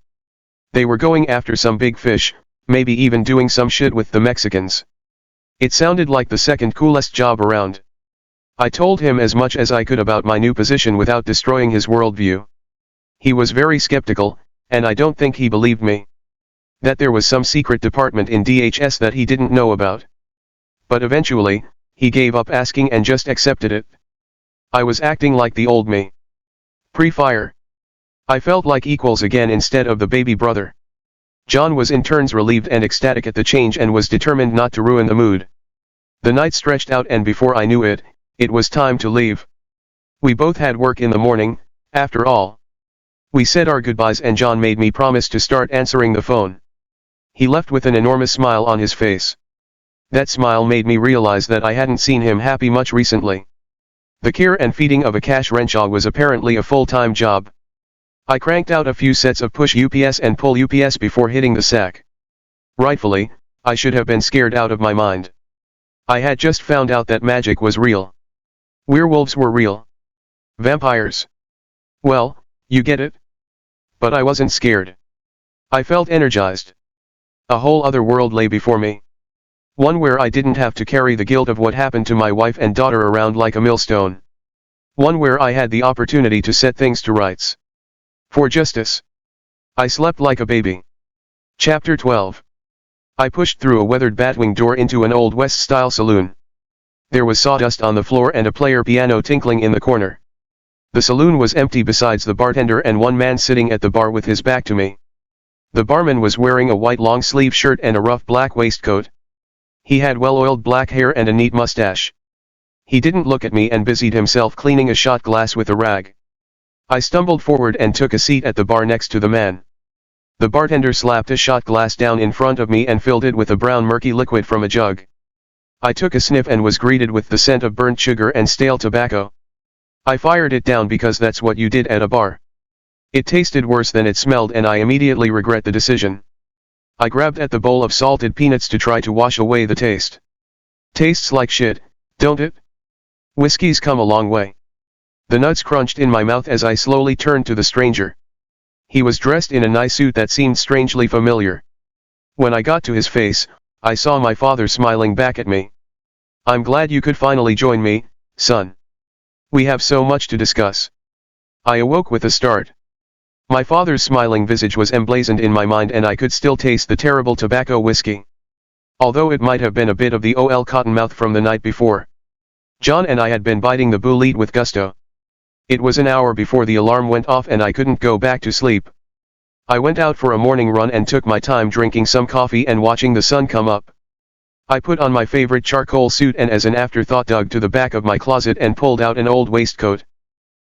They were going after some big fish, maybe even doing some shit with the Mexicans. It sounded like the second coolest job around. I told him as much as I could about my new position without destroying his worldview. He was very skeptical, and I don't think he believed me. That there was some secret department in DHS that he didn't know about. But eventually, he gave up asking and just accepted it. I was acting like the old me. Pre-fire. I felt like equals again instead of the baby brother. John was in turns relieved and ecstatic at the change and was determined not to ruin the mood. The night stretched out and before I knew it, it was time to leave. We both had work in the morning, after all. We said our goodbyes and John made me promise to start answering the phone. He left with an enormous smile on his face. That smile made me realize that I hadn't seen him happy much recently. The care and feeding of a Cash Renshaw was apparently a full-time job. I cranked out a few sets of push UPS and pull UPS before hitting the sack. Rightfully, I should have been scared out of my mind. I had just found out that magic was real. Werewolves were real. Vampires. Well, you get it? But I wasn't scared. I felt energized. A whole other world lay before me. One where I didn't have to carry the guilt of what happened to my wife and daughter around like a millstone. One where I had the opportunity to set things to rights. For justice. I slept like a baby. Chapter 12. I pushed through a weathered batwing door into an Old West-style saloon. There was sawdust on the floor and a player piano tinkling in the corner. The saloon was empty besides the bartender and one man sitting at the bar with his back to me. The barman was wearing a white long-sleeve shirt and a rough black waistcoat. He had well-oiled black hair and a neat mustache. He didn't look at me and busied himself cleaning a shot glass with a rag. I stumbled forward and took a seat at the bar next to the man. The bartender slapped a shot glass down in front of me and filled it with a brown murky liquid from a jug. I took a sniff and was greeted with the scent of burnt sugar and stale tobacco. I fired it down because that's what you did at a bar. It tasted worse than it smelled and I immediately regret the decision. I grabbed at the bowl of salted peanuts to try to wash away the taste. Tastes like shit, don't it? Whiskey's come a long way. The nuts crunched in my mouth as I slowly turned to the stranger. He was dressed in a nice suit that seemed strangely familiar. When I got to his face, I saw my father smiling back at me. I'm glad you could finally join me, son. We have so much to discuss. I awoke with a start. My father's smiling visage was emblazoned in my mind and I could still taste the terrible tobacco whiskey. Although it might have been a bit of the old cottonmouth from the night before. John and I had been biting the bullet with gusto. It was an hour before the alarm went off and I couldn't go back to sleep. I went out for a morning run and took my time drinking some coffee and watching the sun come up. I put on my favorite charcoal suit and as an afterthought dug to the back of my closet and pulled out an old waistcoat.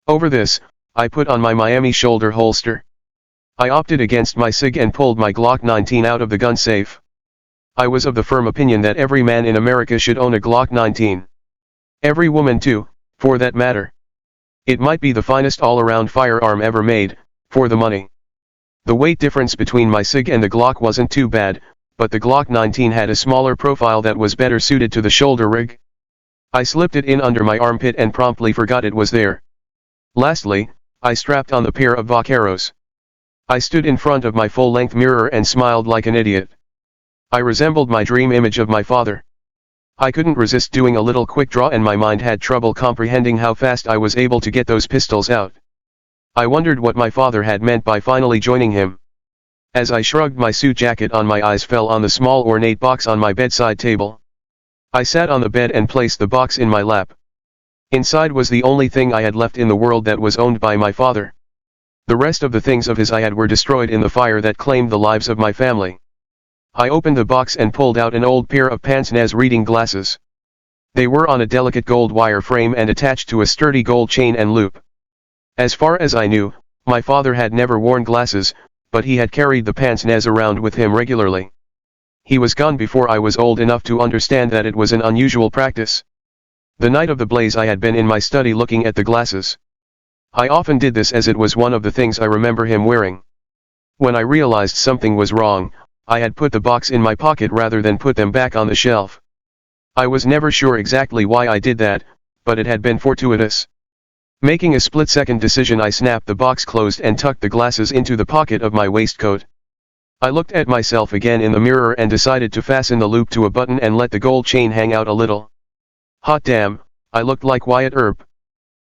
Over this, I put on my Miami shoulder holster. I opted against my SIG and pulled my Glock 19 out of the gun safe. I was of the firm opinion that every man in America should own a Glock 19. Every woman too, for that matter. It might be the finest all-around firearm ever made, for the money. The weight difference between my SIG and the Glock wasn't too bad, but the Glock 19 had a smaller profile that was better suited to the shoulder rig. I slipped it in under my armpit and promptly forgot it was there. Lastly, I strapped on the pair of vaqueros. I stood in front of my full-length mirror and smiled like an idiot. I resembled my dream image of my father. I couldn't resist doing a little quick draw and my mind had trouble comprehending how fast I was able to get those pistols out. I wondered what my father had meant by finally joining him. As I shrugged my suit jacket on, my eyes fell on the small ornate box on my bedside table. I sat on the bed and placed the box in my lap. Inside was the only thing I had left in the world that was owned by my father. The rest of the things of his I had were destroyed in the fire that claimed the lives of my family. I opened the box and pulled out an old pair of pince-nez reading glasses. They were on a delicate gold wire frame and attached to a sturdy gold chain and loop. As far as I knew, my father had never worn glasses, but he had carried the pince-nez around with him regularly. He was gone before I was old enough to understand that it was an unusual practice. The night of the blaze I had been in my study looking at the glasses. I often did this as it was one of the things I remember him wearing. When I realized something was wrong, I had put the box in my pocket rather than put them back on the shelf. I was never sure exactly why I did that, but it had been fortuitous. Making a split-second decision, I snapped the box closed and tucked the glasses into the pocket of my waistcoat. I looked at myself again in the mirror and decided to fasten the loop to a button and let the gold chain hang out a little. Hot damn, I looked like Wyatt Earp.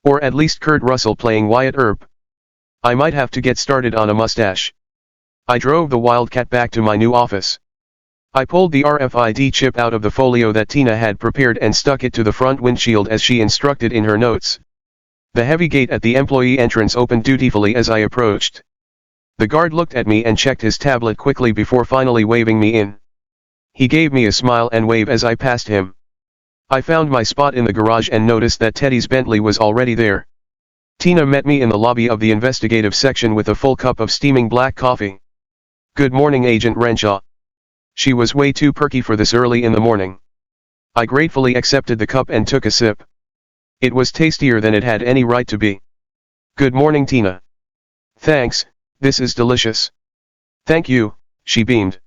Or at least Kurt Russell playing Wyatt Earp. I might have to get started on a mustache. I drove the Wildcat back to my new office. I pulled the RFID chip out of the folio that Tina had prepared and stuck it to the front windshield as she instructed in her notes. The heavy gate at the employee entrance opened dutifully as I approached. The guard looked at me and checked his tablet quickly before finally waving me in. He gave me a smile and wave as I passed him. I found my spot in the garage and noticed that Teddy's Bentley was already there. Tina met me in the lobby of the investigative section with a full cup of steaming black coffee. "Good morning, Agent Renshaw." She was way too perky for this early in the morning. I gratefully accepted the cup and took a sip. It was tastier than it had any right to be. "Good morning, Tina." "Thanks, this is delicious." "Thank you," she beamed.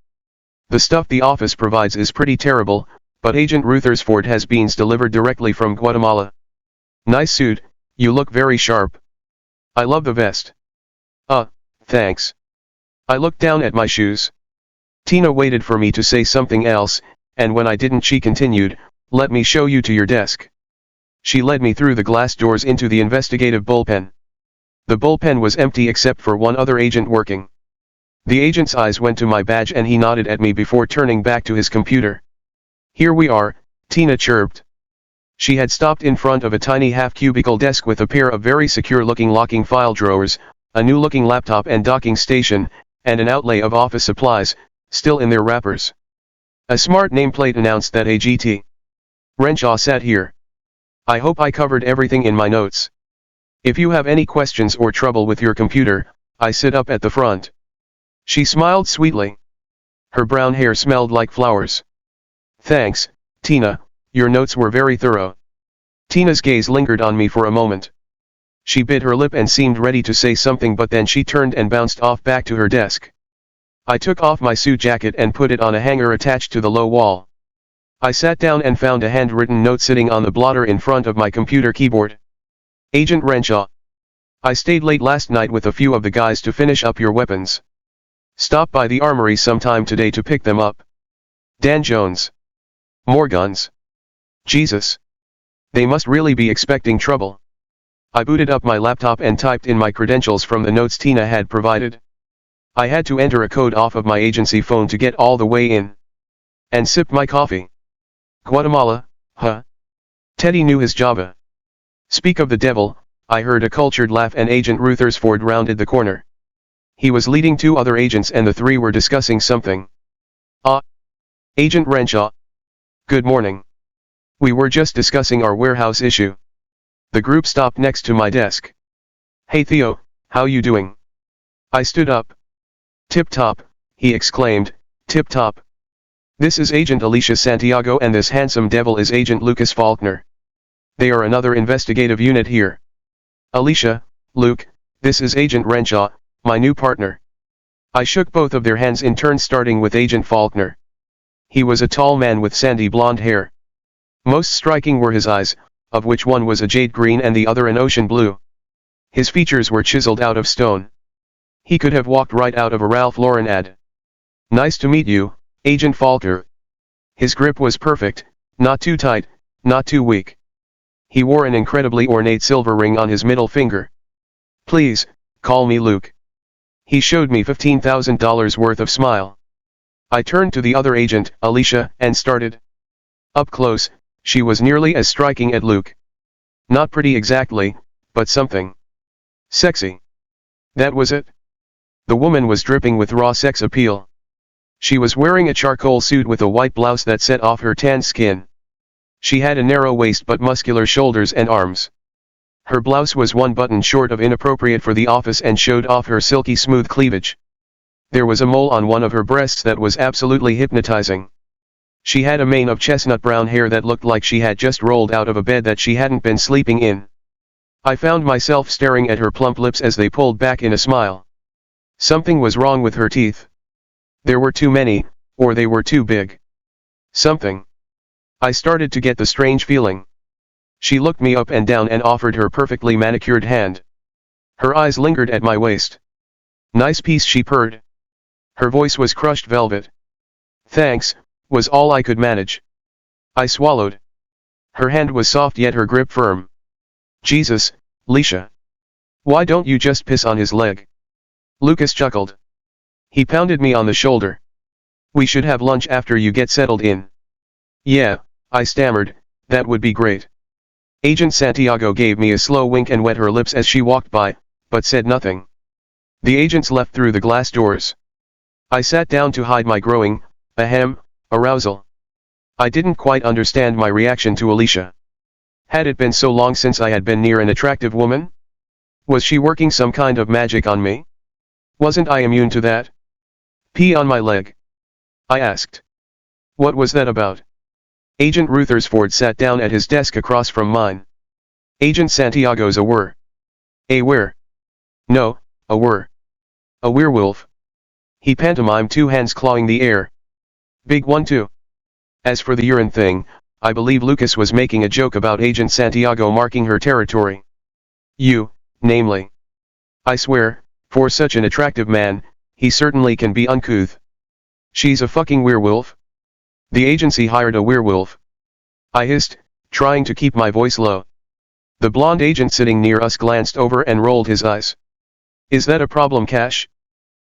"The stuff the office provides is pretty terrible, but Agent Rutherford has beans delivered directly from Guatemala." "Nice suit, you look very sharp." "I love the vest." Thanks." I looked down at my shoes. Tina waited for me to say something else, and when I didn't she continued, "Let me show you to your desk." She led me through the glass doors into the investigative bullpen. The bullpen was empty except for one other agent working. The agent's eyes went to my badge and he nodded at me before turning back to his computer. "Here we are," Tina chirped. She had stopped in front of a tiny half-cubicle desk with a pair of very secure-looking locking file drawers, a new-looking laptop and docking station, and an outlay of office supplies, still in their wrappers. A smart nameplate announced that AGT Renshaw sat here. I hope I covered everything in my notes. If you have any questions or trouble with your computer, I sit up at the front. She smiled sweetly. Her brown hair smelled like flowers. "Thanks, Tina, your notes were very thorough." Tina's gaze lingered on me for a moment. She bit her lip and seemed ready to say something, but then she turned and bounced off back to her desk. I took off my suit jacket and put it on a hanger attached to the low wall. I sat down and found a handwritten note sitting on the blotter in front of my computer keyboard. "Agent Renshaw. I stayed late last night with a few of the guys to finish up your weapons. Stop by the armory sometime today to pick them up. Dan Jones. More guns. Jesus. They must really be expecting trouble." I booted up my laptop and typed in my credentials from the notes Tina had provided. I had to enter a code off of my agency phone to get all the way in. And sipped my coffee. "Guatemala, huh?" Teddy knew his Java. "Speak of the devil," I heard a cultured laugh and Agent Rutherford rounded the corner. He was leading two other agents and the three were discussing something. Agent Renshaw. Good morning. We were just discussing our warehouse issue." The group stopped next to my desk. Hey Theo, how you doing? I stood up. Tip-top, he exclaimed, tip-top. This is Agent Alicia Santiago and this handsome devil is Agent Lucas Faulkner. They are another investigative unit here. Alicia, Luke, this is Agent Renshaw, my new partner. I shook both of their hands in turn, starting with Agent Faulkner. He was a tall man with sandy blonde hair. Most striking were his eyes, of which one was a jade green and the other an ocean blue. His features were chiseled out of stone. He could have walked right out of a Ralph Lauren ad. Nice to meet you, Agent Faulkner. His grip was perfect, not too tight, not too weak. He wore an incredibly ornate silver ring on his middle finger. Please, call me Luke. He showed me $15,000 worth of smile. I turned to the other agent, Alicia, and started. Up close, she was nearly as striking as Luke. Not pretty exactly, but something. Sexy. That was it. The woman was dripping with raw sex appeal. She was wearing a charcoal suit with a white blouse that set off her tan skin. She had a narrow waist but muscular shoulders and arms. Her blouse was one button short of inappropriate for the office and showed off her silky smooth cleavage. There was a mole on one of her breasts that was absolutely hypnotizing. She had a mane of chestnut brown hair that looked like she had just rolled out of a bed that she hadn't been sleeping in. I found myself staring at her plump lips as they pulled back in a smile. Something was wrong with her teeth. There were too many, or they were too big. Something. I started to get the strange feeling. She looked me up and down and offered her perfectly manicured hand. Her eyes lingered at my waist. Nice piece, she purred. Her voice was crushed velvet. Thanks, was all I could manage. I swallowed. Her hand was soft yet her grip firm. Jesus, Leisha. Why don't you just piss on his leg? Lucas chuckled. He pounded me on the shoulder. We should have lunch after you get settled in. Yeah, I stammered, that would be great. Agent Santiago gave me a slow wink and wet her lips as she walked by, but said nothing. The agents left through the glass doors. I sat down to hide my growing, arousal. I didn't quite understand my reaction to Alicia. Had it been so long since I had been near an attractive woman? Was she working some kind of magic on me? Wasn't I immune to that? Pee on my leg? I asked. What was that about? Agent Ruthersford sat down at his desk across from mine. Agent Santiago's a were. A were? No, a were. A werewolf. He pantomimed, two hands clawing the air. Big one too. As for the urine thing, I believe Lucas was making a joke about Agent Santiago marking her territory. You, namely. I swear, for such an attractive man, he certainly can be uncouth. She's a fucking werewolf. The agency hired a werewolf. I hissed, trying to keep my voice low. The blonde agent sitting near us glanced over and rolled his eyes. Is that a problem, Cash?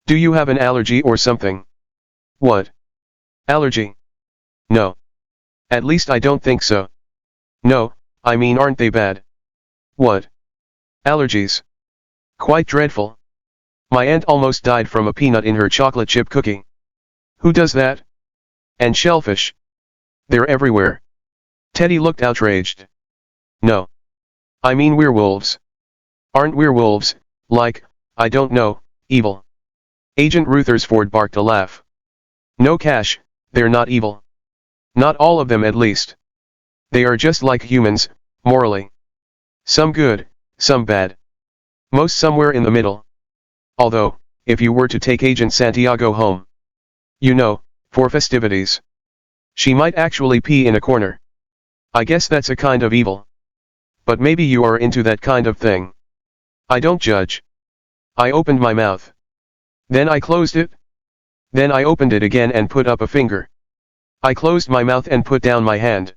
Do you have an allergy or something? What? Allergy? No. At least I don't think so. No, I mean, aren't they bad? What? Allergies. Quite dreadful. My aunt almost died from a peanut in her chocolate chip cookie. Who does that? And shellfish. They're everywhere. Teddy looked outraged. No. I mean werewolves. Aren't werewolves, like, I don't know, evil? Agent Ruthersford barked a laugh. No, Cash, they're not evil. Not all of them at least. They are just like humans, morally. Some good, some bad. Most somewhere in the middle. Although, if you were to take Agent Santiago home, you know, for festivities, she might actually pee in a corner. I guess that's a kind of evil. But maybe you are into that kind of thing. I don't judge. I opened my mouth. Then I closed it. Then I opened it again and put up a finger. I closed my mouth and put down my hand.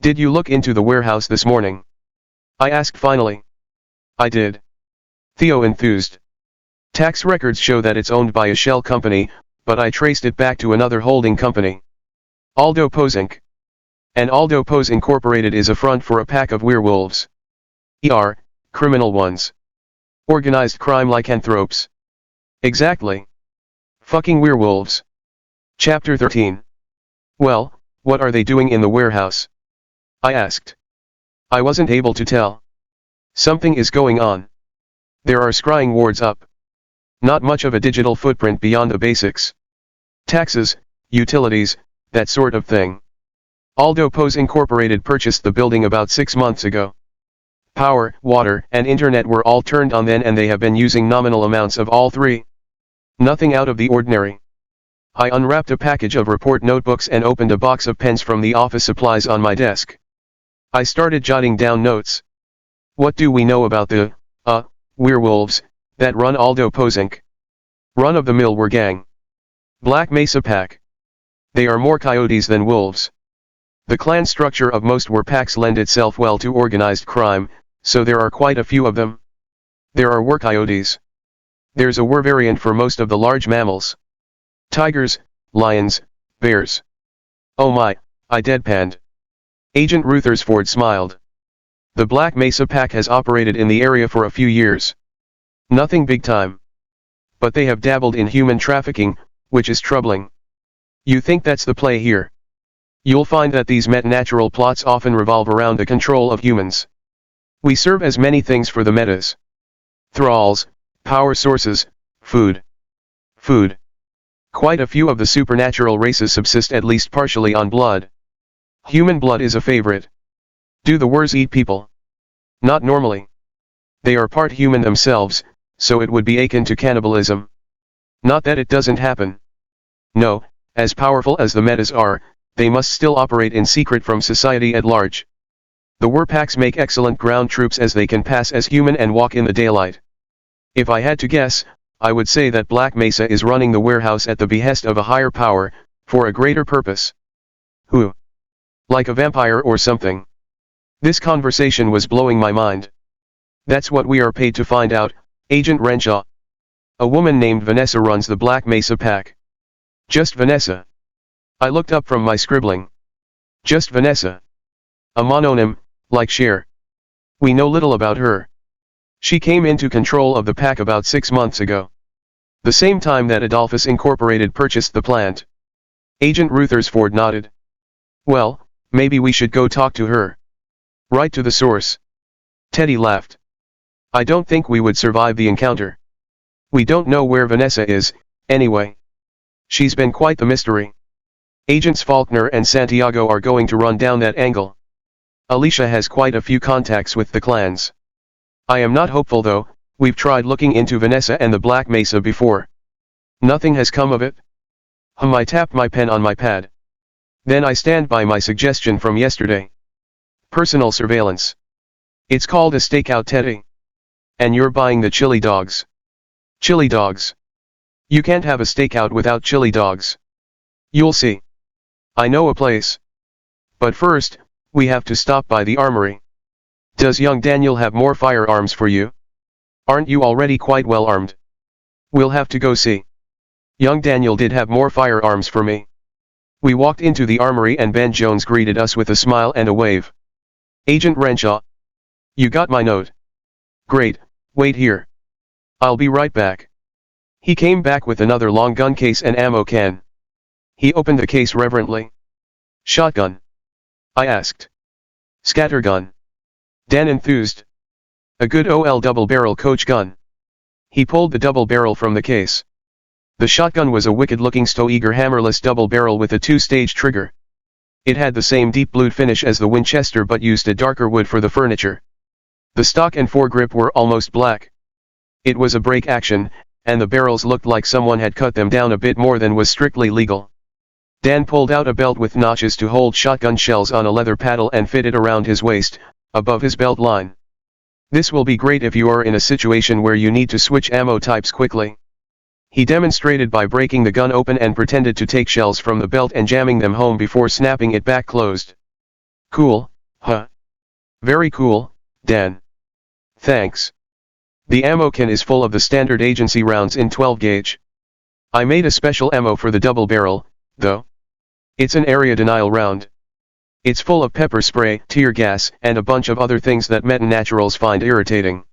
Did you look into the warehouse this morning? I asked finally. I did. Theo enthused. Tax records show that it's owned by a shell company, but I traced it back to another holding company. Aldo Pose Inc. And Aldo Pose Incorporated is a front for a pack of werewolves. Criminal ones. Organized crime lycanthropes. Exactly. Fucking werewolves. Chapter 13. Well, what are they doing in the warehouse? I asked. I wasn't able to tell. Something is going on. There are scrying wards up. Not much of a digital footprint beyond the basics. Taxes, utilities, that sort of thing. Aldo Pose Incorporated purchased the building about 6 months ago. Power, water, and internet were all turned on then, and they have been using nominal amounts of all three. Nothing out of the ordinary. I unwrapped a package of report notebooks and opened a box of pens from the office supplies on my desk. I started jotting down notes. What do we know about the, werewolves, that run Aldo Pose Inc? Run-of-the-mill were gang. Black Mesa Pack. They are more coyotes than wolves. The clan structure of most were packs lend itself well to organized crime, so there are quite a few of them. There are were coyotes. There's a were variant for most of the large mammals. Tigers, lions, bears. Oh my, I deadpanned. Agent Ruthersford smiled. The Black Mesa Pack has operated in the area for a few years. Nothing big time. But they have dabbled in human trafficking, which is troubling. You think that's the play here? You'll find that these metanatural plots often revolve around the control of humans. We serve as many things for the metas. Thralls, power sources, food. Food. Quite a few of the supernatural races subsist at least partially on blood. Human blood is a favorite. Do the wers eat people? Not normally. They are part human themselves, so it would be akin to cannibalism. Not that it doesn't happen. No, as powerful as the metas are, they must still operate in secret from society at large. The were packs make excellent ground troops as they can pass as human and walk in the daylight. If I had to guess, I would say that Black Mesa is running the warehouse at the behest of a higher power, for a greater purpose. Who? Like a vampire or something. This conversation was blowing my mind. That's what we are paid to find out, Agent Renshaw. A woman named Vanessa runs the Black Mesa Pack. Just Vanessa. I looked up from my scribbling. Just Vanessa. A mononym, like Cher. We know little about her. She came into control of the pack about 6 months ago. The same time that Adolphus Incorporated purchased the plant. Agent Ruthersford nodded. Well, maybe we should go talk to her. Right to the source. Teddy laughed. I don't think we would survive the encounter. We don't know where Vanessa is, anyway. She's been quite the mystery. Agents Faulkner and Santiago are going to run down that angle. Alicia has quite a few contacts with the clans. I am not hopeful though. We've tried looking into Vanessa and the Black Mesa before. Nothing has come of it. I tapped my pen on my pad. Then I stand by my suggestion from yesterday. Personal surveillance. It's called a stakeout, Teddy. And you're buying the chili dogs. Chili dogs. You can't have a stakeout without chili dogs. You'll see. I know a place. But first, we have to stop by the armory. Does young Daniel have more firearms for you? Aren't you already quite well armed? We'll have to go see. Young Daniel did have more firearms for me. We walked into the armory and Ben Jones greeted us with a smile and a wave. Agent Renshaw. You got my note. Great, wait here. I'll be right back. He came back with another long gun case and ammo can. He opened the case reverently. Shotgun? I asked. Scattergun. Dan enthused. A good OL double-barrel coach gun. He pulled the double barrel from the case. The shotgun was a wicked-looking Stoeger hammerless double barrel with a 2-stage trigger. It had the same deep blued finish as the Winchester but used a darker wood for the furniture. The stock and foregrip were almost black. It was a break action, and the barrels looked like someone had cut them down a bit more than was strictly legal. Dan pulled out a belt with notches to hold shotgun shells on a leather paddle and fit it around his waist, above his belt line. This will be great if you are in a situation where you need to switch ammo types quickly. He demonstrated by breaking the gun open and pretended to take shells from the belt and jamming them home before snapping it back closed. Cool, huh? Very cool, Dan. Thanks. The ammo can is full of the standard agency rounds in 12 gauge. I made a special ammo for the double barrel, though. It's an area denial round. It's full of pepper spray, tear gas, and a bunch of other things that metanaturals find irritating.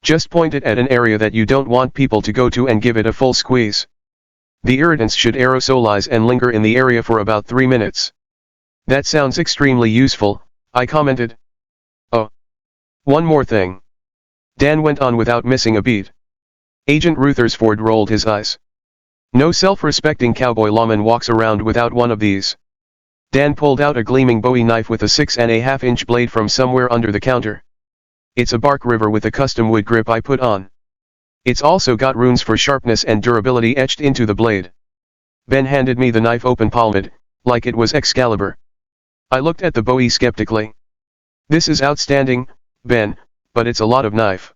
Just point it at an area that you don't want people to go to and give it a full squeeze. The irritants should aerosolize and linger in the area for about 3 minutes. That sounds extremely useful, I commented. Oh. One more thing. Dan went on without missing a beat. Agent Rutherford rolled his eyes. No self-respecting cowboy lawman walks around without one of these. Dan pulled out a gleaming Bowie knife with a 6.5-inch blade from somewhere under the counter. It's a bark river with a custom wood grip I put on. It's also got runes for sharpness and durability etched into the blade. Ben handed me the knife open-palmed, like it was Excalibur. I looked at the Bowie skeptically. This is outstanding, Ben, but it's a lot of knife.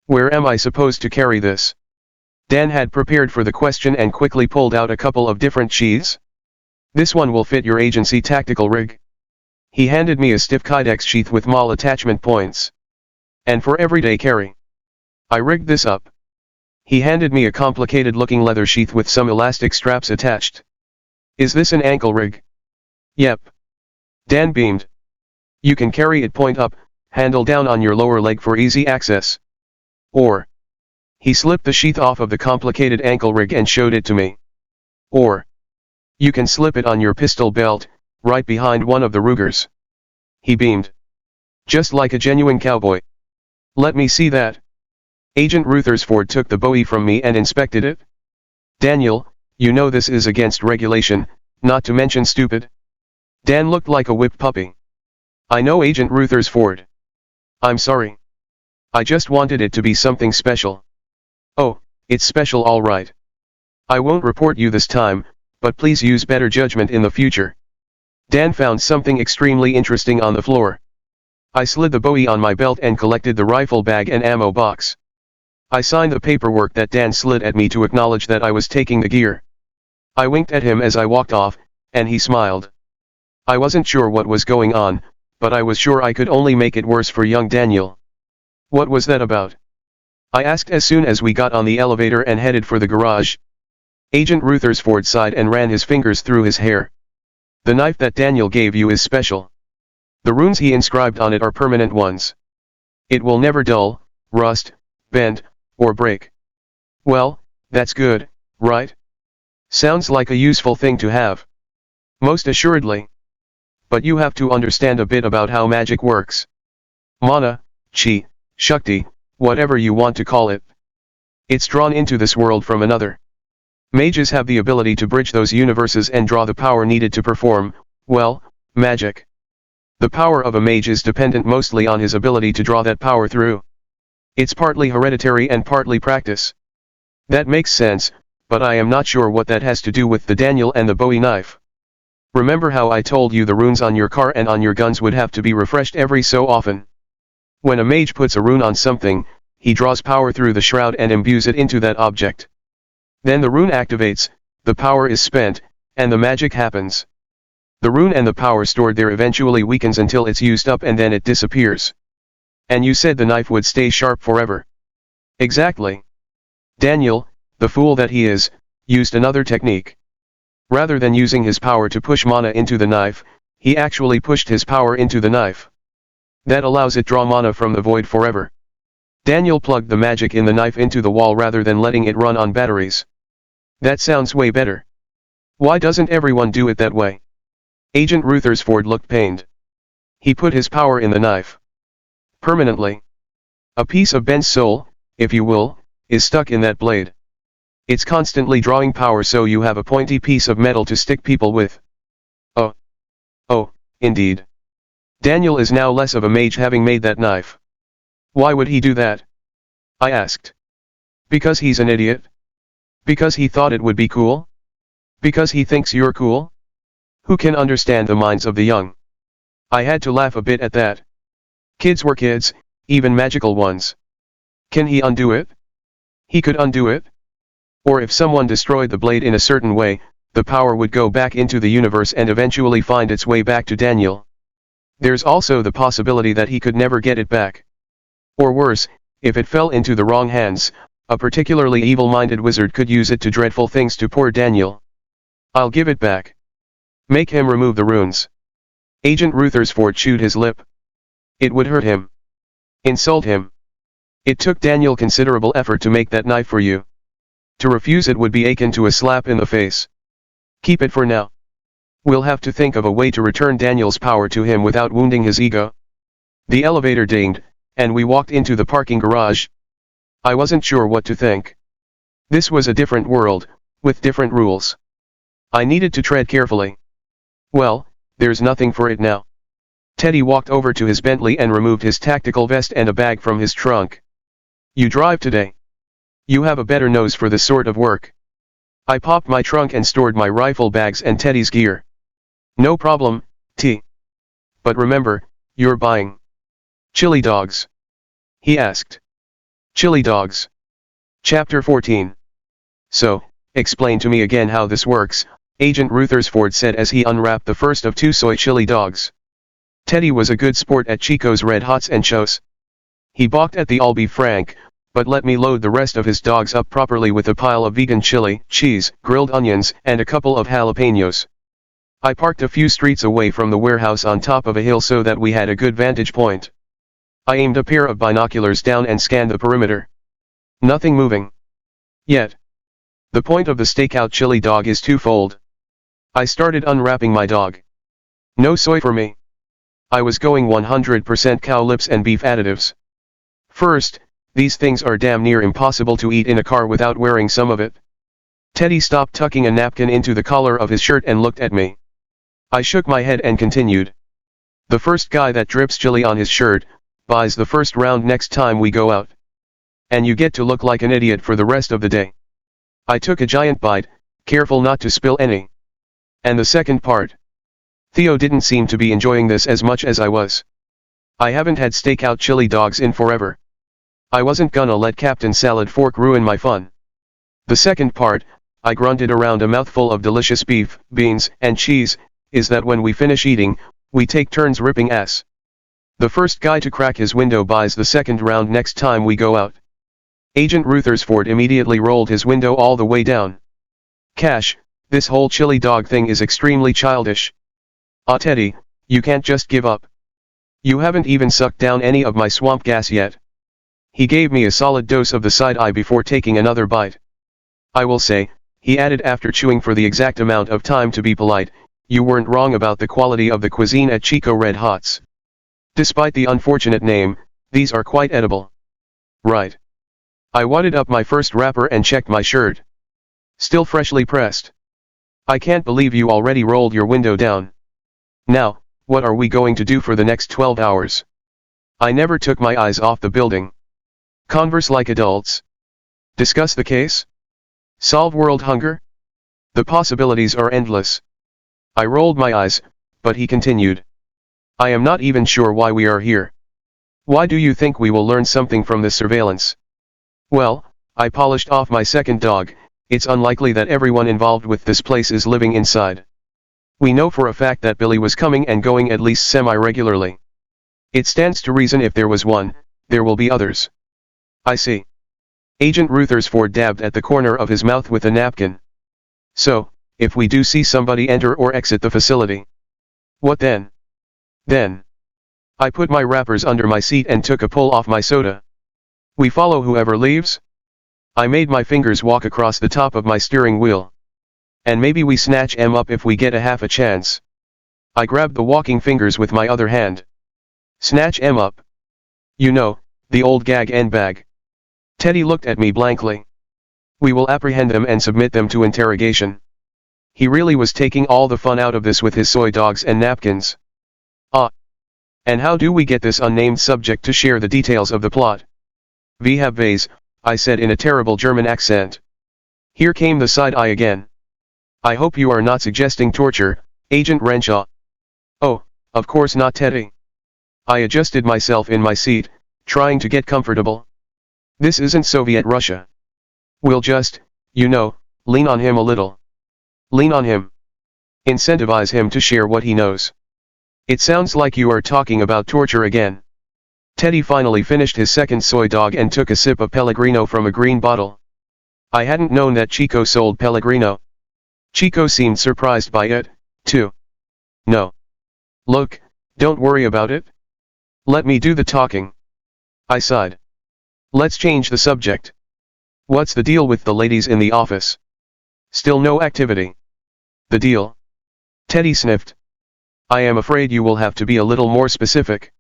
Where am I supposed to carry this? Dan had prepared for the question and quickly pulled out a couple of different sheaths. This one will fit your agency tactical rig. He handed me a stiff Kydex sheath with maul attachment points. And for everyday carry. I rigged this up. He handed me a complicated-looking leather sheath with some elastic straps attached. Is this an ankle rig? Yep. Dan beamed. You can carry it point up, handle down on your lower leg for easy access. Or. He slipped the sheath off of the complicated ankle rig and showed it to me. Or. You can slip it on your pistol belt, right behind one of the Rugers. He beamed. Just like a genuine cowboy. Let me see that. Agent Rutherford took the Bowie from me and inspected it. Daniel, you know this is against regulation, not to mention stupid. Dan looked like a whipped puppy. I know, Agent Rutherford. I'm sorry. I just wanted it to be something special. Oh, it's special all right. I won't report you this time, but please use better judgment in the future. Dan found something extremely interesting on the floor. I slid the Bowie on my belt and collected the rifle bag and ammo box. I signed the paperwork that Dan slid at me to acknowledge that I was taking the gear. I winked at him as I walked off, and he smiled. I wasn't sure what was going on, but I was sure I could only make it worse for young Daniel. What was that about? I asked as soon as we got on the elevator and headed for the garage. Agent Rutherford sighed and ran his fingers through his hair. The knife that Daniel gave you is special. The runes he inscribed on it are permanent ones. It will never dull, rust, bend, or break. Well, that's good, right? Sounds like a useful thing to have. Most assuredly. But you have to understand a bit about how magic works. Mana, chi, shakti, whatever you want to call it. It's drawn into this world from another. Mages have the ability to bridge those universes and draw the power needed to perform, well, magic. The power of a mage is dependent mostly on his ability to draw that power through. It's partly hereditary and partly practice. That makes sense, but I am not sure what that has to do with the Daniel and the Bowie knife. Remember how I told you the runes on your car and on your guns would have to be refreshed every so often? When a mage puts a rune on something, he draws power through the shroud and imbues it into that object. Then the rune activates, the power is spent, and the magic happens. The rune and the power stored there eventually weakens until it's used up and then it disappears. And you said the knife would stay sharp forever. Exactly. Daniel, the fool that he is, used another technique. Rather than using his power to push mana into the knife, he actually pushed his power into the knife. That allows it draw mana from the void forever. Daniel plugged the magic in the knife into the wall rather than letting it run on batteries. That sounds way better. Why doesn't everyone do it that way? Agent Rutherford looked pained. He put his power in the knife. Permanently. A piece of Ben's soul, if you will, is stuck in that blade. It's constantly drawing power, so you have a pointy piece of metal to stick people with. Oh, indeed. Daniel is now less of a mage having made that knife. Why would he do that? I asked. Because he's an idiot? Because he thought it would be cool? Because he thinks you're cool? Who can understand the minds of the young? I had to laugh a bit at that. Kids were kids, even magical ones. Can he undo it? He could undo it? Or if someone destroyed the blade in a certain way, the power would go back into the universe and eventually find its way back to Daniel. There's also the possibility that he could never get it back. Or worse, if it fell into the wrong hands, a particularly evil-minded wizard could use it to dreadful things to poor Daniel. I'll give it back. Make him remove the runes. Agent Rutherford chewed his lip. It would hurt him. Insult him. It took Daniel considerable effort to make that knife for you. To refuse it would be akin to a slap in the face. Keep it for now. We'll have to think of a way to return Daniel's power to him without wounding his ego. The elevator dinged, and we walked into the parking garage. I wasn't sure what to think. This was a different world, with different rules. I needed to tread carefully. Well, there's nothing for it now. Teddy walked over to his Bentley and removed his tactical vest and a bag from his trunk. You drive today. You have a better nose for this sort of work. I popped my trunk and stored my rifle bags and Teddy's gear. No problem, T. But remember, you're buying chili dogs? He asked. Chili dogs. Chapter 14. So, explain to me again how this works, Agent Rutherford said as he unwrapped the first of 2 soy chili dogs. Teddy was a good sport at Chico's Red Hots and Chos. He balked at the "I'll be frank," but let me load the rest of his dogs up properly with a pile of vegan chili, cheese, grilled onions, and a couple of jalapenos. I parked a few streets away from the warehouse on top of a hill so that we had a good vantage point. I aimed a pair of binoculars down and scanned the perimeter. Nothing moving. Yet. The point of the stakeout chili dog is twofold. I started unwrapping my dog. No soy for me. I was going 100% cow lips and beef additives. First, these things are damn near impossible to eat in a car without wearing some of it. Teddy stopped tucking a napkin into the collar of his shirt and looked at me. I shook my head and continued. The first guy that drips chili on his shirt, buys the first round next time we go out. And you get to look like an idiot for the rest of the day. I took a giant bite, careful not to spill any. And the second part. Theo didn't seem to be enjoying this as much as I was. I haven't had stakeout chili dogs in forever. I wasn't gonna let Captain Salad Fork ruin my fun. The second part, I grunted around a mouthful of delicious beef, beans, and cheese, is that when we finish eating, we take turns ripping ass. The first guy to crack his window buys the second round next time we go out. Agent Rutherford immediately rolled his window all the way down. Cash, this whole chili dog thing is extremely childish. Ah, Teddy, you can't just give up. You haven't even sucked down any of my swamp gas yet. He gave me a solid dose of the side eye before taking another bite. I will say, he added after chewing for the exact amount of time to be polite, you weren't wrong about the quality of the cuisine at Chico Red Hots. Despite the unfortunate name, these are quite edible. Right. I wadded up my first wrapper and checked my shirt. Still freshly pressed. I can't believe you already rolled your window down. Now, what are we going to do for the next 12 hours? I never took my eyes off the building. Converse like adults. Discuss the case? Solve world hunger? The possibilities are endless. I rolled my eyes, but he continued. I am not even sure why we are here. Why do you think we will learn something from this surveillance? Well, I polished off my second dog, it's unlikely that everyone involved with this place is living inside. We know for a fact that Billy was coming and going at least semi-regularly. It stands to reason if there was one, there will be others. I see. Agent Rutherford dabbed at the corner of his mouth with a napkin. So, if we do see somebody enter or exit the facility. What then? Then. I put my wrappers under my seat and took a pull off my soda. We follow whoever leaves? I made my fingers walk across the top of my steering wheel. And maybe we snatch em up if we get a half a chance. I grabbed the walking fingers with my other hand. Snatch em up. You know, the old gag and bag. Teddy looked at me blankly. We will apprehend them and submit them to interrogation. He really was taking all the fun out of this with his soy dogs and napkins. Ah. And how do we get this unnamed subject to share the details of the plot? We have ways, I said in a terrible German accent. Here came the side eye again. I hope you are not suggesting torture, Agent Renshaw. Oh, of course not, Teddy. I adjusted myself in my seat, trying to get comfortable. This isn't Soviet Russia. We'll just, you know, lean on him a little. Lean on him. Incentivize him to share what he knows. It sounds like you are talking about torture again. Teddy finally finished his second soy dog and took a sip of Pellegrino from a green bottle. I hadn't known that Chico sold Pellegrino. Chico seemed surprised by it, too. No. Look, don't worry about it. Let me do the talking. I sighed. Let's change the subject. What's the deal with the ladies in the office? Still no activity. The deal? Teddy sniffed. I am afraid you will have to be a little more specific.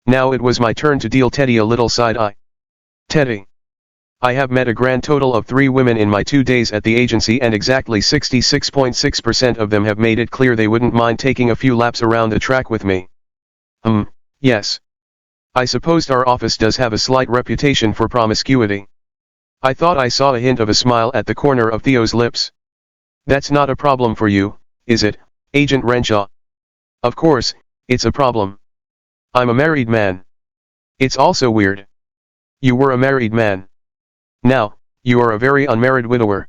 Now it was my turn to deal Teddy a little side eye. Teddy. I have met a grand total of 3 women in my 2 days at the agency, and exactly 66.6% of them have made it clear they wouldn't mind taking a few laps around the track with me. Yes. I supposed our office does have a slight reputation for promiscuity. I thought I saw a hint of a smile at the corner of Theo's lips. That's not a problem for you, is it, Agent Renshaw? Of course, it's a problem. I'm a married man. It's also weird. You were a married man. Now, you are a very unmarried widower.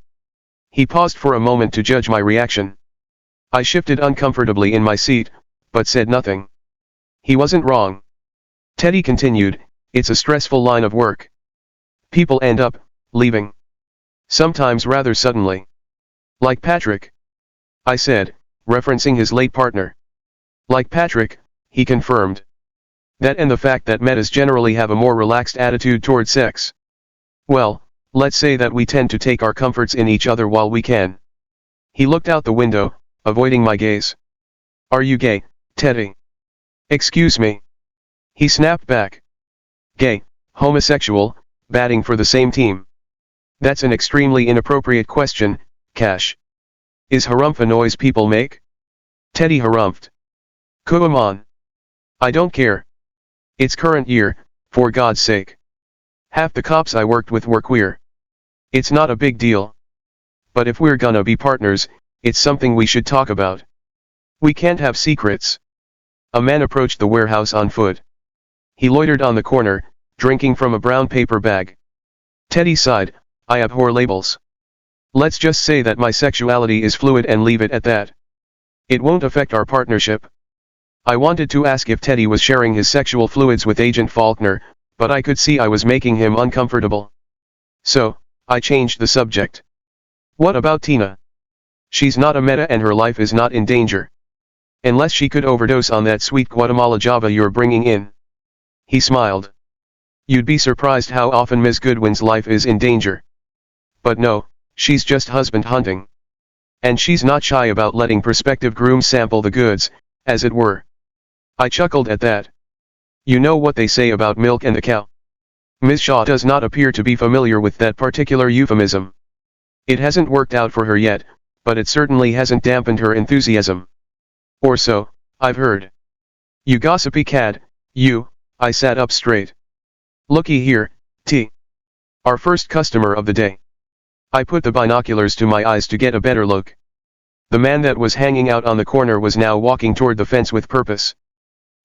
He paused for a moment to judge my reaction. I shifted uncomfortably in my seat, but said nothing. He wasn't wrong. Teddy continued, it's a stressful line of work. People end up leaving. Sometimes rather suddenly. Like Patrick. I said, referencing his late partner. Like Patrick, he confirmed. That and the fact that metas generally have a more relaxed attitude toward sex. Well, let's say that we tend to take our comforts in each other while we can. He looked out the window, avoiding my gaze. Are you gay, Teddy? Excuse me. He snapped back. Gay, homosexual, batting for the same team. That's an extremely inappropriate question, Cash. Is harumph a noise people make? Teddy harumphed. Come on. I don't care. It's current year, for God's sake. Half the cops I worked with were queer. It's not a big deal. But if we're gonna be partners, it's something we should talk about. We can't have secrets. A man approached the warehouse on foot. He loitered on the corner, drinking from a brown paper bag. Teddy sighed, I abhor labels. Let's just say that my sexuality is fluid and leave it at that. It won't affect our partnership. I wanted to ask if Teddy was sharing his sexual fluids with Agent Faulkner, but I could see I was making him uncomfortable. So, I changed the subject. What about Tina? She's not a meta and her life is not in danger. Unless she could overdose on that sweet Guatemala Java you're bringing in. He smiled. You'd be surprised how often Ms. Goodwin's life is in danger. But no, she's just husband hunting. And she's not shy about letting prospective grooms sample the goods, as it were. I chuckled at that. You know what they say about milk and the cow? Ms. Shaw does not appear to be familiar with that particular euphemism. It hasn't worked out for her yet, but it certainly hasn't dampened her enthusiasm. Or so, I've heard. You gossipy cad, you. I sat up straight. Looky here, T. Our first customer of the day. I put the binoculars to my eyes to get a better look. The man that was hanging out on the corner was now walking toward the fence with purpose.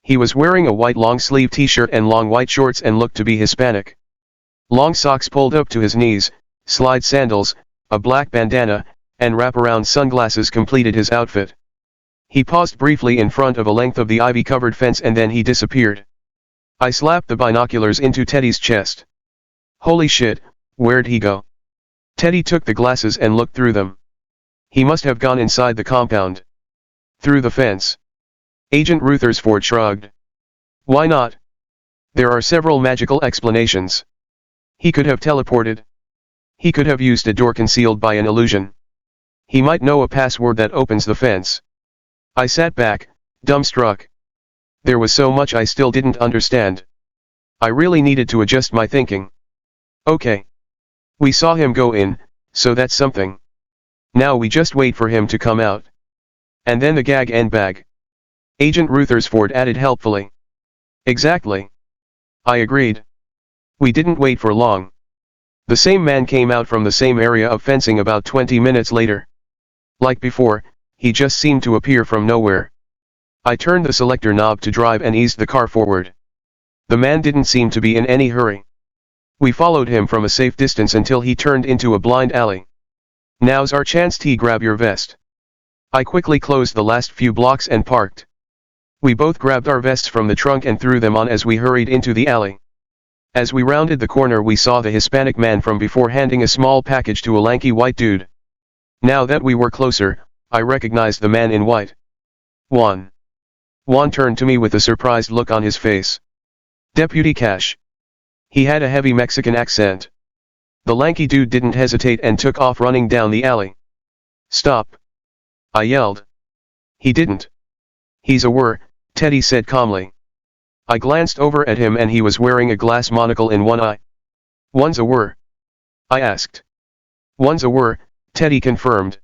He was wearing a white long-sleeve t-shirt and long white shorts and looked to be Hispanic. Long socks pulled up to his knees, slide sandals, a black bandana, and wraparound sunglasses completed his outfit. He paused briefly in front of a length of the ivy-covered fence and then he disappeared. I slapped the binoculars into Teddy's chest. Holy shit, where'd he go? Teddy took the glasses and looked through them. He must have gone inside the compound. Through the fence. Agent Rutherford shrugged. Why not? There are several magical explanations. He could have teleported. He could have used a door concealed by an illusion. He might know a password that opens the fence. I sat back, dumbstruck. There was so much I still didn't understand. I really needed to adjust my thinking. Okay. We saw him go in, so that's something. Now we just wait for him to come out. And then the gag and bag. Agent Rutherford added helpfully. Exactly. I agreed. We didn't wait for long. The same man came out from the same area of fencing about 20 minutes later. Like before, he just seemed to appear from nowhere. I turned the selector knob to drive and eased the car forward. The man didn't seem to be in any hurry. We followed him from a safe distance until he turned into a blind alley. Now's our chance, T. Grab your vest. I quickly closed the last few blocks and parked. We both grabbed our vests from the trunk and threw them on as we hurried into the alley. As we rounded the corner we saw the Hispanic man from before handing a small package to a lanky white dude. Now that we were closer, I recognized the man in white. Juan. Juan turned to me with a surprised look on his face. Deputy Cash. He had a heavy Mexican accent. The lanky dude didn't hesitate and took off running down the alley. Stop. I yelled. He didn't. He's a wur, Teddy said calmly. I glanced over at him and he was wearing a glass monocle in one eye. "One's a were?" I asked. "One's a were," Teddy confirmed.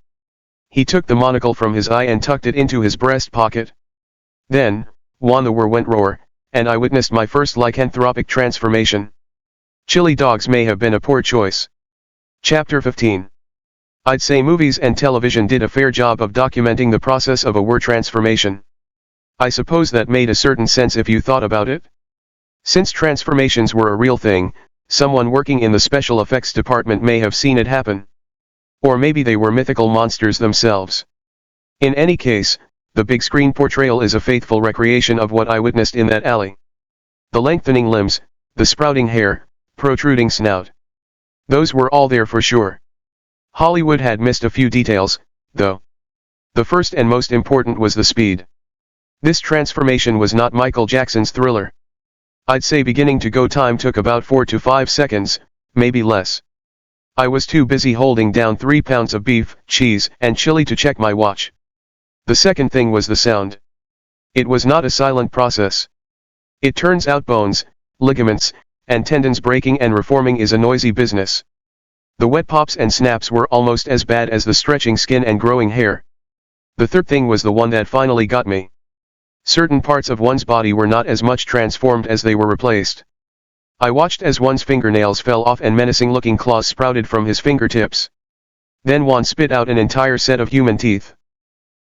He took the monocle from his eye and tucked it into his breast pocket. Then, "One the were" went roar, and I witnessed my first lycanthropic transformation. Chili dogs may have been a poor choice. Chapter 15. I'd say movies and television did a fair job of documenting the process of a were transformation. I suppose that made a certain sense if you thought about it. Since transformations were a real thing, someone working in the special effects department may have seen it happen. Or maybe they were mythical monsters themselves. In any case, the big screen portrayal is a faithful recreation of what I witnessed in that alley. The lengthening limbs, the sprouting hair, protruding snout. Those were all there for sure. Hollywood had missed a few details, though. The first and most important was the speed. This transformation was not Michael Jackson's Thriller. I'd say beginning to go time took about 4 to 5 seconds, maybe less. I was too busy holding down 3 pounds of beef, cheese, and chili to check my watch. The second thing was the sound. It was not a silent process. It turns out bones, ligaments, and tendons breaking and reforming is a noisy business. The wet pops and snaps were almost as bad as the stretching skin and growing hair. The third thing was the one that finally got me. Certain parts of one's body were not as much transformed as they were replaced. I watched as one's fingernails fell off and menacing-looking claws sprouted from his fingertips. Then one spit out an entire set of human teeth.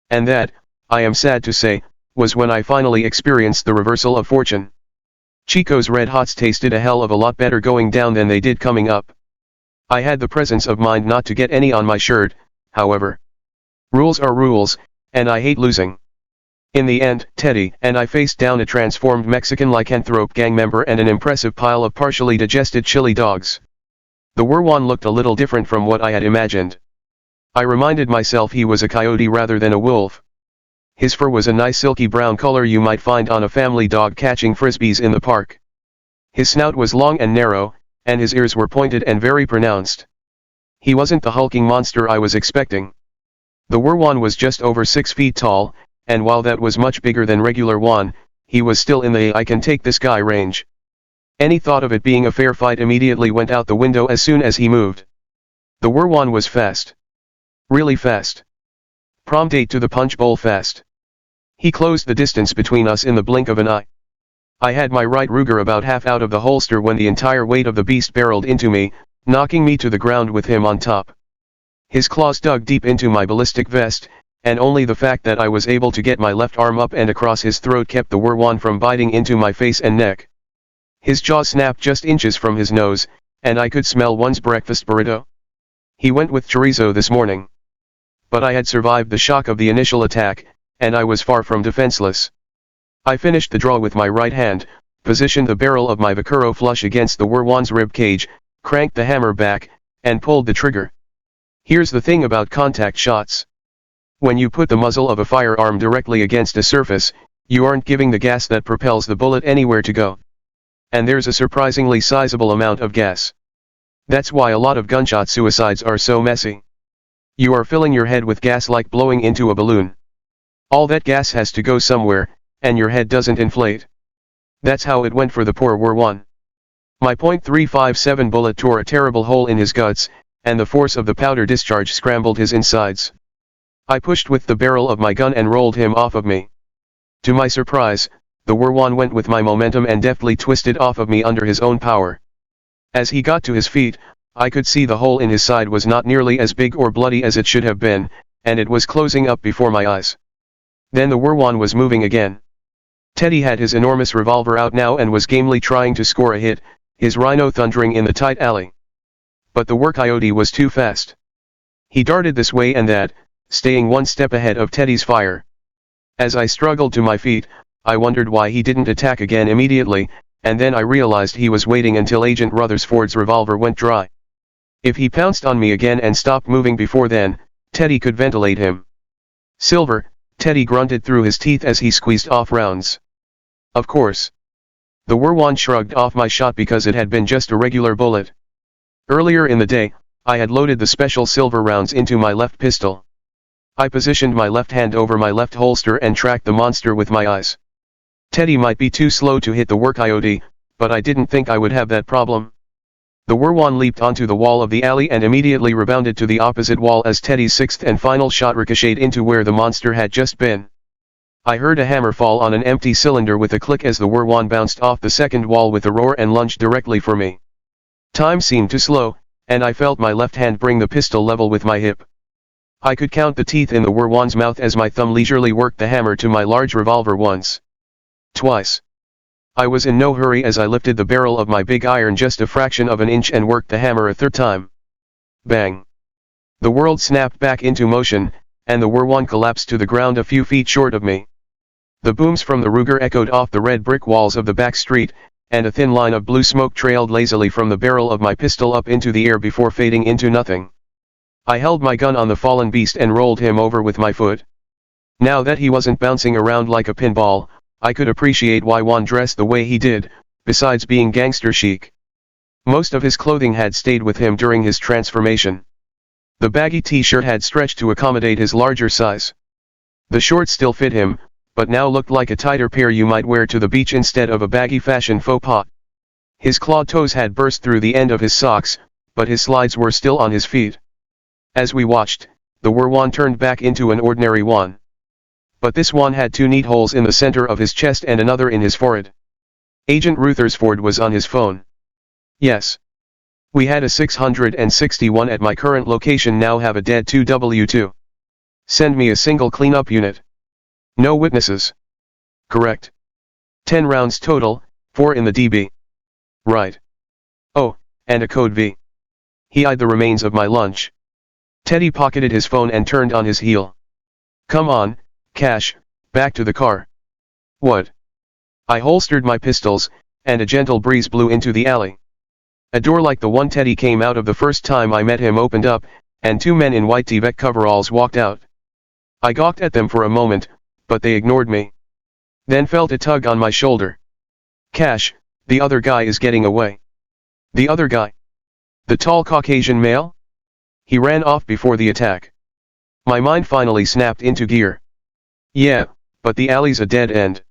And that, I am sad to say, was when I finally experienced the reversal of fortune. Chico's Red Hots tasted a hell of a lot better going down than they did coming up. I had the presence of mind not to get any on my shirt, however. Rules are rules, and I hate losing. In the end, Teddy and I faced down a transformed Mexican lycanthrope gang member and an impressive pile of partially digested chili dogs. The Werwan looked a little different from what I had imagined. I reminded myself he was a coyote rather than a wolf. His fur was a nice silky brown color you might find on a family dog catching frisbees in the park. His snout was long and narrow, and his ears were pointed and very pronounced. He wasn't the hulking monster I was expecting. The Werwan was just over 6 feet tall, and while that was much bigger than regular one, he was still in the I can take this guy range. Any thought of it being a fair fight immediately went out the window as soon as he moved. The Werwan was fast. Really fast. Prom date to the punch bowl fast. He closed the distance between us in the blink of an eye. I had my right Ruger about half out of the holster when the entire weight of the beast barreled into me, knocking me to the ground with him on top. His claws dug deep into my ballistic vest, and only the fact that I was able to get my left arm up and across his throat kept the Werwan from biting into my face and neck. His jaw snapped just inches from his nose, and I could smell one's breakfast burrito. He went with chorizo this morning. But I had survived the shock of the initial attack, and I was far from defenseless. I finished the draw with my right hand, positioned the barrel of my Vaquero flush against the Werwan's rib cage, cranked the hammer back, and pulled the trigger. Here's the thing about contact shots. When you put the muzzle of a firearm directly against a surface, you aren't giving the gas that propels the bullet anywhere to go. And there's a surprisingly sizable amount of gas. That's why a lot of gunshot suicides are so messy. You are filling your head with gas like blowing into a balloon. All that gas has to go somewhere, and your head doesn't inflate. That's how it went for the poor Werwan. My .357 bullet tore a terrible hole in his guts, and the force of the powder discharge scrambled his insides. I pushed with the barrel of my gun and rolled him off of me. To my surprise, the Werwan went with my momentum and deftly twisted off of me under his own power. As he got to his feet, I could see the hole in his side was not nearly as big or bloody as it should have been, and it was closing up before my eyes. Then the Werwan was moving again. Teddy had his enormous revolver out now and was gamely trying to score a hit, his rhino thundering in the tight alley. But the Coyote was too fast. He darted this way and that, staying one step ahead of Teddy's fire. As I struggled to my feet, I wondered why he didn't attack again immediately, and then I realized he was waiting until Agent Rutherford's revolver went dry. If he pounced on me again and stopped moving before then, Teddy could ventilate him. Silver, Teddy grunted through his teeth as he squeezed off rounds. Of course. The Werwan shrugged off my shot because it had been just a regular bullet. Earlier in the day, I had loaded the special silver rounds into my left pistol. I positioned my left hand over my left holster and tracked the monster with my eyes. Teddy might be too slow to hit the work IOD, but I didn't think I would have that problem. The Werwan leaped onto the wall of the alley and immediately rebounded to the opposite wall as Teddy's sixth and final shot ricocheted into where the monster had just been. I heard a hammer fall on an empty cylinder with a click as the Werwan bounced off the second wall with a roar and lunged directly for me. Time seemed to slow, and I felt my left hand bring the pistol level with my hip. I could count the teeth in the Werwan's mouth as my thumb leisurely worked the hammer to my large revolver once. Twice. I was in no hurry as I lifted the barrel of my big iron just a fraction of an inch and worked the hammer a third time. Bang. The world snapped back into motion, and the Werwan collapsed to the ground a few feet short of me. The booms from the Ruger echoed off the red brick walls of the back street, and a thin line of blue smoke trailed lazily from the barrel of my pistol up into the air before fading into nothing. I held my gun on the fallen beast and rolled him over with my foot. Now that he wasn't bouncing around like a pinball, I could appreciate why Juan dressed the way he did, besides being gangster chic. Most of his clothing had stayed with him during his transformation. The baggy t-shirt had stretched to accommodate his larger size. The shorts still fit him, but now looked like a tighter pair you might wear to the beach instead of a baggy fashion faux pas. His clawed toes had burst through the end of his socks, but his slides were still on his feet. As we watched, the Werwan turned back into an ordinary Juan. But this one had two neat holes in the center of his chest and another in his forehead. Agent Rutherford was on his phone. Yes. We had a 661 at my current location now have a dead 2W2. Send me a single cleanup unit. No witnesses. Correct. 10 rounds total, 4 in the DB. Right. Oh, and a code V. He eyed the remains of my lunch. Teddy pocketed his phone and turned on his heel. Come on, Cash, back to the car. What? I holstered my pistols, and a gentle breeze blew into the alley. A door like the one Teddy came out of the first time I met him opened up, and two men in white T-Vec coveralls walked out. I gawked at them for a moment, but they ignored me. Then felt a tug on my shoulder. Cash, the other guy is getting away. The other guy? The tall Caucasian male? He ran off before the attack. My mind finally snapped into gear. Yeah, but the alley's a dead end.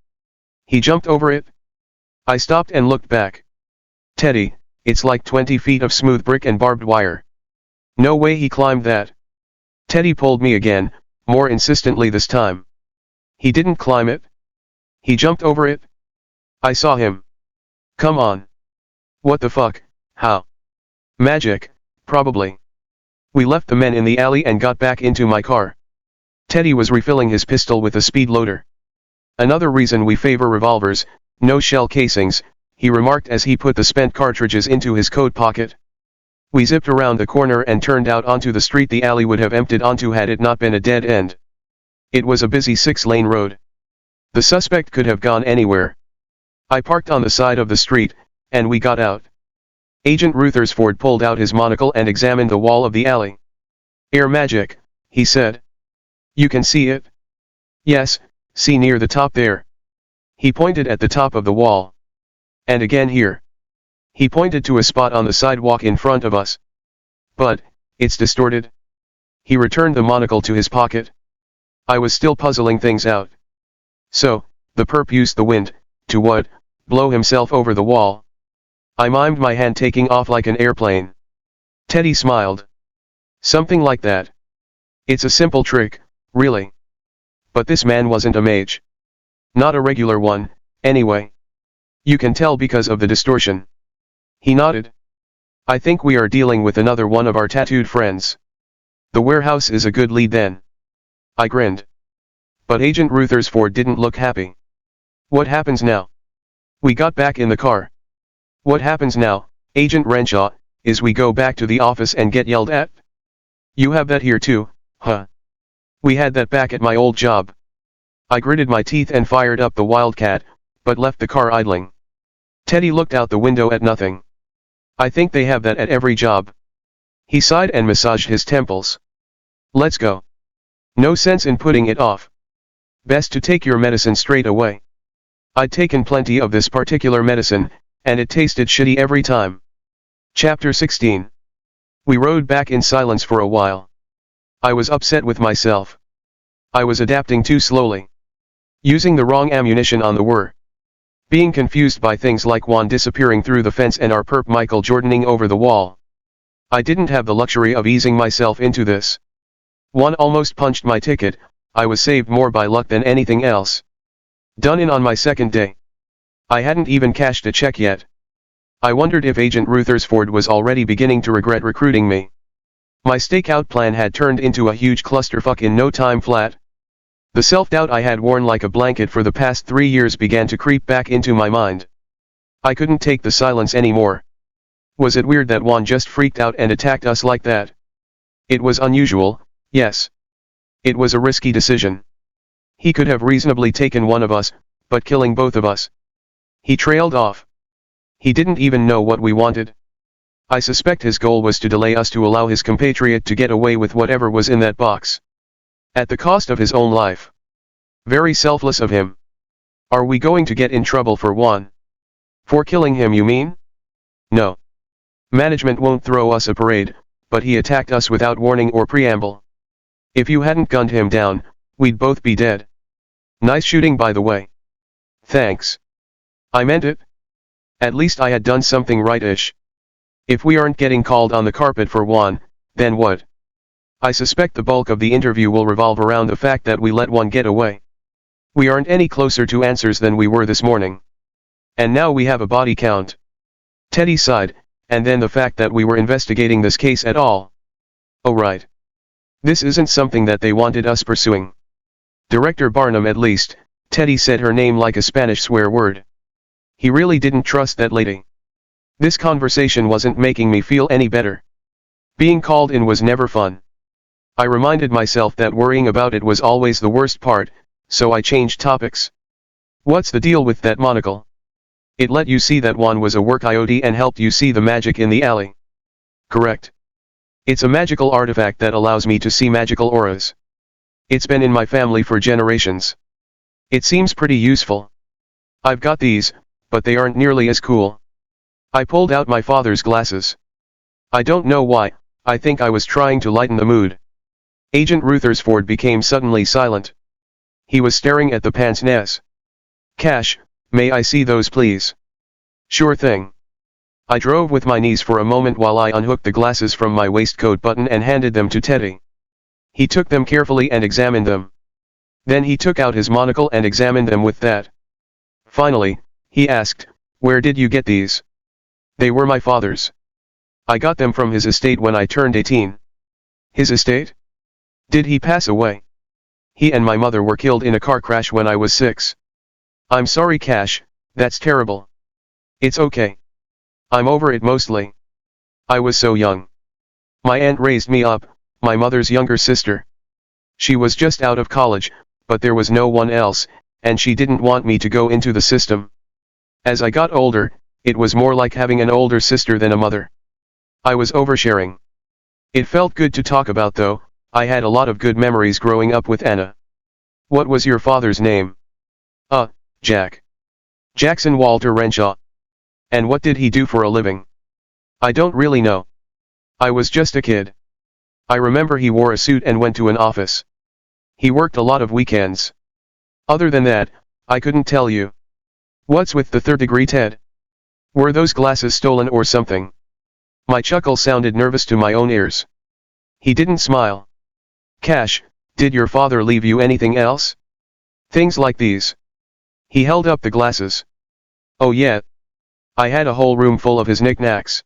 He jumped over it. I stopped and looked back. Teddy, it's like 20 feet of smooth brick and barbed wire. No way he climbed that. Teddy pulled me again, more insistently this time. He didn't climb it. He jumped over it. I saw him. Come on. What the fuck, how? Magic, probably. We left the men in the alley and got back into my car. Teddy was refilling his pistol with a speed loader. Another reason we favor revolvers, no shell casings, he remarked as he put the spent cartridges into his coat pocket. We zipped around the corner and turned out onto the street the alley would have emptied onto had it not been a dead end. It was a busy 6-lane road. The suspect could have gone anywhere. I parked on the side of the street, and we got out. Agent Rutherford pulled out his monocle and examined the wall of the alley. Air magic, he said. You can see it? Yes, see near the top there. He pointed at the top of the wall. And again here. He pointed to a spot on the sidewalk in front of us. But, it's distorted. He returned the monocle to his pocket. I was still puzzling things out. So, the perp used the wind, to what? Blow himself over the wall. I mimed my hand taking off like an airplane. Teddy smiled. Something like that. It's a simple trick, really. But this man wasn't a mage. Not a regular one, anyway. You can tell because of the distortion. He nodded. I think we are dealing with another one of our tattooed friends. The warehouse is a good lead then. I grinned. But Agent Rutherford didn't look happy. What happens now? We got back in the car. What happens now, Agent Renshaw, is we go back to the office and get yelled at? You have that here too, huh? We had that back at my old job. I gritted my teeth and fired up the Wildcat, but left the car idling. Teddy looked out the window at nothing. I think they have that at every job. He sighed and massaged his temples. Let's go. No sense in putting it off. Best to take your medicine straight away. I'd taken plenty of this particular medicine, and it tasted shitty every time. Chapter 16. We rode back in silence for a while. I was upset with myself. I was adapting too slowly. Using the wrong ammunition on the whir. Being confused by things like Juan disappearing through the fence and our perp Michael Jordaning over the wall. I didn't have the luxury of easing myself into this. Juan almost punched my ticket. I was saved more by luck than anything else. Done in on my second day. I hadn't even cashed a check yet. I wondered if Agent Rutherford was already beginning to regret recruiting me. My stakeout plan had turned into a huge clusterfuck in no time flat. The self-doubt I had worn like a blanket for the past 3 years began to creep back into my mind. I couldn't take the silence anymore. Was it weird that Juan just freaked out and attacked us like that? It was unusual, yes. It was a risky decision. He could have reasonably taken one of us, but killing both of us. He trailed off. He didn't even know what we wanted. I suspect his goal was to delay us to allow his compatriot to get away with whatever was in that box. At the cost of his own life. Very selfless of him. Are we going to get in trouble for Juan? For killing him, you mean? No. Management won't throw us a parade, but he attacked us without warning or preamble. If you hadn't gunned him down, we'd both be dead. Nice shooting, by the way. Thanks. I meant it. At least I had done something right-ish. If we aren't getting called on the carpet for Juan, then what? I suspect the bulk of the interview will revolve around the fact that we let Juan get away. We aren't any closer to answers than we were this morning. And now we have a body count. Teddy sighed, and then the fact that we were investigating this case at all. Oh right. This isn't something that they wanted us pursuing. Director Barnum, at least. Teddy said her name like a Spanish swear word. He really didn't trust that lady. This conversation wasn't making me feel any better. Being called in was never fun. I reminded myself that worrying about it was always the worst part, so I changed topics. What's the deal with that monocle? It let you see that Juan was a work coyote and helped you see the magic in the alley. Correct. It's a magical artifact that allows me to see magical auras. It's been in my family for generations. It seems pretty useful. I've got these, but they aren't nearly as cool. I pulled out my father's glasses. I don't know why, I think I was trying to lighten the mood. Agent Rutherford became suddenly silent. He was staring at the pince nez. Cash, may I see those please? Sure thing. I drove with my knees for a moment while I unhooked the glasses from my waistcoat button and handed them to Teddy. He took them carefully and examined them. Then he took out his monocle and examined them with that. Finally, he asked, "Where did you get these?" "They were my father's. I got them from his estate when I turned 18. His estate? Did he pass away? He and my mother were killed in a car crash when I was 6. I'm sorry, Cash, that's terrible. It's okay. I'm over it mostly. I was so young. My aunt raised me up, my mother's younger sister. She was just out of college, but there was no one else, and she didn't want me to go into the system. As I got older, it was more like having an older sister than a mother. I was oversharing. It felt good to talk about though. I had a lot of good memories growing up with Anna. What was your father's name? Jack. Jackson Walter Renshaw. And what did he do for a living? I don't really know. I was just a kid. I remember he wore a suit and went to an office. He worked a lot of weekends. Other than that, I couldn't tell you. What's with the third degree, Ted? Were those glasses stolen or something? My chuckle sounded nervous to my own ears. He didn't smile. Cash, did your father leave you anything else? Things like these. He held up the glasses. Oh yeah. I had a whole room full of his knickknacks.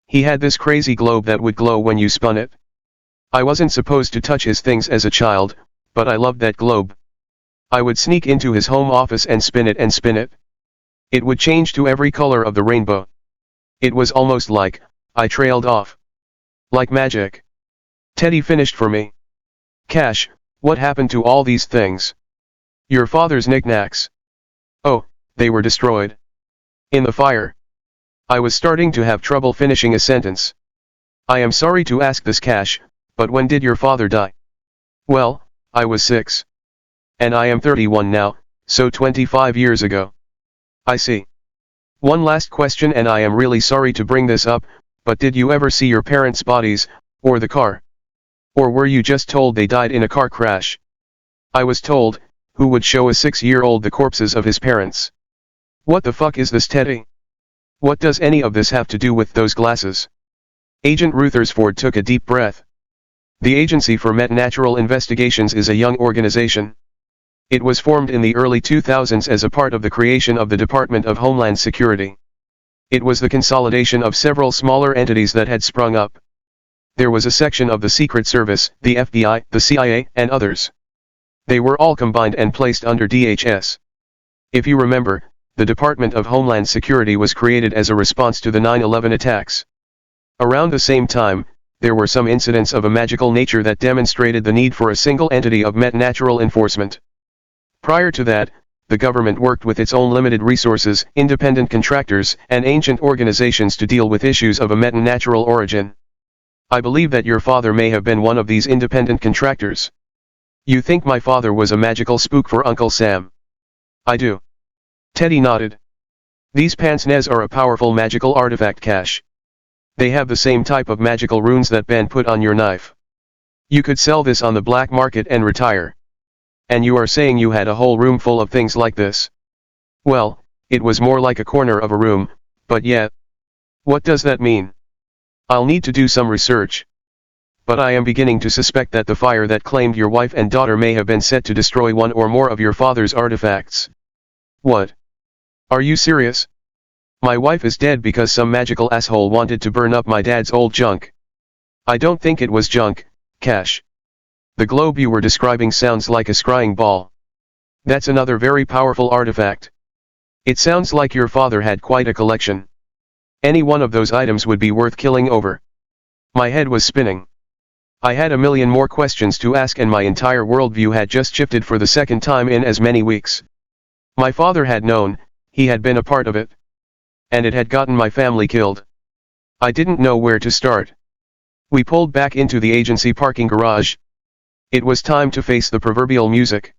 He had this crazy globe that would glow when you spun it. I wasn't supposed to touch his things as a child, but I loved that globe. I would sneak into his home office and spin it and spin it. It would change to every color of the rainbow. It was almost like, I trailed off. Like magic. Teddy finished for me. Cash, what happened to all these things? Your father's knickknacks. Oh, they were destroyed. In the fire. I was starting to have trouble finishing a sentence. I am sorry to ask this, Cash, but when did your father die? Well, I was 6. And I am 31 now, so 25 years ago. I see. One last question, and I am really sorry to bring this up, but did you ever see your parents' bodies, or the car? Or were you just told they died in a car crash? I was told, who would show a 6-year-old the corpses of his parents? What the fuck is this, Teddy? What does any of this have to do with those glasses? Agent Rutherford took a deep breath. The Agency for Metanatural Investigations is a young organization. It was formed in the early 2000s as a part of the creation of the Department of Homeland Security. It was the consolidation of several smaller entities that had sprung up. There was a section of the Secret Service, the FBI, the CIA, and others. They were all combined and placed under DHS. If you remember, the Department of Homeland Security was created as a response to the 9/11 attacks. Around the same time, there were some incidents of a magical nature that demonstrated the need for a single entity of metanatural enforcement. Prior to that, the government worked with its own limited resources, independent contractors, and ancient organizations to deal with issues of a metanatural origin. I believe that your father may have been one of these independent contractors. You think my father was a magical spook for Uncle Sam? I do. Teddy nodded. These pince-nez are a powerful magical artifact, Cash. They have the same type of magical runes that Ben put on your knife. You could sell this on the black market and retire. And you are saying you had a whole room full of things like this? Well, it was more like a corner of a room, but yeah. What does that mean? I'll need to do some research. But I am beginning to suspect that the fire that claimed your wife and daughter may have been set to destroy one or more of your father's artifacts. What? Are you serious? My wife is dead because some magical asshole wanted to burn up my dad's old junk. I don't think it was junk, Cash. The globe you were describing sounds like a scrying ball. That's another very powerful artifact. It sounds like your father had quite a collection. Any one of those items would be worth killing over. My head was spinning. I had a million more questions to ask and my entire worldview had just shifted for the second time in as many weeks. My father had known, he had been a part of it. And it had gotten my family killed. I didn't know where to start. We pulled back into the agency parking garage. It was time to face the proverbial music.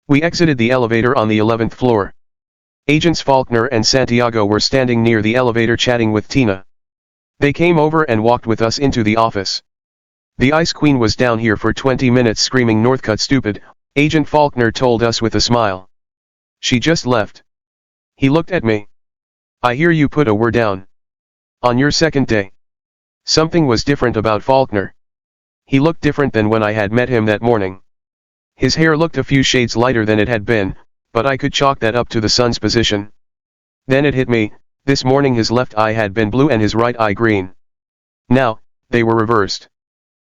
We exited the elevator on the 11th floor. Agents Faulkner and Santiago were standing near the elevator chatting with Tina. They came over and walked with us into the office. The Ice Queen was down here for 20 minutes screaming Northcutt stupid, Agent Faulkner told us with a smile. She just left. He looked at me. I hear you put a word down. On your second day. Something was different about Faulkner. He looked different than when I had met him that morning. His hair looked a few shades lighter than it had been, but I could chalk that up to the sun's position. Then it hit me, this morning his left eye had been blue and his right eye green. Now, they were reversed.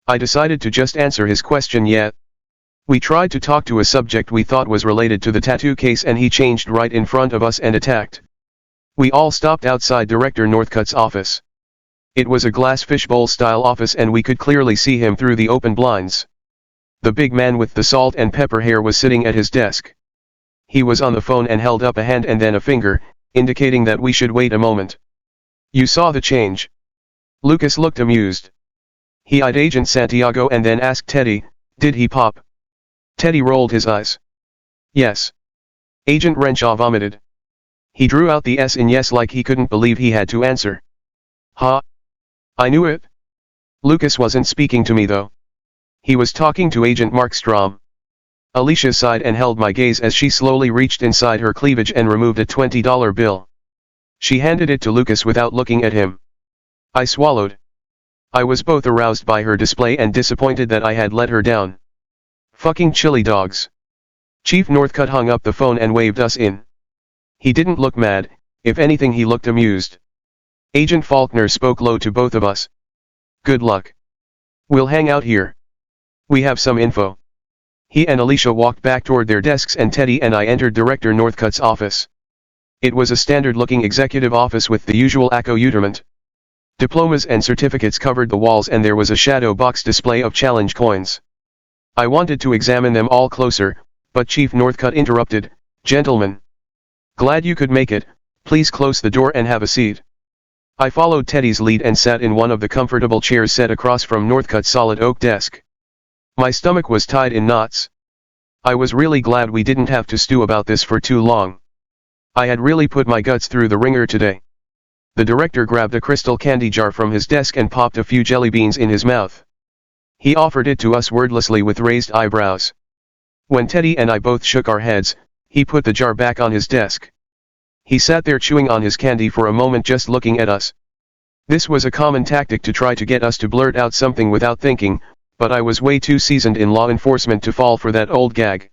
I decided to just answer his question yet. We tried to talk to a subject we thought was related to the tattoo case and he changed right in front of us and attacked. We all stopped outside Director Northcutt's office. It was a glass fishbowl-style office and we could clearly see him through the open blinds. The big man with the salt and pepper hair was sitting at his desk. He was on the phone and held up a hand and then a finger, indicating that we should wait a moment. You saw the change. Lucas looked amused. He eyed Agent Santiago and then asked Teddy, did he pop? Teddy rolled his eyes. Yes. Agent Renshaw vomited. He drew out the S in yes like he couldn't believe he had to answer. Huh? I knew it. Lucas wasn't speaking to me though. He was talking to Agent Markstrom. Alicia sighed and held my gaze as she slowly reached inside her cleavage and removed a $20 bill. She handed it to Lucas without looking at him. I swallowed. I was both aroused by her display and disappointed that I had let her down. Fucking chili dogs. Chief Northcutt hung up the phone and waved us in. He didn't look mad, if anything he looked amused. Agent Faulkner spoke low to both of us. Good luck. We'll hang out here. We have some info. He and Alicia walked back toward their desks and Teddy and I entered Director Northcutt's office. It was a standard-looking executive office with the usual accoutrement. Diplomas and certificates covered the walls and there was a shadow box display of challenge coins. I wanted to examine them all closer, but Chief Northcutt interrupted, Gentlemen. Glad you could make it, please close the door and have a seat. I followed Teddy's lead and sat in one of the comfortable chairs set across from Northcutt's solid oak desk. My stomach was tied in knots. I was really glad we didn't have to stew about this for too long. I had really put my guts through the ringer today. The director grabbed a crystal candy jar from his desk and popped a few jelly beans in his mouth. He offered it to us wordlessly with raised eyebrows. When Teddy and I both shook our heads, he put the jar back on his desk. He sat there chewing on his candy for a moment, just looking at us. This was a common tactic to try to get us to blurt out something without thinking, but I was way too seasoned in law enforcement to fall for that old gag.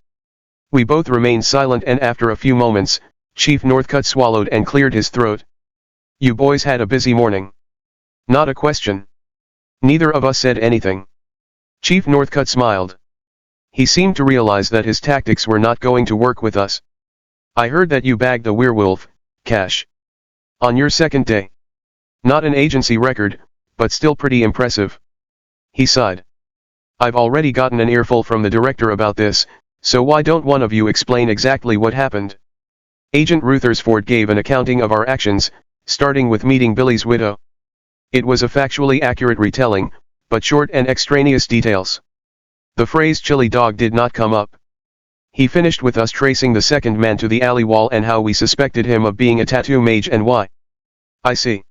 We both remained silent, and after a few moments, Chief Northcutt swallowed and cleared his throat. "You boys had a busy morning." "Not a question." Neither of us said anything. Chief Northcutt smiled. He seemed to realize that his tactics were not going to work with us. "I heard that you bagged a werewolf, Cash. On your second day. Not an agency record, but still pretty impressive." He sighed. "I've already gotten an earful from the director about this, so why don't one of you explain exactly what happened?" Agent Rutherford gave an accounting of our actions, starting with meeting Billy's widow. It was a factually accurate retelling, but short and extraneous details. The phrase "chili dog" did not come up. He finished with us tracing the second man to the alley wall and how we suspected him of being a tattoo mage and why. "I see."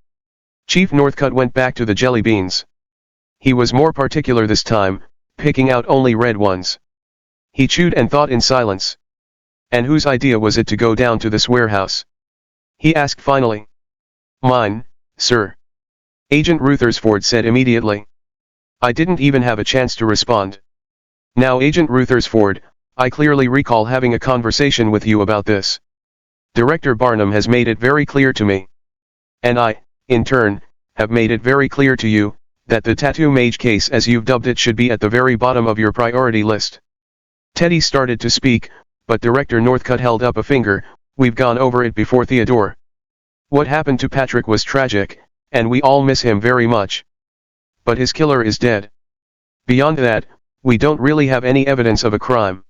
Chief Northcutt went back to the jelly beans. He was more particular this time, picking out only red ones. He chewed and thought in silence. "And whose idea was it to go down to this warehouse?" he asked finally. "Mine, sir," Agent Rutherford said immediately. I didn't even have a chance to respond. "Now, Agent Rutherford, I clearly recall having a conversation with you about this. Director Barnum has made it very clear to me. And I, in turn, have made it very clear to you, that the tattoo mage case, as you've dubbed it, should be at the very bottom of your priority list." Teddy started to speak, but Director Northcutt held up a finger. "We've gone over it before, Theodore. What happened to Patrick was tragic, and we all miss him very much. But his killer is dead. Beyond that, we don't really have any evidence of a crime.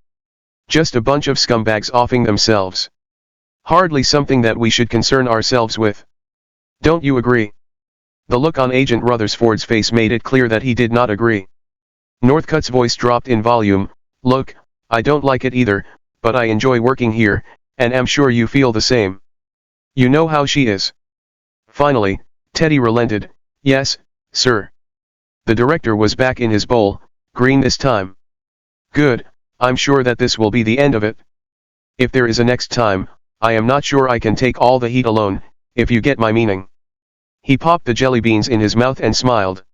Just a bunch of scumbags offing themselves. Hardly something that we should concern ourselves with. Don't you agree?" The look on Agent Rutherford's face made it clear that he did not agree. Northcutt's voice dropped in volume. "Look, I don't like it either, but I enjoy working here, and am sure you feel the same. You know how she is." Finally, Teddy relented. "Yes, sir." The director was back in his bowl, green this time. "Good, I'm sure that this will be the end of it. If there is a next time, I am not sure I can take all the heat alone, if you get my meaning." He popped the jelly beans in his mouth and smiled.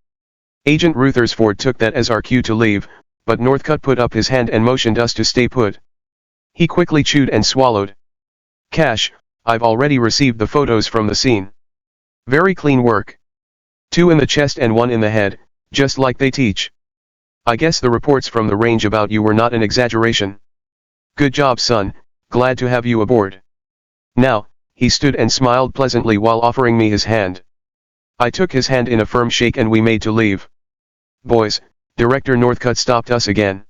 Agent Rutherford took that as our cue to leave, but Northcutt put up his hand and motioned us to stay put. He quickly chewed and swallowed. "Cash, I've already received the photos from the scene. Very clean work. 2 in the chest and 1 in the head, just like they teach. I guess the reports from the range about you were not an exaggeration. Good job, son, glad to have you aboard. Now," he stood and smiled pleasantly while offering me his hand. I took his hand in a firm shake and we made to leave. "Boys," Director Northcutt stopped us again.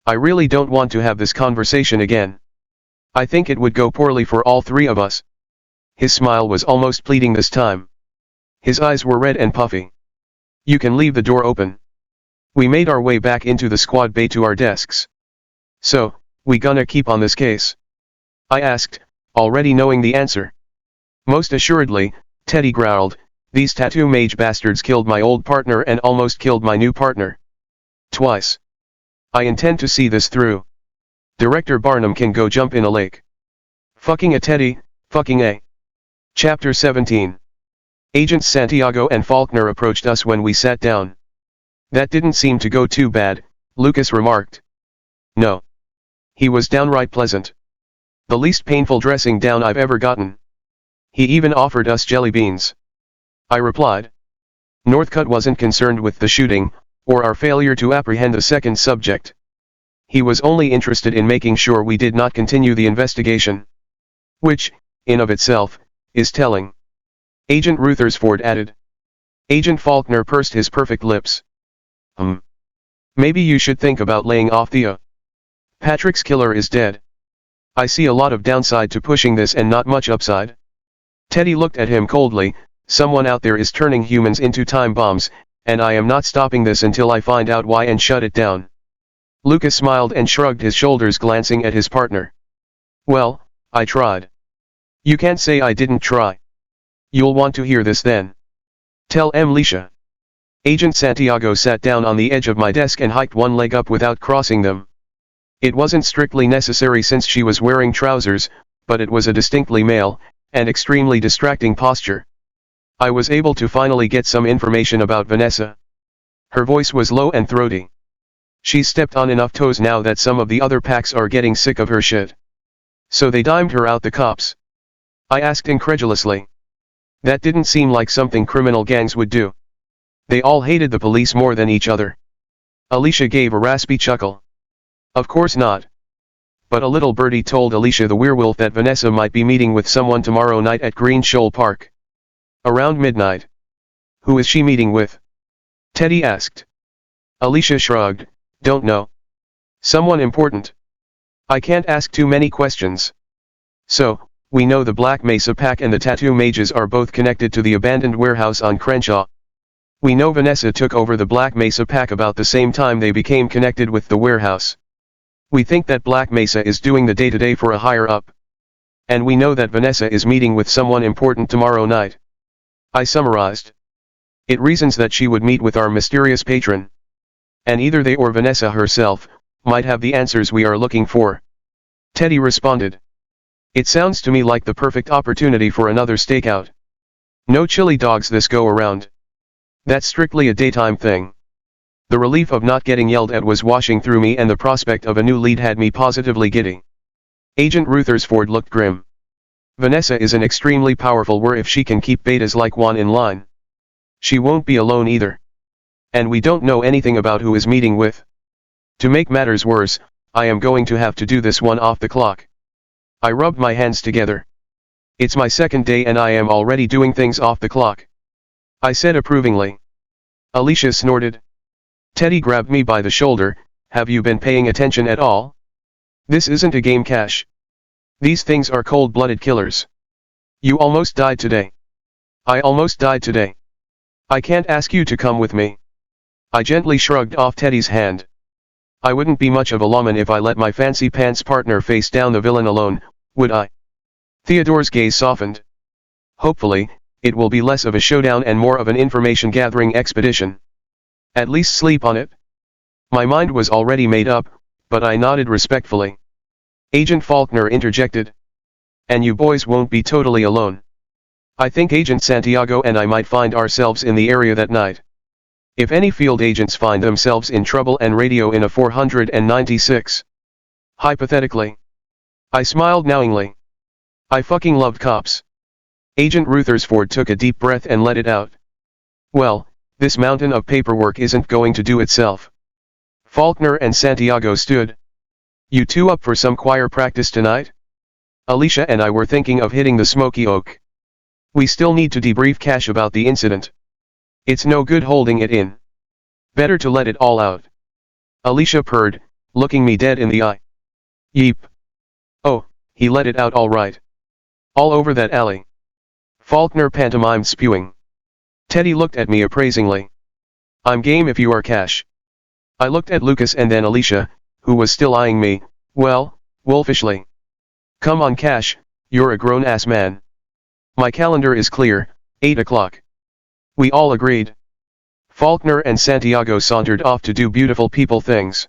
"I really don't want to have this conversation again. I think it would go poorly for all three of us." His smile was almost pleading this time. His eyes were red and puffy. "You can leave the door open." We made our way back into the squad bay to our desks. "So, we gonna keep on this case?" I asked, already knowing the answer. "Most assuredly," Teddy growled. "These tattoo mage bastards killed my old partner and almost killed my new partner. Twice. I intend to see this through. Director Barnum can go jump in a lake. Fucking a Teddy, fucking a." Chapter 17. Agents Santiago and Faulkner approached us when we sat down. "That didn't seem to go too bad," Lucas remarked. "No. He was downright pleasant. The least painful dressing down I've ever gotten. He even offered us jelly beans," I replied. Northcutt wasn't concerned with the shooting, or our failure to apprehend the second subject. He was only interested in making sure we did not continue the investigation. Which, in of itself, is telling. Agent Rutherford added. Agent Faulkner pursed his perfect lips. Maybe you should think about laying off Theo. Patrick's killer is dead. I see a lot of downside to pushing this and not much upside." Teddy looked at him coldly. "Someone out there is turning humans into time bombs, and I am not stopping this until I find out why and shut it down." Lucas smiled and shrugged his shoulders, glancing at his partner. "Well, I tried." "You can't say I didn't try. You'll want to hear this then. Tell Lisha." Agent Santiago sat down on the edge of my desk and hiked one leg up without crossing them. It wasn't strictly necessary since she was wearing trousers, but it was a distinctly male, and extremely distracting posture. I was able to finally get some information about Vanessa. Her voice was low and throaty. She's stepped on enough toes now that some of the other packs are getting sick of her shit. So they dimed her out, the cops? I asked incredulously. That didn't seem like something criminal gangs would do. They all hated the police more than each other. Alicia gave a raspy chuckle. Of course not. But a little birdie told Alicia the werewolf that Vanessa might be meeting with someone tomorrow night at Green Shoal Park. Around midnight. Who is she meeting with? Teddy asked. Alicia shrugged. Don't know. Someone important. I can't ask too many questions. So, we know the Black Mesa Pack and the Tattoo Mages are both connected to the abandoned warehouse on Crenshaw. We know Vanessa took over the Black Mesa Pack about the same time they became connected with the warehouse. We think that Black Mesa is doing the day-to-day for a higher-up. And we know that Vanessa is meeting with someone important tomorrow night. I summarized. It reasons that she would meet with our mysterious patron. And either they or Vanessa herself might have the answers we are looking for. Teddy responded. It sounds to me like the perfect opportunity for another stakeout. No chili dogs this go around. That's strictly a daytime thing. The relief of not getting yelled at was washing through me, and the prospect of a new lead had me positively giddy. Agent Rutherford looked grim. Vanessa is an extremely powerful were if she can keep betas like Juan in line. She won't be alone either. And we don't know anything about who is meeting with. To make matters worse, I am going to have to do this one off the clock. I rubbed my hands together. It's my second day and I am already doing things off the clock. I said approvingly. Alicia snorted. Teddy grabbed me by the shoulder. Have you been paying attention at all? This isn't a game, Cash. These things are cold-blooded killers. You almost died today. I almost died today. I can't ask you to come with me. I gently shrugged off Teddy's hand. I wouldn't be much of a lawman if I let my fancy pants partner face down the villain alone, would I? Theodore's gaze softened. Hopefully, it will be less of a showdown and more of an information-gathering expedition. At least sleep on it. My mind was already made up, but I nodded respectfully. Agent Faulkner interjected. And you boys won't be totally alone. I think Agent Santiago and I might find ourselves in the area that night. If any field agents find themselves in trouble and radio in a 496. Hypothetically. I smiled knowingly. I fucking loved cops. Agent Rutherford took a deep breath and let it out. Well, this mountain of paperwork isn't going to do itself. Faulkner and Santiago stood. You two up for some choir practice tonight? Alicia and I were thinking of hitting the Smoky Oak. We still need to debrief Cash about the incident. It's no good holding it in. Better to let it all out. Alicia purred, looking me dead in the eye. Yeep. Oh, he let it out all right. All over that alley. Faulkner pantomimed spewing. Teddy looked at me appraisingly. I'm game if you are, Cash. I looked at Lucas and then Alicia, who was still eyeing me, well, wolfishly. Come on, Cash, you're a grown-ass man. My calendar is clear, 8 o'clock. We all agreed. Faulkner and Santiago sauntered off to do beautiful people things.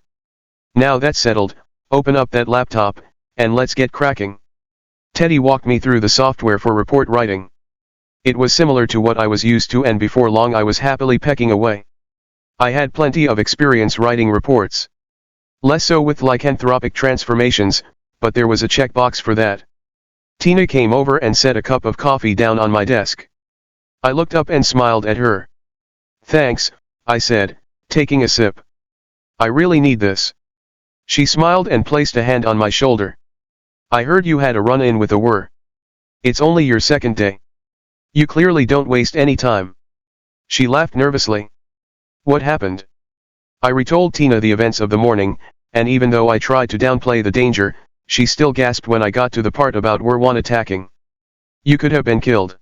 Now that's settled, open up that laptop, and let's get cracking. Teddy walked me through the software for report writing. It was similar to what I was used to, and before long I was happily pecking away. I had plenty of experience writing reports. Less so with lycanthropic transformations, but there was a checkbox for that. Tina came over and set a cup of coffee down on my desk. I looked up and smiled at her. Thanks, I said, taking a sip. I really need this. She smiled and placed a hand on my shoulder. I heard you had a run-in with a whir. It's only your second day. You clearly don't waste any time. She laughed nervously. What happened? I retold Tina the events of the morning, and even though I tried to downplay the danger, she still gasped when I got to the part about Werwan attacking. You could have been killed.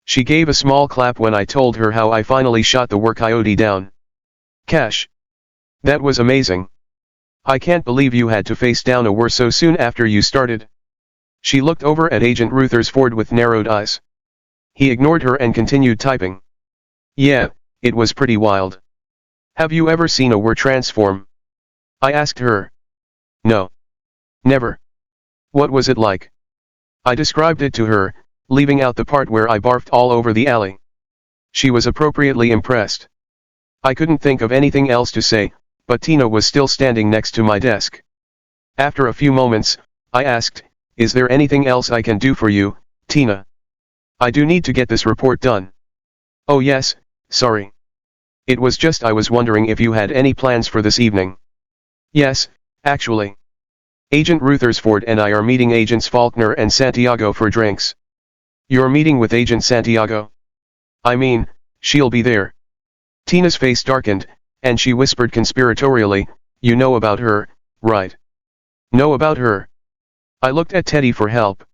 She gave a small clap when I told her how I finally shot the Wer Coyote down. Cash. That was amazing. I can't believe you had to face down a Wer so soon after you started. She looked over at Agent Rutherford with narrowed eyes. He ignored her and continued typing. Yeah, it was pretty wild. Have you ever seen a Wer transform? I asked her. No. Never. What was it like? I described it to her, leaving out the part where I barfed all over the alley. She was appropriately impressed. I couldn't think of anything else to say, but Tina was still standing next to my desk. After a few moments, I asked, "Is there anything else I can do for you, Tina? I do need to get this report done." "Oh yes, sorry. It was just I was wondering if you had any plans for this evening." "Yes, actually. Agent Rutherford and I are meeting Agents Faulkner and Santiago for drinks." "You're meeting with Agent Santiago?" "I mean, she'll be there." Tina's face darkened, and she whispered conspiratorially, "You know about her, right?" "Know about her?" I looked at Teddy for help.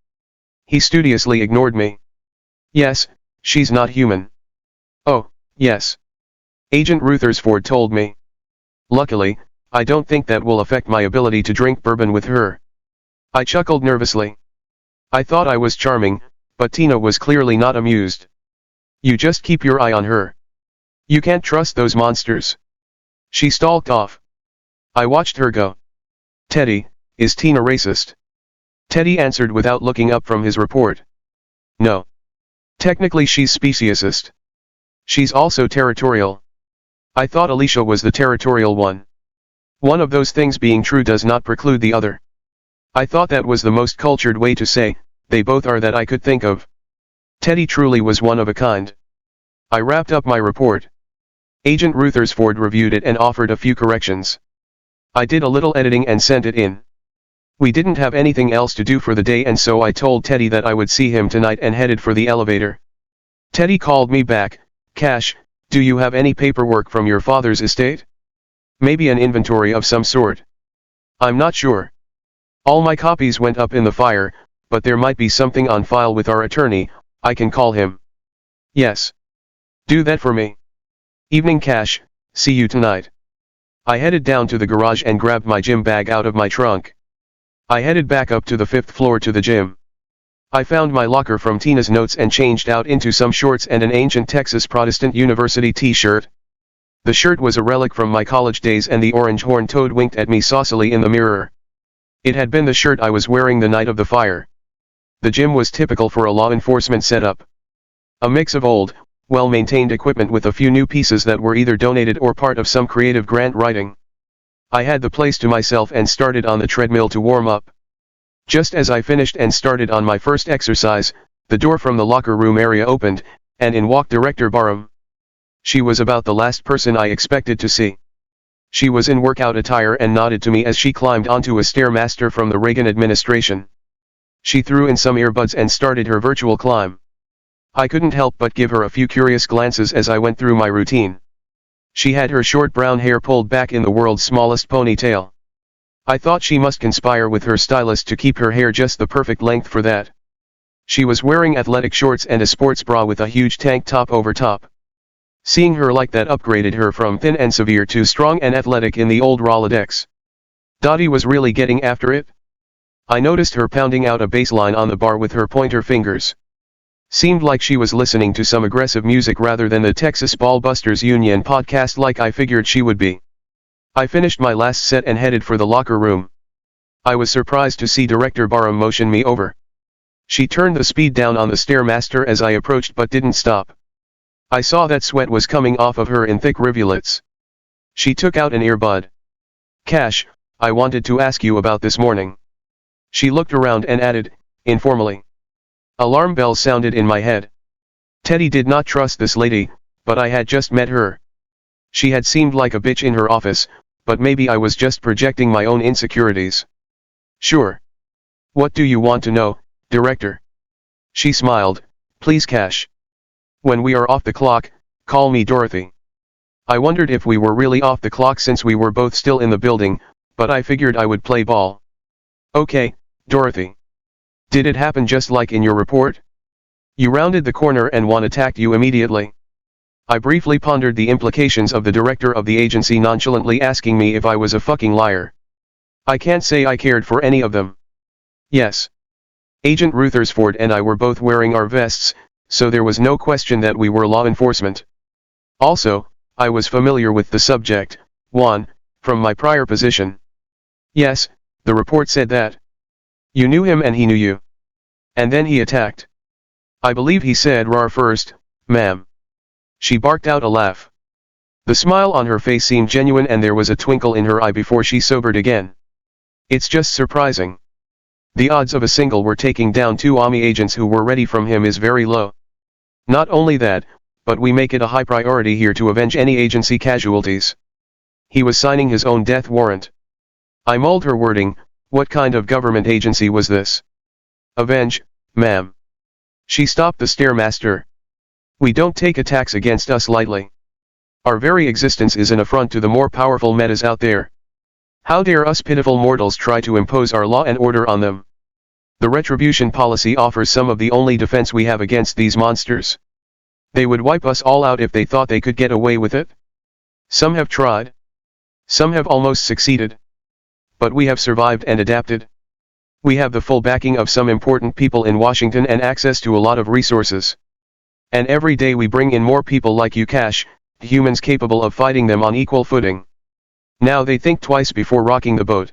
He studiously ignored me. "Yes, she's not human." "Oh, yes. Agent Rutherford told me." "Luckily, I don't think that will affect my ability to drink bourbon with her." I chuckled nervously. I thought I was charming, but Tina was clearly not amused. "You just keep your eye on her. You can't trust those monsters." She stalked off. I watched her go. "Teddy, is Tina racist?" Teddy answered without looking up from his report. "No. Technically she's speciesist. She's also territorial." I thought Alicia was the territorial one. One of those things being true does not preclude the other. I thought that was the most cultured way to say, they both are, that I could think of. Teddy truly was one of a kind. I wrapped up my report. Agent Rutherford reviewed it and offered a few corrections. I did a little editing and sent it in. We didn't have anything else to do for the day, and so I told Teddy that I would see him tonight and headed for the elevator. Teddy called me back. "Cash, do you have any paperwork from your father's estate? Maybe an inventory of some sort?" "I'm not sure. All my copies went up in the fire, but there might be something on file with our attorney. I can call him." "Yes. Do that for me." "Evening, Cash, see you tonight." I headed down to the garage and grabbed my gym bag out of my trunk. I headed back up to the 5th floor to the gym. I found my locker from Tina's notes and changed out into some shorts and an ancient Texas Protestant University t-shirt. The shirt was a relic from my college days, and the orange horned toad winked at me saucily in the mirror. It had been the shirt I was wearing the night of the fire. The gym was typical for a law enforcement setup. A mix of old, well-maintained equipment with a few new pieces that were either donated or part of some creative grant writing. I had the place to myself and started on the treadmill to warm up. Just as I finished and started on my first exercise, the door from the locker room area opened, and in walked Director Barham. She was about the last person I expected to see. She was in workout attire and nodded to me as she climbed onto a stairmaster from the Reagan administration. She threw in some earbuds and started her virtual climb. I couldn't help but give her a few curious glances as I went through my routine. She had her short brown hair pulled back in the world's smallest ponytail. I thought she must conspire with her stylist to keep her hair just the perfect length for that. She was wearing athletic shorts and a sports bra with a huge tank top over top. Seeing her like that upgraded her from thin and severe to strong and athletic in the old Rolodex. Dottie was really getting after it. I noticed her pounding out a baseline on the bar with her pointer fingers. Seemed like she was listening to some aggressive music rather than the Texas Ballbusters Union podcast like I figured she would be. I finished my last set and headed for the locker room. I was surprised to see Director Barham motion me over. She turned the speed down on the stairmaster as I approached but didn't stop. I saw that sweat was coming off of her in thick rivulets. She took out an earbud. "Cash, I wanted to ask you about this morning." She looked around and added, informally. Alarm bells sounded in my head. Teddy did not trust this lady, but I had just met her. She had seemed like a bitch in her office, but maybe I was just projecting my own insecurities. "Sure. What do you want to know, Director?" She smiled. "Please, Cash. When we are off the clock, call me Dorothy." I wondered if we were really off the clock since we were both still in the building, but I figured I would play ball. "Okay, Dorothy. Did it happen just like in your report? You rounded the corner and one attacked you immediately?" I briefly pondered the implications of the director of the agency nonchalantly asking me if I was a fucking liar. I can't say I cared for any of them. Yes. Agent Rutherford and I were both wearing our vests, so there was no question that we were law enforcement. Also, I was familiar with the subject, Juan, from my prior position. Yes, the report said that. You knew him and he knew you. And then he attacked. I believe he said "rar" first, ma'am. She barked out a laugh. The smile on her face seemed genuine and there was a twinkle in her eye before she sobered again. It's just surprising. The odds of a single were taking down 2 army agents who were ready from him is very low. Not only that, but we make it a high priority here to avenge any agency casualties. He was signing his own death warrant. I mulled her wording. What kind of government agency was this? Avenge, ma'am. She stopped the stairmaster. We don't take attacks against us lightly. Our very existence is an affront to the more powerful metas out there. How dare us pitiful mortals try to impose our law and order on them? The retribution policy offers some of the only defense we have against these monsters. They would wipe us all out if they thought they could get away with it. Some have tried. Some have almost succeeded. But we have survived and adapted. We have the full backing of some important people in Washington and access to a lot of resources. And every day we bring in more people like you, Cash, humans capable of fighting them on equal footing. Now they think twice before rocking the boat.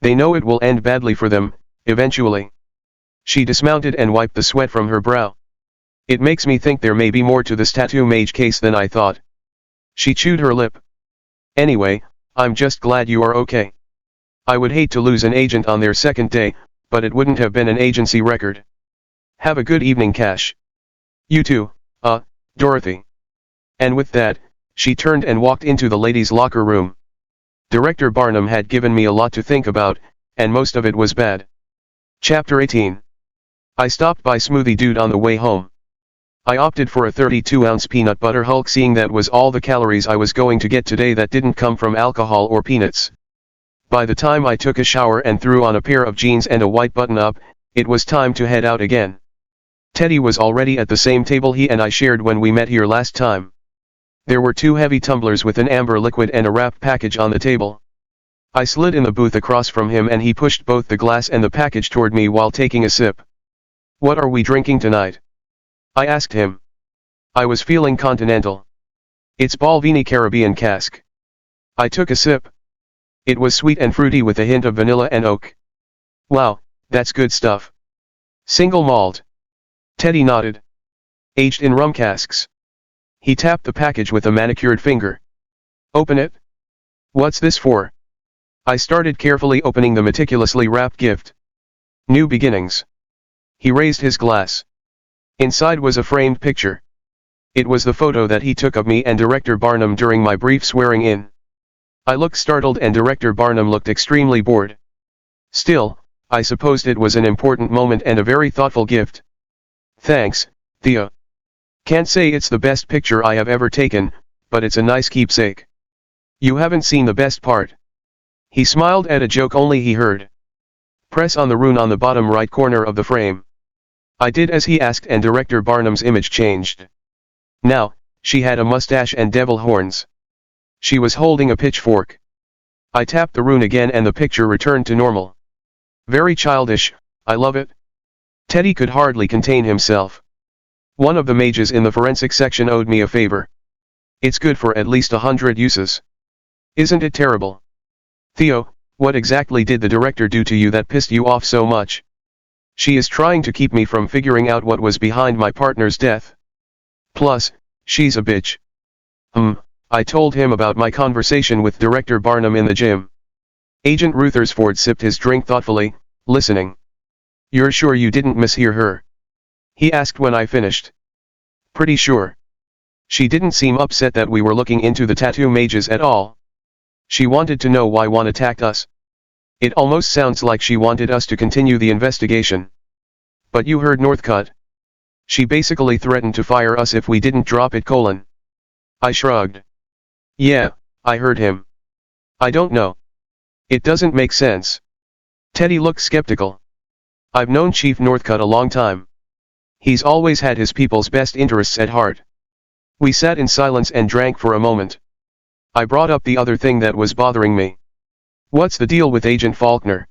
They know it will end badly for them, eventually. She dismounted and wiped the sweat from her brow. It makes me think there may be more to this tattoo mage case than I thought. She chewed her lip. Anyway, I'm just glad you are okay. I would hate to lose an agent on their second day, but it wouldn't have been an agency record. Have a good evening, Cash. You too, Dorothy. And with that, she turned and walked into the ladies' locker room. Director Barnum had given me a lot to think about, and most of it was bad. Chapter 18. I stopped by Smoothie Dude on the way home. I opted for a 32-ounce peanut butter Hulk, seeing that was all the calories I was going to get today that didn't come from alcohol or peanuts. By the time I took a shower and threw on a pair of jeans and a white button-up, it was time to head out again. Teddy was already at the same table he and I shared when we met here last time. There were 2 heavy tumblers with an amber liquid and a wrapped package on the table. I slid in the booth across from him and he pushed both the glass and the package toward me while taking a sip. What are we drinking tonight? I asked him. I was feeling continental. It's Balvenie Caribbean cask. I took a sip. It was sweet and fruity with a hint of vanilla and oak. Wow, that's good stuff. Single malt. Teddy nodded. Aged in rum casks. He tapped the package with a manicured finger. Open it. What's this for? I started carefully opening the meticulously wrapped gift. New beginnings. He raised his glass. Inside was a framed picture. It was the photo that he took of me and Director Barnum during my brief swearing in. I looked startled and Director Barnum looked extremely bored. Still, I supposed it was an important moment and a very thoughtful gift. Thanks, Thea. Can't say it's the best picture I have ever taken, but it's a nice keepsake. You haven't seen the best part. He smiled at a joke only he heard. Press on the rune on the bottom right corner of the frame. I did as he asked and Director Barnum's image changed. Now, she had a mustache and devil horns. She was holding a pitchfork. I tapped the rune again and the picture returned to normal. Very childish, I love it. Teddy could hardly contain himself. One of the mages in the forensic section owed me a favor. It's good for at least 100 uses. Isn't it terrible? Theo, what exactly did the director do to you that pissed you off so much? She is trying to keep me from figuring out what was behind my partner's death. Plus, she's a bitch. I told him about my conversation with Director Barnum in the gym. Agent Ruthersford sipped his drink thoughtfully, listening. You're sure you didn't mishear her? He asked when I finished. Pretty sure. She didn't seem upset that we were looking into the tattoo mages at all. She wanted to know why one attacked us. It almost sounds like she wanted us to continue the investigation. But you heard Northcutt. She basically threatened to fire us if we didn't drop it. I shrugged. Yeah, I heard him. I don't know. It doesn't make sense. Teddy looked skeptical. I've known Chief Northcutt a long time. He's always had his people's best interests at heart. We sat in silence and drank for a moment. I brought up the other thing that was bothering me. What's the deal with Agent Faulkner?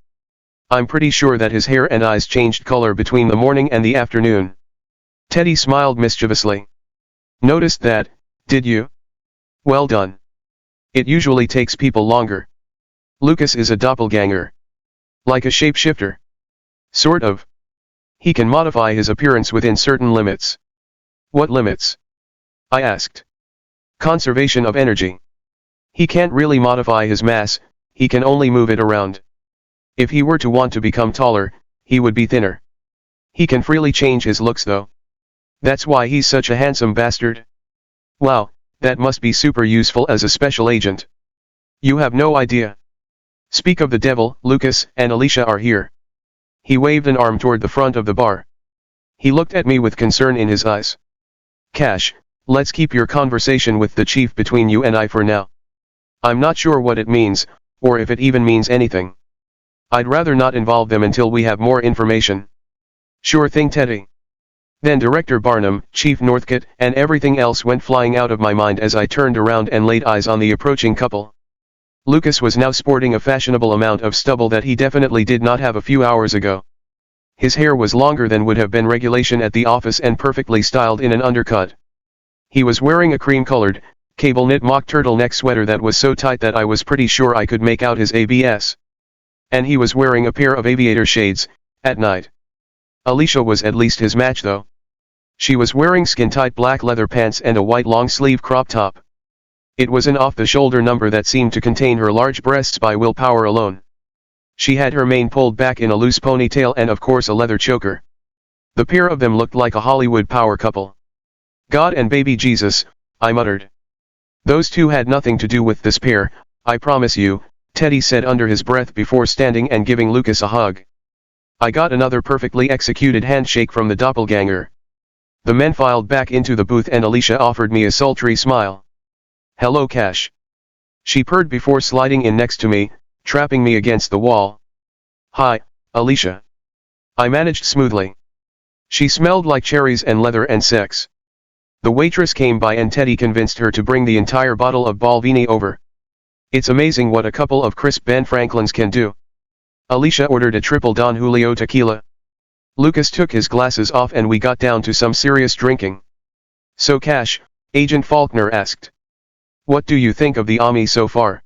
I'm pretty sure that his hair and eyes changed color between the morning and the afternoon. Teddy smiled mischievously. Noticed that, did you? Well done. It usually takes people longer. Lucas is a doppelganger. Like a shapeshifter. Sort of. He can modify his appearance within certain limits. What limits? I asked. Conservation of energy. He can't really modify his mass, he can only move it around. If he were to want to become taller, he would be thinner. He can freely change his looks though. That's why he's such a handsome bastard. Wow, that must be super useful as a special agent. You have no idea. Speak of the devil, Lucas and Alicia are here. He waved an arm toward the front of the bar. He looked at me with concern in his eyes. Cash, let's keep your conversation with the chief between you and I for now. I'm not sure what it means, or if it even means anything. I'd rather not involve them until we have more information. Sure thing, Teddy. Then Director Barnum, Chief Northcott, and everything else went flying out of my mind as I turned around and laid eyes on the approaching couple. Lucas was now sporting a fashionable amount of stubble that he definitely did not have a few hours ago. His hair was longer than would have been regulation at the office and perfectly styled in an undercut. He was wearing a cream-colored, cable-knit mock turtleneck sweater that was so tight that I was pretty sure I could make out his ABS. And he was wearing a pair of aviator shades, at night. Alicia was at least his match though. She was wearing skin-tight black leather pants and a white long-sleeve crop top. It was an off-the-shoulder number that seemed to contain her large breasts by willpower alone. She had her mane pulled back in a loose ponytail and of course a leather choker. The pair of them looked like a Hollywood power couple. God and baby Jesus, I muttered. Those two had nothing to do with this pair, I promise you, Teddy said under his breath before standing and giving Lucas a hug. I got another perfectly executed handshake from the doppelganger. The men filed back into the booth and Alicia offered me a sultry smile. Hello, Cash. She purred before sliding in next to me, trapping me against the wall. Hi, Alicia. I managed smoothly. She smelled like cherries and leather and sex. The waitress came by and Teddy convinced her to bring the entire bottle of Balvenie over. It's amazing what a couple of crisp Ben Franklins can do. Alicia ordered a triple Don Julio tequila. Lucas took his glasses off and we got down to some serious drinking. So Cash, Agent Faulkner asked. What do you think of the Ami so far?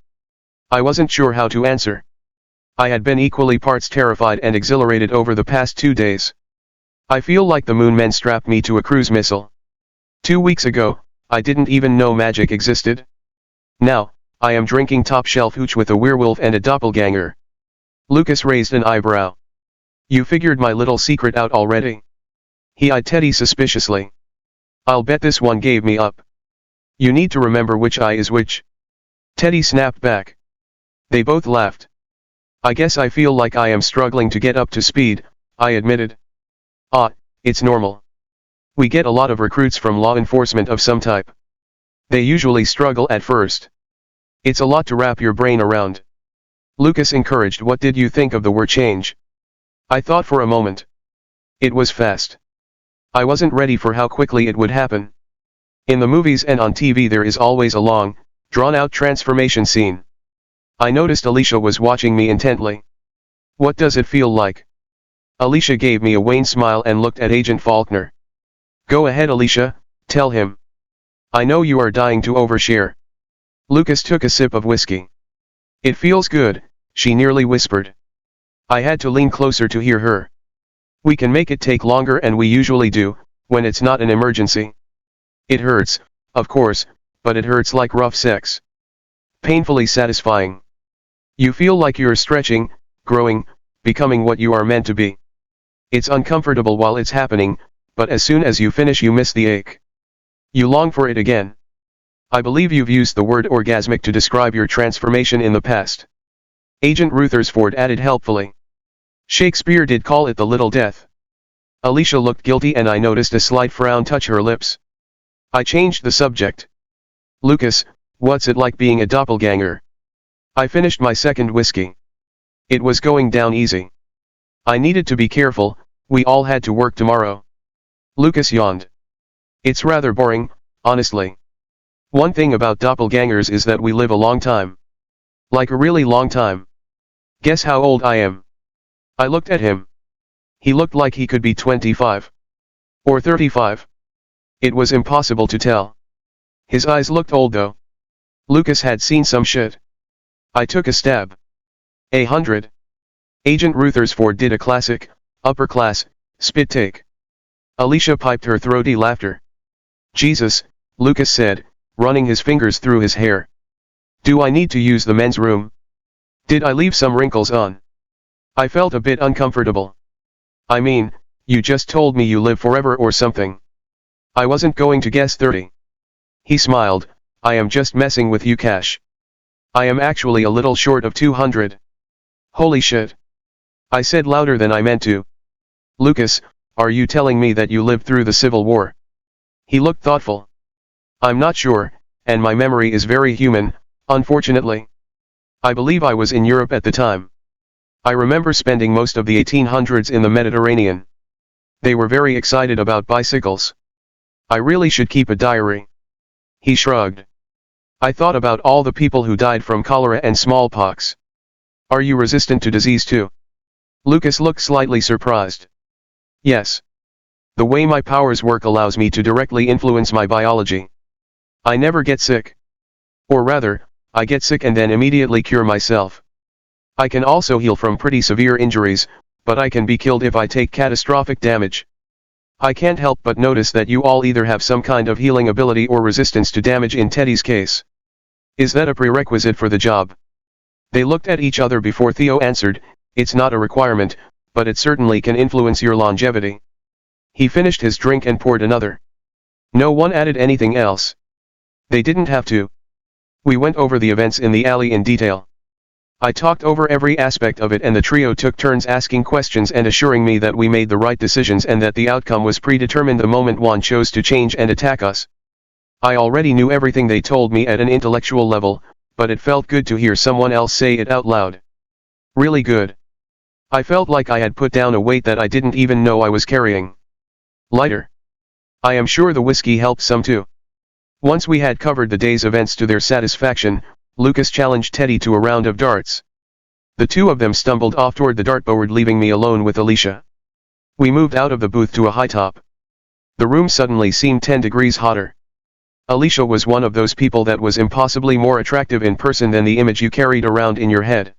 I wasn't sure how to answer. I had been equally parts terrified and exhilarated over the past 2 days. I feel like the moon men strapped me to a cruise missile. 2 weeks ago, I didn't even know magic existed. Now, I am drinking top-shelf hooch with a werewolf and a doppelganger. Lucas raised an eyebrow. You figured my little secret out already? He eyed Teddy suspiciously. I'll bet this one gave me up. You need to remember which eye is which. Teddy snapped back. They both laughed. I guess I feel like I am struggling to get up to speed, I admitted. Ah, it's normal. We get a lot of recruits from law enforcement of some type. They usually struggle at first. It's a lot to wrap your brain around. Lucas encouraged. What did you think of the word change? I thought for a moment. It was fast. I wasn't ready for how quickly it would happen. In the movies and on TV there is always a long, drawn-out transformation scene. I noticed Alicia was watching me intently. What does it feel like? Alicia gave me a wan smile and looked at Agent Faulkner. Go ahead, Alicia, tell him. I know you are dying to overshare. Lucas took a sip of whiskey. It feels good, she nearly whispered. I had to lean closer to hear her. We can make it take longer and we usually do, when it's not an emergency. It hurts, of course, but it hurts like rough sex. Painfully satisfying. You feel like you're stretching, growing, becoming what you are meant to be. It's uncomfortable while it's happening, but as soon as you finish you miss the ache. You long for it again. I believe you've used the word orgasmic to describe your transformation in the past. Agent Rutherford added helpfully. Shakespeare did call it the little death. Alicia looked guilty and I noticed a slight frown touch her lips. I changed the subject. Lucas, what's it like being a doppelganger? I finished my second whiskey. It was going down easy. I needed to be careful, we all had to work tomorrow. Lucas yawned. It's rather boring, honestly. One thing about doppelgangers is that we live a long time. Like a really long time. Guess how old I am? I looked at him. He looked like he could be 25. Or 35. It was impossible to tell. His eyes looked old though. Lucas had seen some shit. I took a stab. 100. Agent Rutherford did a classic, upper class, Spit take. Alicia piped her throaty laughter. Jesus, Lucas said, running his fingers through his hair. Do I need to use the men's room? Did I leave some wrinkles on? I felt a bit uncomfortable. I mean, you just told me you live forever or something. I wasn't going to guess 30. He smiled. I am just messing with you, Cash. I am actually a little short of 200. Holy shit. I said louder than I meant to. Lucas, are you telling me that you lived through the Civil War? He looked thoughtful. I'm not sure, and my memory is very human, unfortunately. I believe I was in Europe at the time. I remember spending most of the 1800s in the Mediterranean. They were very excited about bicycles. I really should keep a diary. He shrugged. I thought about all the people who died from cholera and smallpox. Are you resistant to disease too? Lucas looked slightly surprised. Yes. The way my powers work allows me to directly influence my biology. I never get sick. Or rather, I get sick and then immediately cure myself. I can also heal from pretty severe injuries, but I can be killed if I take catastrophic damage. I can't help but notice that you all either have some kind of healing ability or resistance to damage in Teddy's case. Is that a prerequisite for the job? They looked at each other before Theo answered, it's not a requirement, but it certainly can influence your longevity. He finished his drink and poured another. No one added anything else. They didn't have to. We went over the events in the alley in detail. I talked over every aspect of it and the trio took turns asking questions and assuring me that we made the right decisions and that the outcome was predetermined the moment one chose to change and attack us. I already knew everything they told me at an intellectual level, but it felt good to hear someone else say it out loud. Really good. I felt like I had put down a weight that I didn't even know I was carrying. Lighter. I am sure the whiskey helped some too. Once we had covered the day's events to their satisfaction, Lucas challenged Teddy to a round of darts. The two of them stumbled off toward the dartboard, leaving me alone with Alicia. We moved out of the booth to a high top. The room suddenly seemed 10 degrees hotter. Alicia was one of those people that was impossibly more attractive in person than the image you carried around in your head.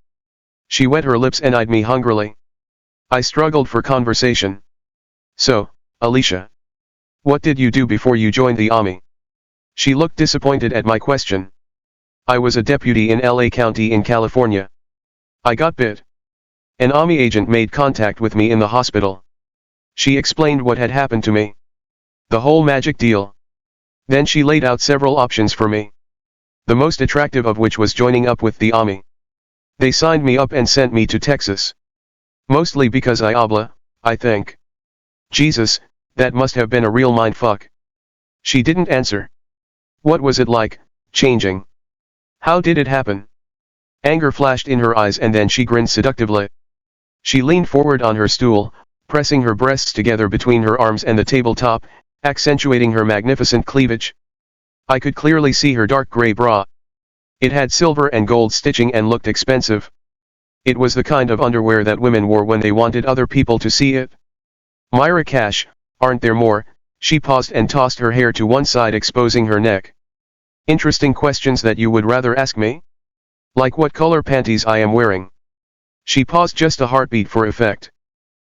She wet her lips and eyed me hungrily. I struggled for conversation. So, Alicia, what did you do before you joined the army? She looked disappointed at my question. I was a deputy in LA County in California. I got bit. An army agent made contact with me in the hospital. She explained what had happened to me. The whole magic deal. Then she laid out several options for me. The most attractive of which was joining up with the army. They signed me up and sent me to Texas. Mostly because I habla, I think. Jesus, that must have been a real mindfuck. She didn't answer. What was it like, changing? How did it happen? Anger flashed in her eyes and then she grinned seductively. She leaned forward on her stool, pressing her breasts together between her arms and the tabletop, accentuating her magnificent cleavage. I could clearly see her dark gray bra. It had silver and gold stitching and looked expensive. It was the kind of underwear that women wore when they wanted other people to see it. Myra Cash, aren't there more? She paused and tossed her hair to one side, exposing her neck. Interesting questions that you would rather ask me? Like what color panties I am wearing. She paused just a heartbeat for effect.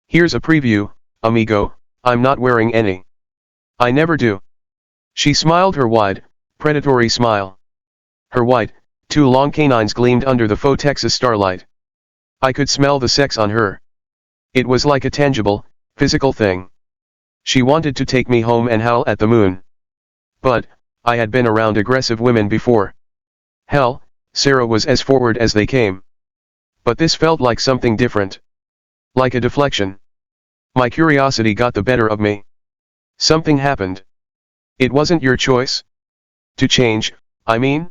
Here's a preview, amigo, I'm not wearing any. I never do. She smiled her wide, predatory smile. Her white, two long canines gleamed under the faux Texas starlight. I could smell the sex on her. It was like a tangible, physical thing. She wanted to take me home and howl at the moon. But, I had been around aggressive women before. Hell, Sarah was as forward as they came. But this felt like something different. Like a deflection. My curiosity got the better of me. Something happened. It wasn't your choice? To change, I mean?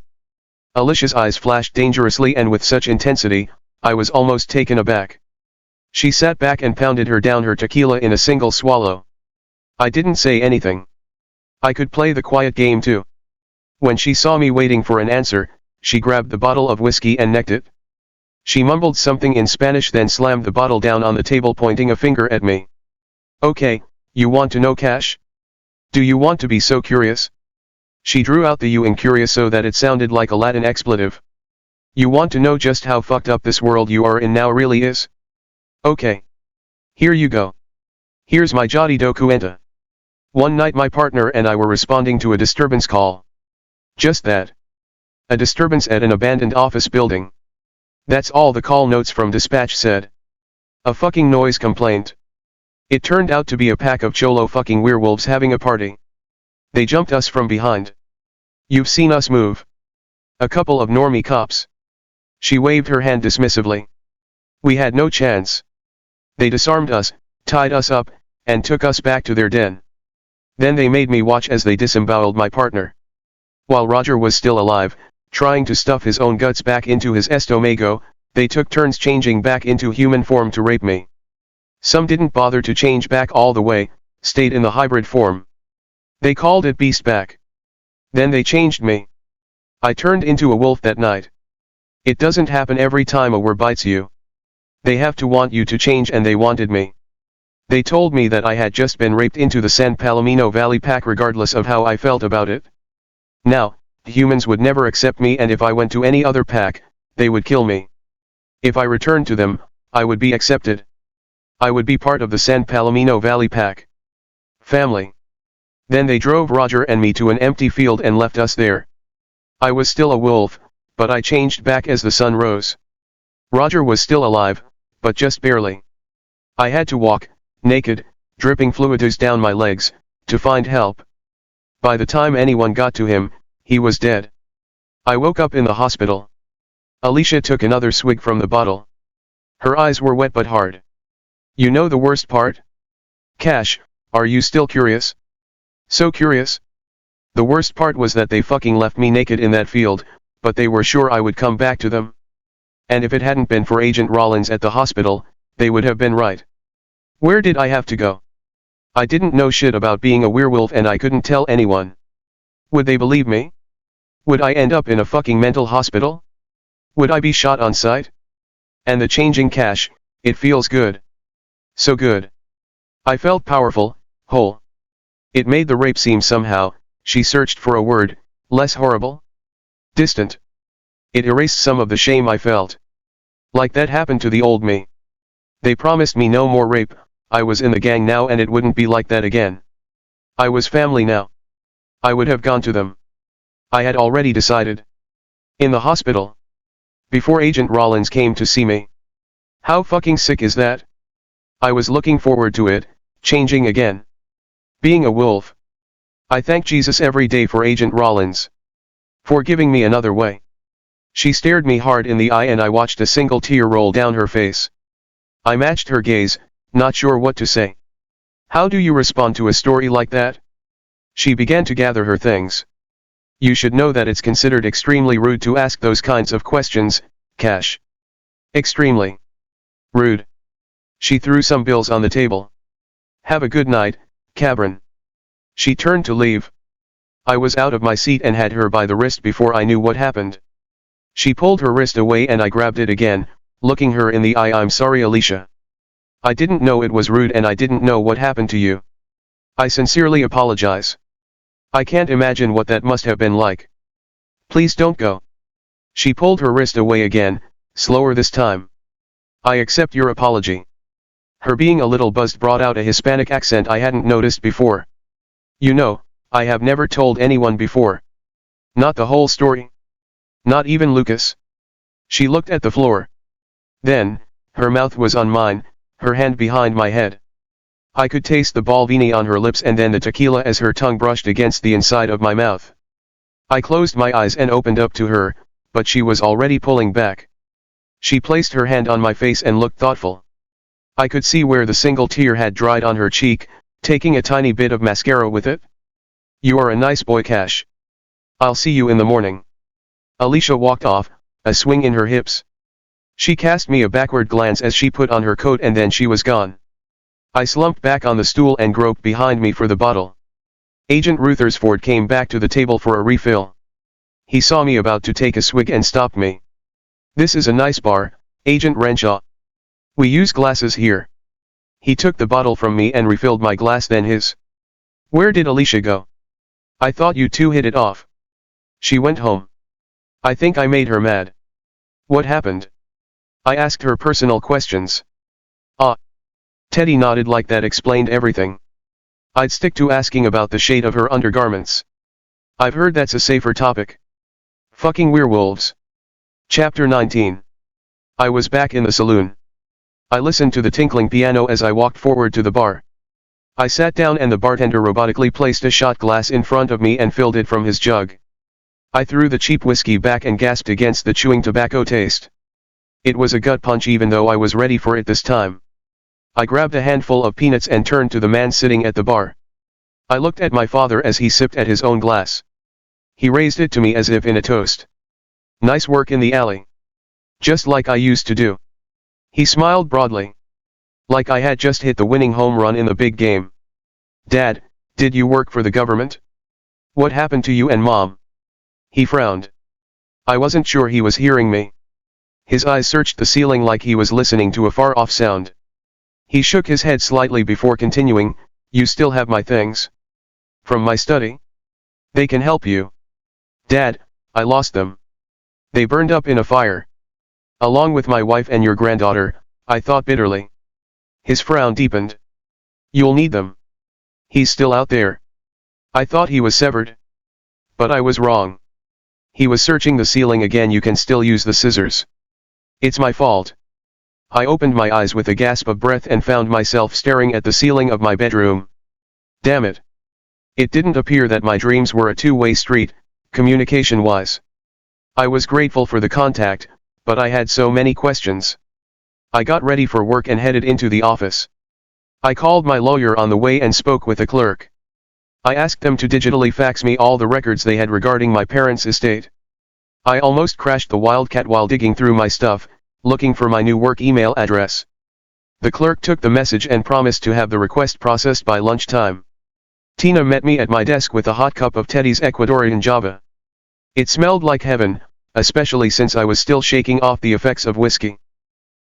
Alicia's eyes flashed dangerously and with such intensity, I was almost taken aback. She sat back and pounded down her tequila in a single swallow. I didn't say anything. I could play the quiet game too. When she saw me waiting for an answer, she grabbed the bottle of whiskey and necked it. She mumbled something in Spanish, then slammed the bottle down on the table, pointing a finger at me. Okay, you want to know, Cash? Do you want to be so curious? She drew out the U in curious so that it sounded like a Latin expletive. You want to know just how fucked up this world you are in now really is? Okay. Here you go. Here's my jotty docuenta. One night my partner and I were responding to a disturbance call. Just that. A disturbance at an abandoned office building. That's all the call notes from dispatch said. A fucking noise complaint. It turned out to be a pack of cholo fucking werewolves having a party. They jumped us from behind. You've seen us move. A couple of normie cops. She waved her hand dismissively. We had no chance. They disarmed us, tied us up, and took us back to their den. Then they made me watch as they disemboweled my partner. While Roger was still alive, trying to stuff his own guts back into his estomago, they took turns changing back into human form to rape me. Some didn't bother to change back all the way, stayed in the hybrid form. They called it beast back. Then they changed me. I turned into a wolf that night. It doesn't happen every time a were bites you. They have to want you to change, and they wanted me. They told me that I had just been raped into the San Palomino Valley pack regardless of how I felt about it. Now, humans would never accept me, and if I went to any other pack, they would kill me. If I returned to them, I would be accepted. I would be part of the San Palomino Valley pack. Family. Then they drove Roger and me to an empty field and left us there. I was still a wolf, but I changed back as the sun rose. Roger was still alive, but just barely. I had to walk, naked, dripping fluids down my legs, to find help. By the time anyone got to him, he was dead. I woke up in the hospital. Alicia took another swig from the bottle. Her eyes were wet but hard. You know the worst part? Cash, are you still curious? So curious? The worst part was that they fucking left me naked in that field, but they were sure I would come back to them. And if it hadn't been for Agent Rollins at the hospital, they would have been right. Where did I have to go? I didn't know shit about being a werewolf and I couldn't tell anyone. Would they believe me? Would I end up in a fucking mental hospital? Would I be shot on sight? And the changing Cash, it feels good. So good. I felt powerful, whole. It made the rape seem somehow, she searched for a word, less horrible? Distant. It erased some of the shame I felt. Like that happened to the old me. They promised me no more rape, I was in the gang now and it wouldn't be like that again. I was family now. I would have gone to them. I had already decided. In the hospital. Before Agent Rollins came to see me. How fucking sick is that? I was looking forward to it, changing again. Being a wolf. I thank Jesus every day for Agent Rollins. For giving me another way. She stared me hard in the eye and I watched a single tear roll down her face. I matched her gaze, not sure what to say. How do you respond to a story like that? She began to gather her things. You should know that it's considered extremely rude to ask those kinds of questions, Cash. Extremely rude. She threw some bills on the table. Have a good night, Cabron. She turned to leave. I was out of my seat and had her by the wrist before I knew what happened. She pulled her wrist away and I grabbed it again, looking her in the eye. I'm sorry, Alicia. I didn't know it was rude and I didn't know what happened to you. I sincerely apologize. I can't imagine what that must have been like. Please don't go. She pulled her wrist away again, slower this time. I accept your apology. Her being a little buzzed brought out a Hispanic accent I hadn't noticed before. You know, I have never told anyone before. Not the whole story. Not even Lucas. She looked at the floor. Then, her mouth was on mine, her hand behind my head. I could taste the Balvenie on her lips and then the tequila as her tongue brushed against the inside of my mouth. I closed my eyes and opened up to her, but she was already pulling back. She placed her hand on my face and looked thoughtful. I could see where the single tear had dried on her cheek, taking a tiny bit of mascara with it. You are a nice boy, Cash. I'll see you in the morning. Alicia walked off, a swing in her hips. She cast me a backward glance as she put on her coat and then she was gone. I slumped back on the stool and groped behind me for the bottle. Agent Ruthersford came back to the table for a refill. He saw me about to take a swig and stopped me. This is a nice bar, Agent Renshaw. We use glasses here. He took the bottle from me and refilled my glass, then his. Where did Alicia go? I thought you two hit it off. She went home. I think I made her mad. What happened? I asked her personal questions. Ah. Teddy nodded like that explained everything. I'd stick to asking about the shade of her undergarments. I've heard that's a safer topic. Fucking werewolves. Chapter 19. I was back in the saloon. I listened to the tinkling piano as I walked forward to the bar. I sat down and the bartender robotically placed a shot glass in front of me and filled it from his jug. I threw the cheap whiskey back and gasped against the chewing tobacco taste. It was a gut punch even though I was ready for it this time. I grabbed a handful of peanuts and turned to the man sitting at the bar. I looked at my father as he sipped at his own glass. He raised it to me as if in a toast. Nice work in the alley. Just like I used to do. He smiled broadly. Like I had just hit the winning home run in the big game. Dad, did you work for the government? What happened to you and Mom? He frowned. I wasn't sure he was hearing me. His eyes searched the ceiling like he was listening to a far-off sound. He shook his head slightly before continuing, you still have my things? From my study? They can help you. Dad, I lost them. They burned up in a fire. Along with my wife and your granddaughter, I thought bitterly. His frown deepened. You'll need them. He's still out there. I thought he was severed. But I was wrong. He was searching the ceiling again. You can still use the scissors. It's my fault. I opened my eyes with a gasp of breath and found myself staring at the ceiling of my bedroom. Damn it. It didn't appear that my dreams were a two-way street, communication-wise. I was grateful for the contact, but I had so many questions. I got ready for work and headed into the office. I called my lawyer on the way and spoke with the clerk. I asked them to digitally fax me all the records they had regarding my parents' estate. I almost crashed the Wildcat while digging through my stuff, looking for my new work email address. The clerk took the message and promised to have the request processed by lunchtime. Tina met me at my desk with a hot cup of Teddy's Ecuadorian Java. It smelled like heaven, especially since I was still shaking off the effects of whiskey.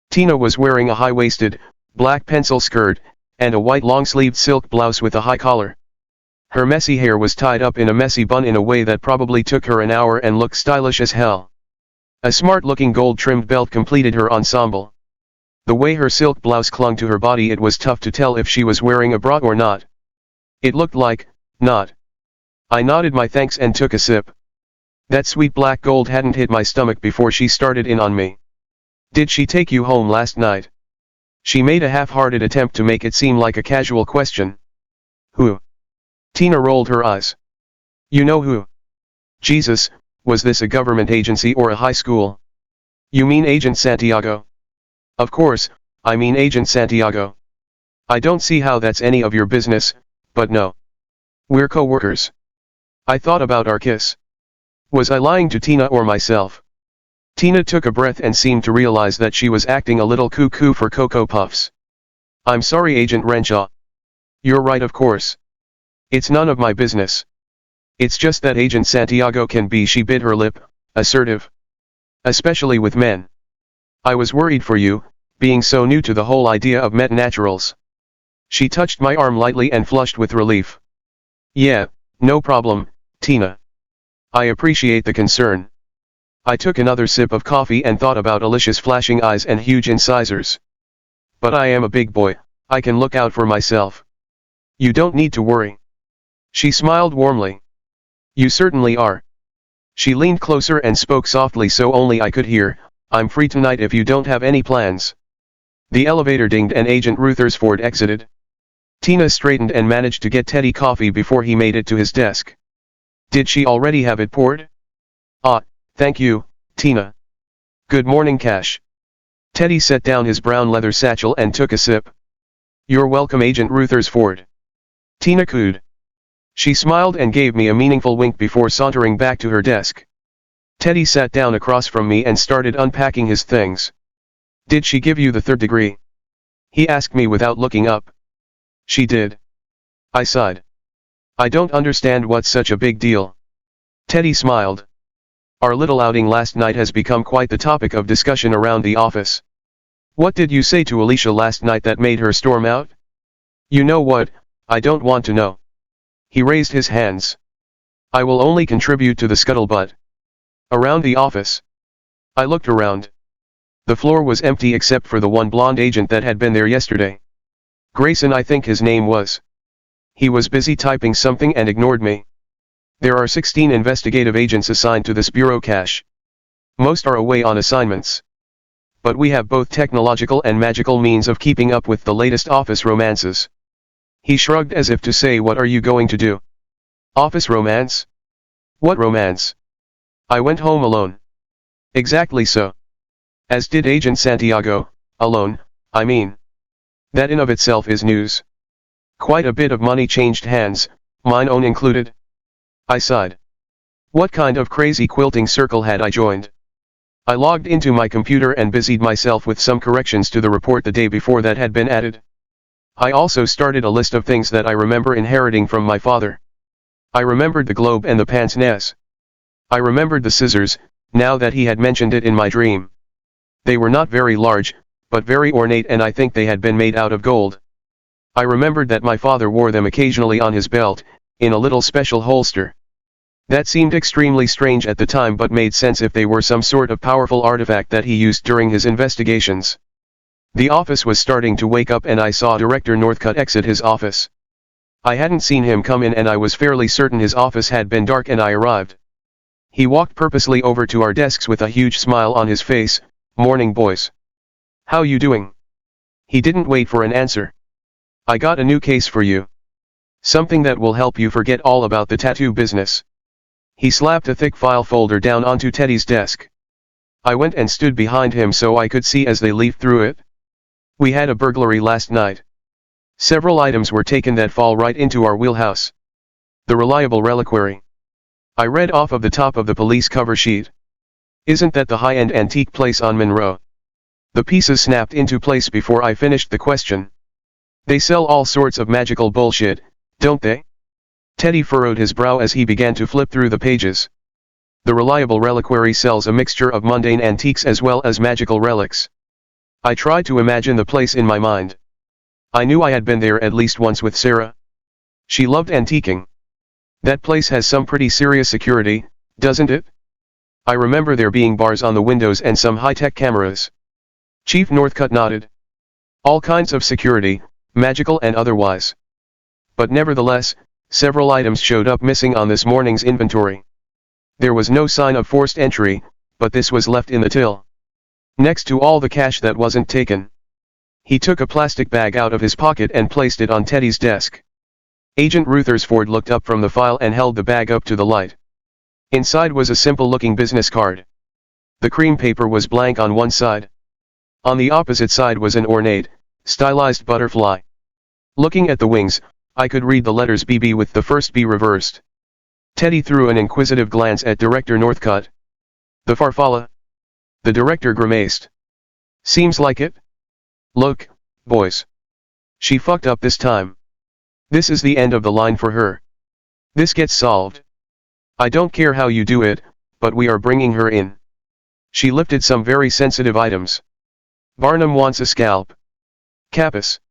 Tina was wearing a high-waisted, black pencil skirt, and a white long-sleeved silk blouse with a high collar. Her messy hair was tied up in a messy bun in a way that probably took her an hour and looked stylish as hell. A smart-looking gold-trimmed belt completed her ensemble. The way her silk blouse clung to her body, it was tough to tell if she was wearing a bra or not. It looked like, not. I nodded my thanks and took a sip. That sweet black gold hadn't hit my stomach before she started in on me. Did she take you home last night? She made a half-hearted attempt to make it seem like a casual question. Who? Tina rolled her eyes. You know who? Jesus, was this a government agency or a high school? You mean Agent Santiago? Of course, I mean Agent Santiago. I don't see how that's any of your business, but no. We're co-workers. I thought about our kiss. Was I lying to Tina or myself? Tina took a breath and seemed to realize that she was acting a little cuckoo for Cocoa Puffs. I'm sorry, Agent Renshaw. You're right, of course. It's none of my business. It's just that Agent Santiago can be, she bit her lip, assertive. Especially with men. I was worried for you, being so new to the whole idea of metanaturals. She touched my arm lightly and flushed with relief. Yeah, no problem, Tina. I appreciate the concern. I took another sip of coffee and thought about Alicia's flashing eyes and huge incisors. But I am a big boy, I can look out for myself. You don't need to worry. She smiled warmly. You certainly are. She leaned closer and spoke softly so only I could hear, I'm free tonight if you don't have any plans. The elevator dinged and Agent Rutherford exited. Tina straightened and managed to get Teddy coffee before he made it to his desk. Did she already have it poured? Ah, thank you, Tina. Good morning, Cash. Teddy set down his brown leather satchel and took a sip. You're welcome, Agent Rutherford. Tina cooed. She smiled and gave me a meaningful wink before sauntering back to her desk. Teddy sat down across from me and started unpacking his things. Did she give you the third degree? He asked me without looking up. She did. I sighed. I don't understand what's such a big deal. Teddy smiled. Our little outing last night has become quite the topic of discussion around the office. What did you say to Alicia last night that made her storm out? You know what, I don't want to know. He raised his hands. I will only contribute to the scuttlebutt. Around the office. I looked around. The floor was empty except for the one blonde agent that had been there yesterday. Grayson, I think his name was. He was busy typing something and ignored me. There are 16 investigative agents assigned to this bureau, Cash. Most are away on assignments. But we have both technological and magical means of keeping up with the latest office romances. He shrugged as if to say, what are you going to do? Office romance? What romance? I went home alone. Exactly so. As did Agent Santiago, alone, I mean. That in of itself is news. Quite a bit of money changed hands, mine own included. I sighed. What kind of crazy quilting circle had I joined? I logged into my computer and busied myself with some corrections to the report the day before that had been added. I also started a list of things that I remember inheriting from my father. I remembered the globe and the pince nez. I remembered the scissors, now that he had mentioned it in my dream. They were not very large, but very ornate, and I think they had been made out of gold. I remembered that my father wore them occasionally on his belt, in a little special holster. That seemed extremely strange at the time, but made sense if they were some sort of powerful artifact that he used during his investigations. The office was starting to wake up and I saw Director Northcutt exit his office. I hadn't seen him come in and I was fairly certain his office had been dark and I arrived. He walked purposely over to our desks with a huge smile on his face. Morning, boys. How you doing? He didn't wait for an answer. I got a new case for you. Something that will help you forget all about the tattoo business. He slapped a thick file folder down onto Teddy's desk. I went and stood behind him so I could see as they leafed through it. We had a burglary last night. Several items were taken that fall right into our wheelhouse. The reliable reliquary. I read off of the top of the police cover sheet. Isn't that the high-end antique place on Monroe? The pieces snapped into place before I finished the question. They sell all sorts of magical bullshit, don't they? Teddy furrowed his brow as he began to flip through the pages. The reliable reliquary sells a mixture of mundane antiques as well as magical relics. I tried to imagine the place in my mind. I knew I had been there at least once with Sarah. She loved antiquing. That place has some pretty serious security, doesn't it? I remember there being bars on the windows and some high-tech cameras. Chief Northcutt nodded. All kinds of security, magical and otherwise. But nevertheless, several items showed up missing on this morning's inventory. There was no sign of forced entry, but this was left in the till. Next to all the cash that wasn't taken. He took a plastic bag out of his pocket and placed it on Teddy's desk. Agent Ruthersford looked up from the file and held the bag up to the light. Inside was a simple-looking business card. The cream paper was blank on one side. On the opposite side was an ornate, stylized butterfly. Looking at the wings, I could read the letters BB with the first B reversed. Teddy threw an inquisitive glance at Director Northcutt. The farfalla? The director grimaced. Seems like it. Look, boys. She fucked up this time. This is the end of the line for her. This gets solved. I don't care how you do it, but we are bringing her in. She lifted some very sensitive items. Barnum wants a scalp. Capus.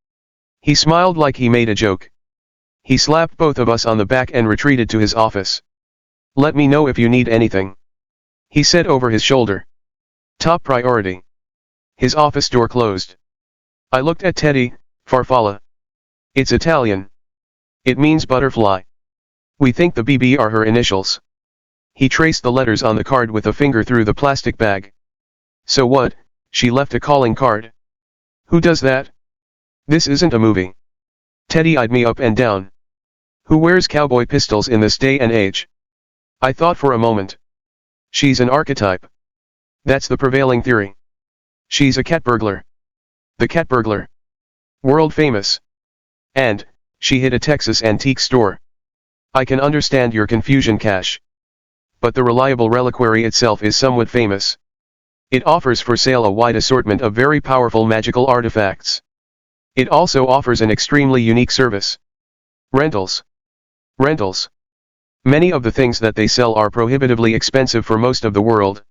He smiled like he made a joke. He slapped both of us on the back and retreated to his office. Let me know if you need anything. He said over his shoulder. Top priority. His office door closed. I looked at Teddy. Farfalla. It's Italian. It means butterfly. We think the BB are her initials. He traced the letters on the card with a finger through the plastic bag. So what? She left a calling card. Who does that? This isn't a movie. Teddy eyed me up and down. Who wears cowboy pistols in this day and age? I thought for a moment. She's an archetype. That's the prevailing theory. She's a cat burglar. The cat burglar. World famous. And, she hit a Texas antique store. I can understand your confusion, Cash. But the reliable reliquary itself is somewhat famous. It offers for sale a wide assortment of very powerful magical artifacts. It also offers an extremely unique service. Rentals. Rentals. Many of the things that they sell are prohibitively expensive for most of the world.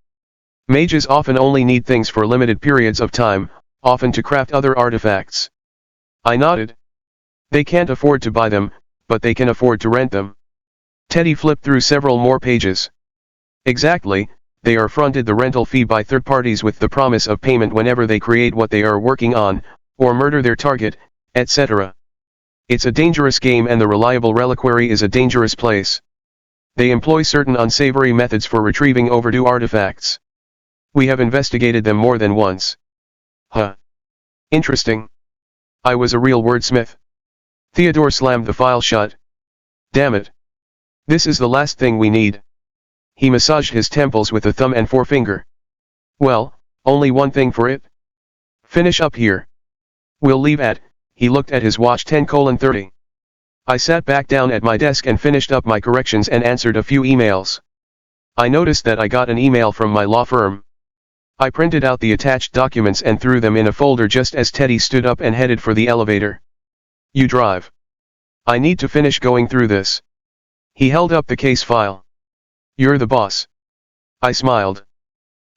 Mages often only need things for limited periods of time, often to craft other artifacts. I nodded. They can't afford to buy them, but they can afford to rent them. Teddy flipped through several more pages. Exactly, they are fronted the rental fee by third parties with the promise of payment whenever they create what they are working on, or murder their target, etc. It's a dangerous game and the reliable reliquary is a dangerous place. They employ certain unsavory methods for retrieving overdue artifacts. We have investigated them more than once. Huh. Interesting. I was a real wordsmith. Theodore slammed the file shut. Damn it. This is the last thing we need. He massaged his temples with a thumb and forefinger. Well, only one thing for it. Finish up here. We'll leave at, he looked at his watch 10:30. I sat back down at my desk and finished up my corrections and answered a few emails. I noticed that I got an email from my law firm. I printed out the attached documents and threw them in a folder just as Teddy stood up and headed for the elevator. You drive. I need to finish going through this. He held up the case file. You're the boss. I smiled.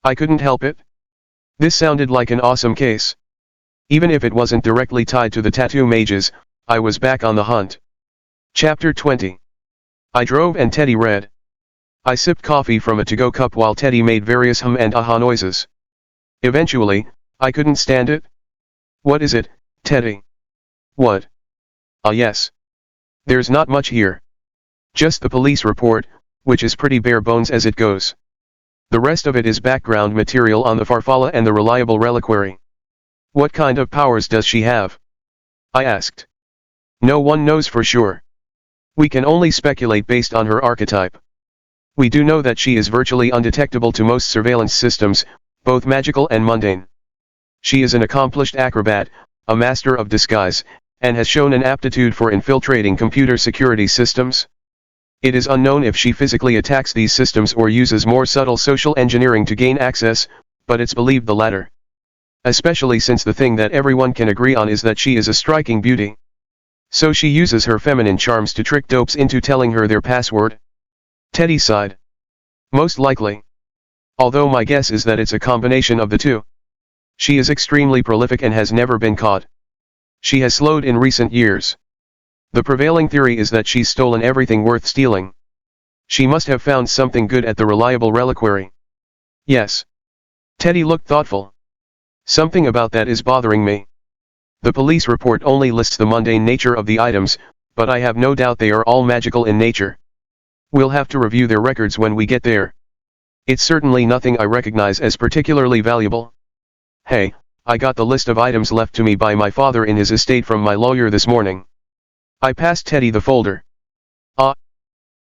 I couldn't help it. This sounded like an awesome case. Even if it wasn't directly tied to the tattoo mages, I was back on the hunt. Chapter 20. I drove and Teddy read. I sipped coffee from a to-go cup while Teddy made various hum and aha noises. Eventually, I couldn't stand it. What is it, Teddy? What? Ah yes. There's not much here. Just the police report, which is pretty bare bones as it goes. The rest of it is background material on the Farfalla and the reliable reliquary. What kind of powers does she have? I asked. No one knows for sure. We can only speculate based on her archetype. We do know that she is virtually undetectable to most surveillance systems, both magical and mundane. She is an accomplished acrobat, a master of disguise, and has shown an aptitude for infiltrating computer security systems. It is unknown if she physically attacks these systems or uses more subtle social engineering to gain access, but it's believed the latter. Especially since the thing that everyone can agree on is that she is a striking beauty. So she uses her feminine charms to trick dopes into telling her their password? Teddy sighed. Most likely. Although my guess is that it's a combination of the two. She is extremely prolific and has never been caught. She has slowed in recent years. The prevailing theory is that she's stolen everything worth stealing. She must have found something good at the reliable reliquary. Yes. Teddy looked thoughtful. Something about that is bothering me. The police report only lists the mundane nature of the items, but I have no doubt they are all magical in nature. We'll have to review their records when we get there. It's certainly nothing I recognize as particularly valuable. Hey, I got the list of items left to me by my father in his estate from my lawyer this morning. I passed Teddy the folder. Ah.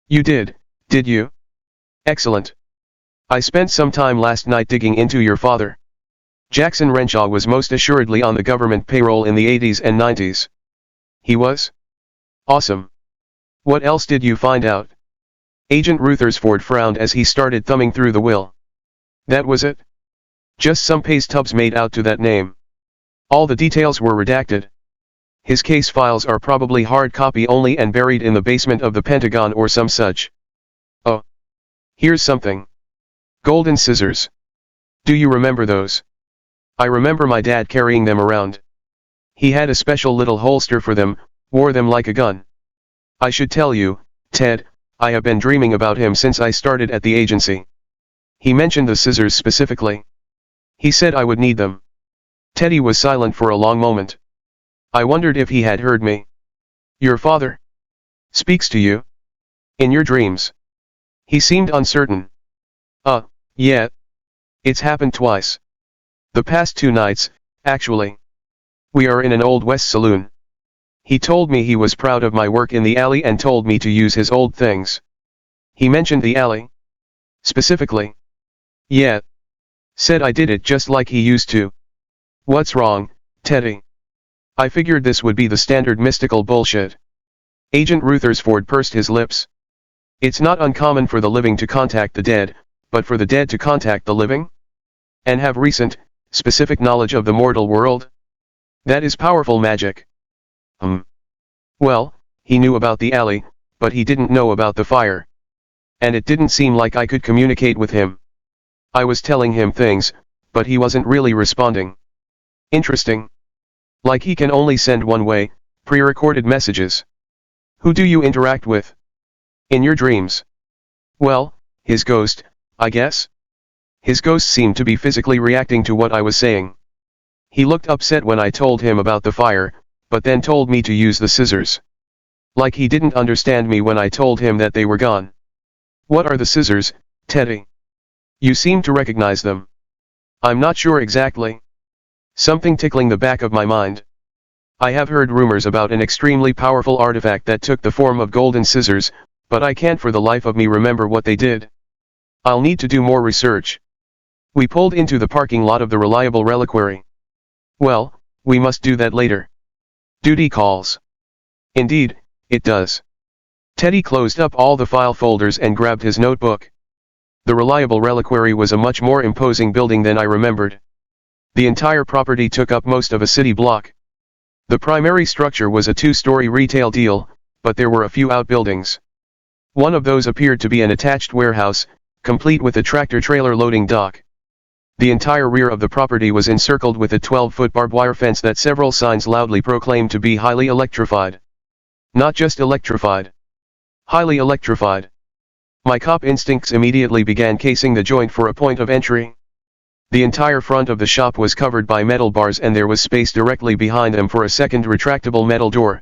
You did you? Excellent. I spent some time last night digging into your father. Jackson Renshaw was most assuredly on the government payroll in the 80s and 90s. He was? Awesome. What else did you find out? Agent Ruthersford frowned as he started thumbing through the will. That was it? Just some pay stubs made out to that name. All the details were redacted. His case files are probably hard copy only and buried in the basement of the Pentagon or some such. Oh. Here's something. Golden scissors. Do you remember those? I remember my dad carrying them around. He had a special little holster for them, wore them like a gun. I should tell you, Ted, I have been dreaming about him since I started at the agency. He mentioned the scissors specifically. He said I would need them. Teddy was silent for a long moment. I wondered if he had heard me. Your father speaks to you? In your dreams? He seemed uncertain. Yeah. It's happened twice. The past 2 nights, actually. We are in an Old West saloon. He told me he was proud of my work in the alley and told me to use his old things. He mentioned the alley? Specifically? Yeah. Said I did it just like he used to. What's wrong, Teddy? I figured this would be the standard mystical bullshit. Agent Ruthersford pursed his lips. It's not uncommon for the living to contact the dead, but for the dead to contact the living? And have recent, specific knowledge of the mortal world? That is powerful magic. Well, he knew about the alley, but he didn't know about the fire. And it didn't seem like I could communicate with him. I was telling him things, but he wasn't really responding. Interesting. Like he can only send one way, pre-recorded messages. Who do you interact with? In your dreams? Well, his ghost, I guess. His ghost seemed to be physically reacting to what I was saying. He looked upset when I told him about the fire, but then told me to use the scissors. Like he didn't understand me when I told him that they were gone. What are the scissors, Teddy? You seem to recognize them. I'm not sure exactly. Something tickling the back of my mind. I have heard rumors about an extremely powerful artifact that took the form of golden scissors, but I can't for the life of me remember what they did. I'll need to do more research. We pulled into the parking lot of the Reliable Reliquary. Well, we must do that later. Duty calls. Indeed, it does. Teddy closed up all the file folders and grabbed his notebook. The Reliable Reliquary was a much more imposing building than I remembered. The entire property took up most of a city block. The primary structure was a two-story retail deal, but there were a few outbuildings. One of those appeared to be an attached warehouse, complete with a tractor-trailer loading dock. The entire rear of the property was encircled with a 12-foot barbed wire fence that several signs loudly proclaimed to be highly electrified. Not just electrified. Highly electrified. My cop instincts immediately began casing the joint for a point of entry. The entire front of the shop was covered by metal bars and there was space directly behind them for a second retractable metal door.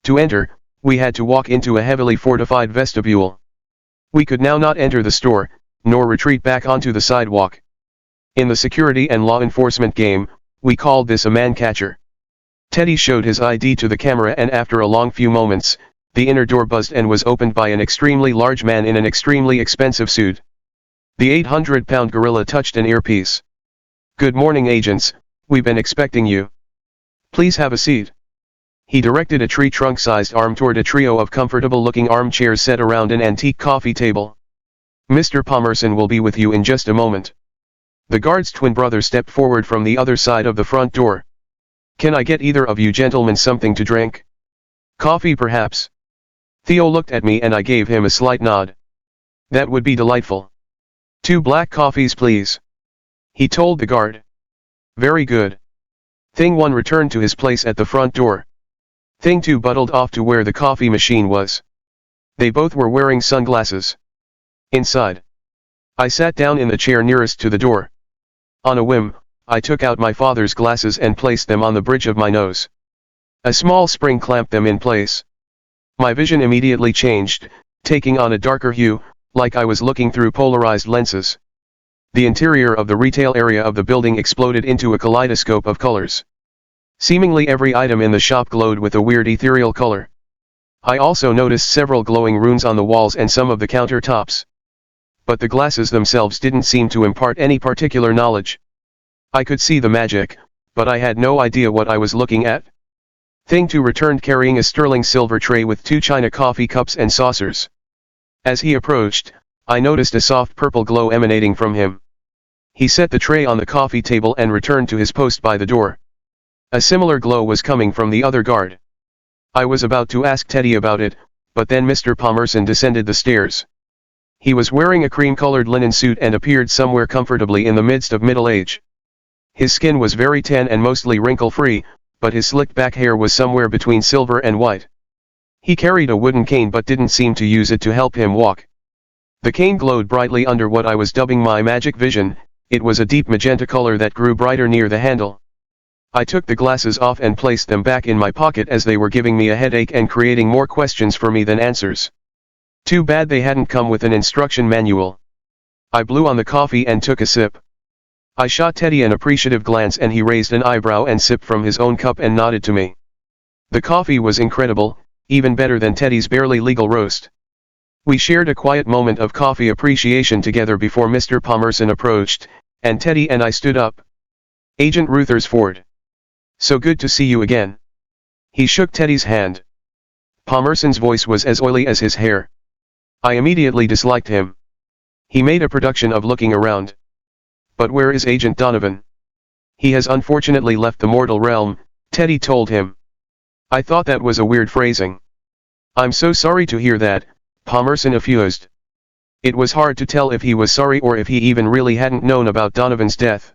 To enter, we had to walk into a heavily fortified vestibule. We could now not enter the store, nor retreat back onto the sidewalk. In the security and law enforcement game, we called this a man catcher. Teddy showed his ID to the camera and after a long few moments, the inner door buzzed and was opened by an extremely large man in an extremely expensive suit. The 800-pound gorilla touched an earpiece. "Good morning, agents, we've been expecting you. Please have a seat." He directed a tree trunk-sized arm toward a trio of comfortable-looking armchairs set around an antique coffee table. "Mr. Palmerson will be with you in just a moment." The guard's twin brother stepped forward from the other side of the front door. "Can I get either of you gentlemen something to drink? Coffee perhaps?" Theo looked at me and I gave him a slight nod. "That would be delightful. 2 black coffees please," he told the guard. "Very good." Thing 1 returned to his place at the front door. Thing 2 buttled off to where the coffee machine was. They both were wearing sunglasses. Inside. I sat down in the chair nearest to the door. On a whim, I took out my father's glasses and placed them on the bridge of my nose. A small spring clamped them in place. My vision immediately changed, taking on a darker hue, like I was looking through polarized lenses. The interior of the retail area of the building exploded into a kaleidoscope of colors. Seemingly every item in the shop glowed with a weird ethereal color. I also noticed several glowing runes on the walls and some of the countertops. But the glasses themselves didn't seem to impart any particular knowledge. I could see the magic, but I had no idea what I was looking at. Thing 2 returned carrying a sterling silver tray with 2 china coffee cups and saucers. As he approached, I noticed a soft purple glow emanating from him. He set the tray on the coffee table and returned to his post by the door. A similar glow was coming from the other guard. I was about to ask Teddy about it, but then Mr. Palmerson descended the stairs. He was wearing a cream-colored linen suit and appeared somewhere comfortably in the midst of middle age. His skin was very tan and mostly wrinkle-free, but his slicked back hair was somewhere between silver and white. He carried a wooden cane but didn't seem to use it to help him walk. The cane glowed brightly under what I was dubbing my magic vision. It was a deep magenta color that grew brighter near the handle. I took the glasses off and placed them back in my pocket as they were giving me a headache and creating more questions for me than answers. Too bad they hadn't come with an instruction manual. I blew on the coffee and took a sip. I shot Teddy an appreciative glance and he raised an eyebrow and sipped from his own cup and nodded to me. The coffee was incredible, even better than Teddy's barely legal roast. We shared a quiet moment of coffee appreciation together before Mr. Palmerson approached, and Teddy and I stood up. "Agent Ruthersford. So good to see you again." He shook Teddy's hand. Palmerson's voice was as oily as his hair. I immediately disliked him. He made a production of looking around. "But where is Agent Donovan?" "He has unfortunately left the mortal realm," Teddy told him. I thought that was a weird phrasing. "I'm so sorry to hear that," Palmerson effused. It was hard to tell if he was sorry or if he even really hadn't known about Donovan's death.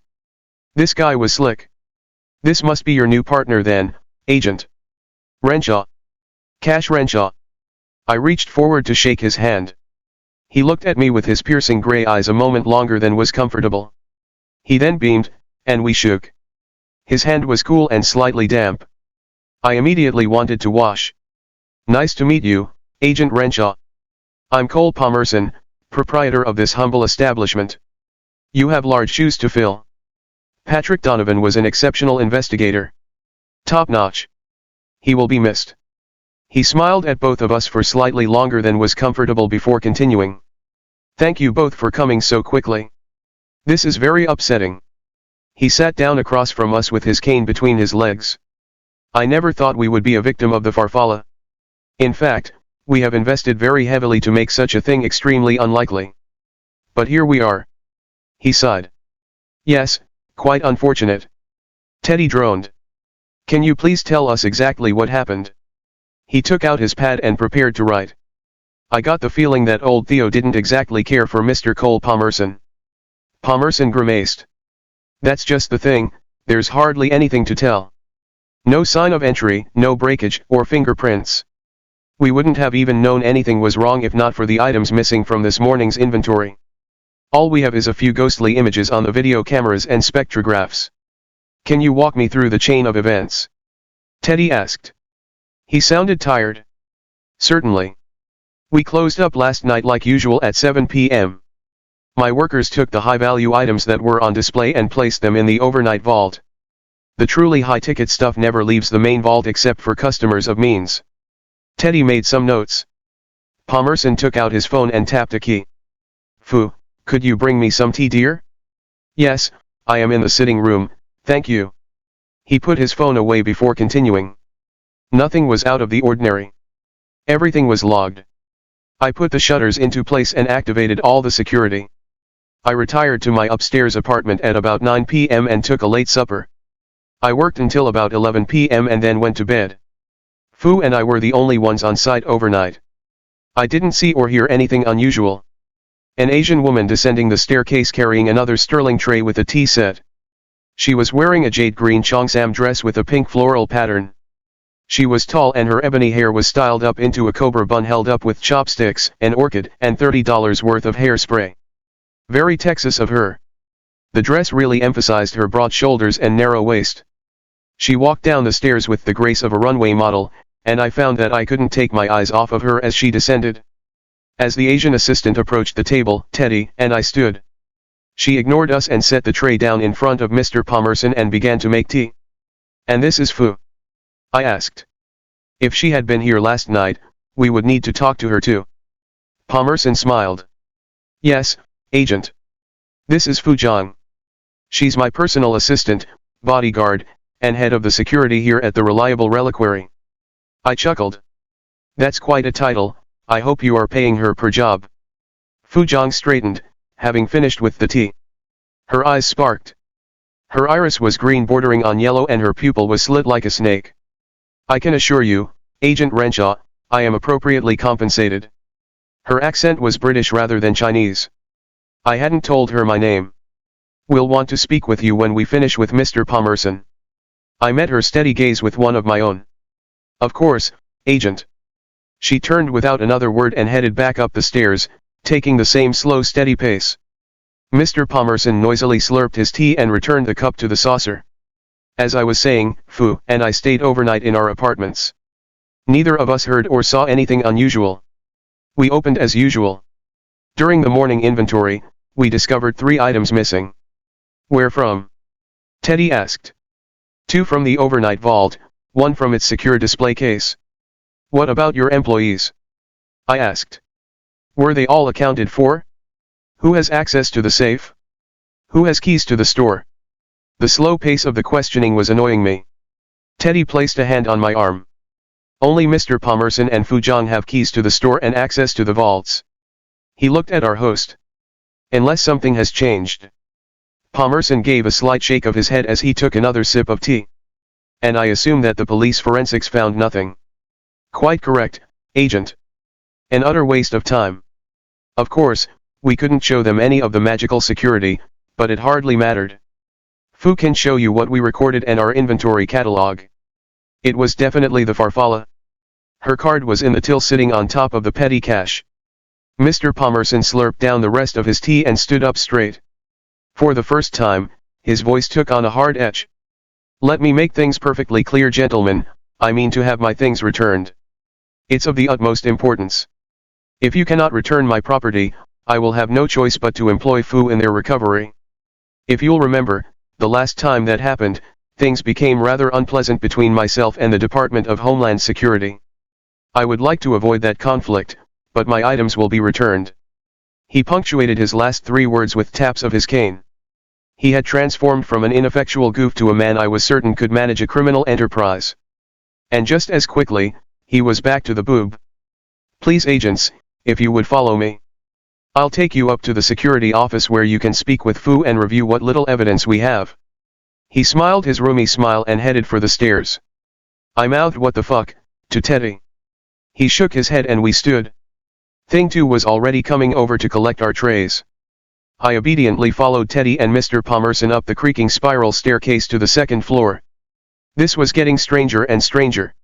This guy was slick. "This must be your new partner then, Agent Renshaw." "Cash Renshaw." I reached forward to shake his hand. He looked at me with his piercing gray eyes a moment longer than was comfortable. He then beamed, and we shook. His hand was cool and slightly damp. I immediately wanted to wash. Nice to meet you, Agent Renshaw. I'm Cole Palmerson, proprietor of this humble establishment. You have large shoes to fill. Patrick Donovan was an exceptional investigator. Top-notch. He will be missed. He smiled at both of us for slightly longer than was comfortable before continuing. Thank you both for coming so quickly. This is very upsetting. He sat down across from us with his cane between his legs. I never thought we would be a victim of the farfalla. In fact, we have invested very heavily to make such a thing extremely unlikely. But here we are. He sighed. Yes, quite unfortunate. Teddy droned. Can you please tell us exactly what happened? He took out his pad and prepared to write. I got the feeling that old Theo didn't exactly care for Mr. Cole Palmerson. Palmerson grimaced. That's just the thing, there's hardly anything to tell. No sign of entry, no breakage, or fingerprints. We wouldn't have even known anything was wrong if not for the items missing from this morning's inventory. All we have is a few ghostly images on the video cameras and spectrographs. Can you walk me through the chain of events? Teddy asked. He sounded tired. Certainly. We closed up last night like usual at 7 p.m. My workers took the high-value items that were on display and placed them in the overnight vault. The truly high-ticket stuff never leaves the main vault except for customers of means. Teddy made some notes. Palmerson took out his phone and tapped a key. Fu, could you bring me some tea, dear? Yes, I am in the sitting room, thank you. He put his phone away before continuing. Nothing was out of the ordinary. Everything was logged. I put the shutters into place and activated all the security. I retired to my upstairs apartment at about 9 p.m. and took a late supper. I worked until about 11 p.m. and then went to bed. Fu and I were the only ones on site overnight. I didn't see or hear anything unusual. An Asian woman descending the staircase carrying another sterling tray with a tea set. She was wearing a jade green cheongsam dress with a pink floral pattern. She was tall and her ebony hair was styled up into a cobra bun held up with chopsticks, an orchid, and $30 worth of hairspray. Very Texas of her. The dress really emphasized her broad shoulders and narrow waist. She walked down the stairs with the grace of a runway model, and I found that I couldn't take my eyes off of her as she descended. As the Asian assistant approached the table, Teddy and I stood. She ignored us and set the tray down in front of Mr. Palmerson and began to make tea. And this is Fu? I asked. If she had been here last night, we would need to talk to her too. Palmerson smiled. Yes, Agent. This is Fu Zhang. She's my personal assistant, bodyguard, and head of the security here at the Reliable Reliquary. I chuckled. That's quite a title, I hope you are paying her per job. Fu Zhang straightened, having finished with the tea. Her eyes sparked. Her iris was green bordering on yellow and her pupil was slit like a snake. I can assure you, Agent Renshaw, I am appropriately compensated. Her accent was British rather than Chinese. I hadn't told her my name. We'll want to speak with you when we finish with Mr. Palmerson. I met her steady gaze with one of my own. Of course, Agent. She turned without another word and headed back up the stairs, taking the same slow steady pace. Mr. Palmerson noisily slurped his tea and returned the cup to the saucer. As I was saying, Fu and I stayed overnight in our apartments. Neither of us heard or saw anything unusual. We opened as usual. During the morning inventory, we discovered 3 items missing. Where from? Teddy asked. 2 from the overnight vault, 1 from its secure display case. What about your employees? I asked. Were they all accounted for? Who has access to the safe? Who has keys to the store? The slow pace of the questioning was annoying me. Teddy placed a hand on my arm. Only Mr. Palmerson and Fu Zhang have keys to the store and access to the vaults. He looked at our host. Unless something has changed. Palmerson gave a slight shake of his head as he took another sip of tea. And I assume that the police forensics found nothing. Quite correct, Agent. An utter waste of time. Of course, we couldn't show them any of the magical security, but it hardly mattered. Fu can show you what we recorded and our inventory catalog. It was definitely the farfalla. Her card was in the till sitting on top of the petty cash. Mr. Palmerson slurped down the rest of his tea and stood up straight. For the first time, his voice took on a hard edge. Let me make things perfectly clear, gentlemen, I mean to have my things returned. It's of the utmost importance. If you cannot return my property, I will have no choice but to employ Fu in their recovery. If you'll remember, the last time that happened, things became rather unpleasant between myself and the Department of Homeland Security. I would like to avoid that conflict, but my items will be returned. He punctuated his last 3 words with taps of his cane. He had transformed from an ineffectual goof to a man I was certain could manage a criminal enterprise. And just as quickly, he was back to the boob. Please agents, if you would follow me. I'll take you up to the security office where you can speak with Fu and review what little evidence we have. He smiled his roomy smile and headed for the stairs. I mouthed what the fuck, to Teddy. He shook his head and we stood. Thing 2 was already coming over to collect our trays. I obediently followed Teddy and Mr. Palmerson up the creaking spiral staircase to the 2nd floor. This was getting stranger and stranger.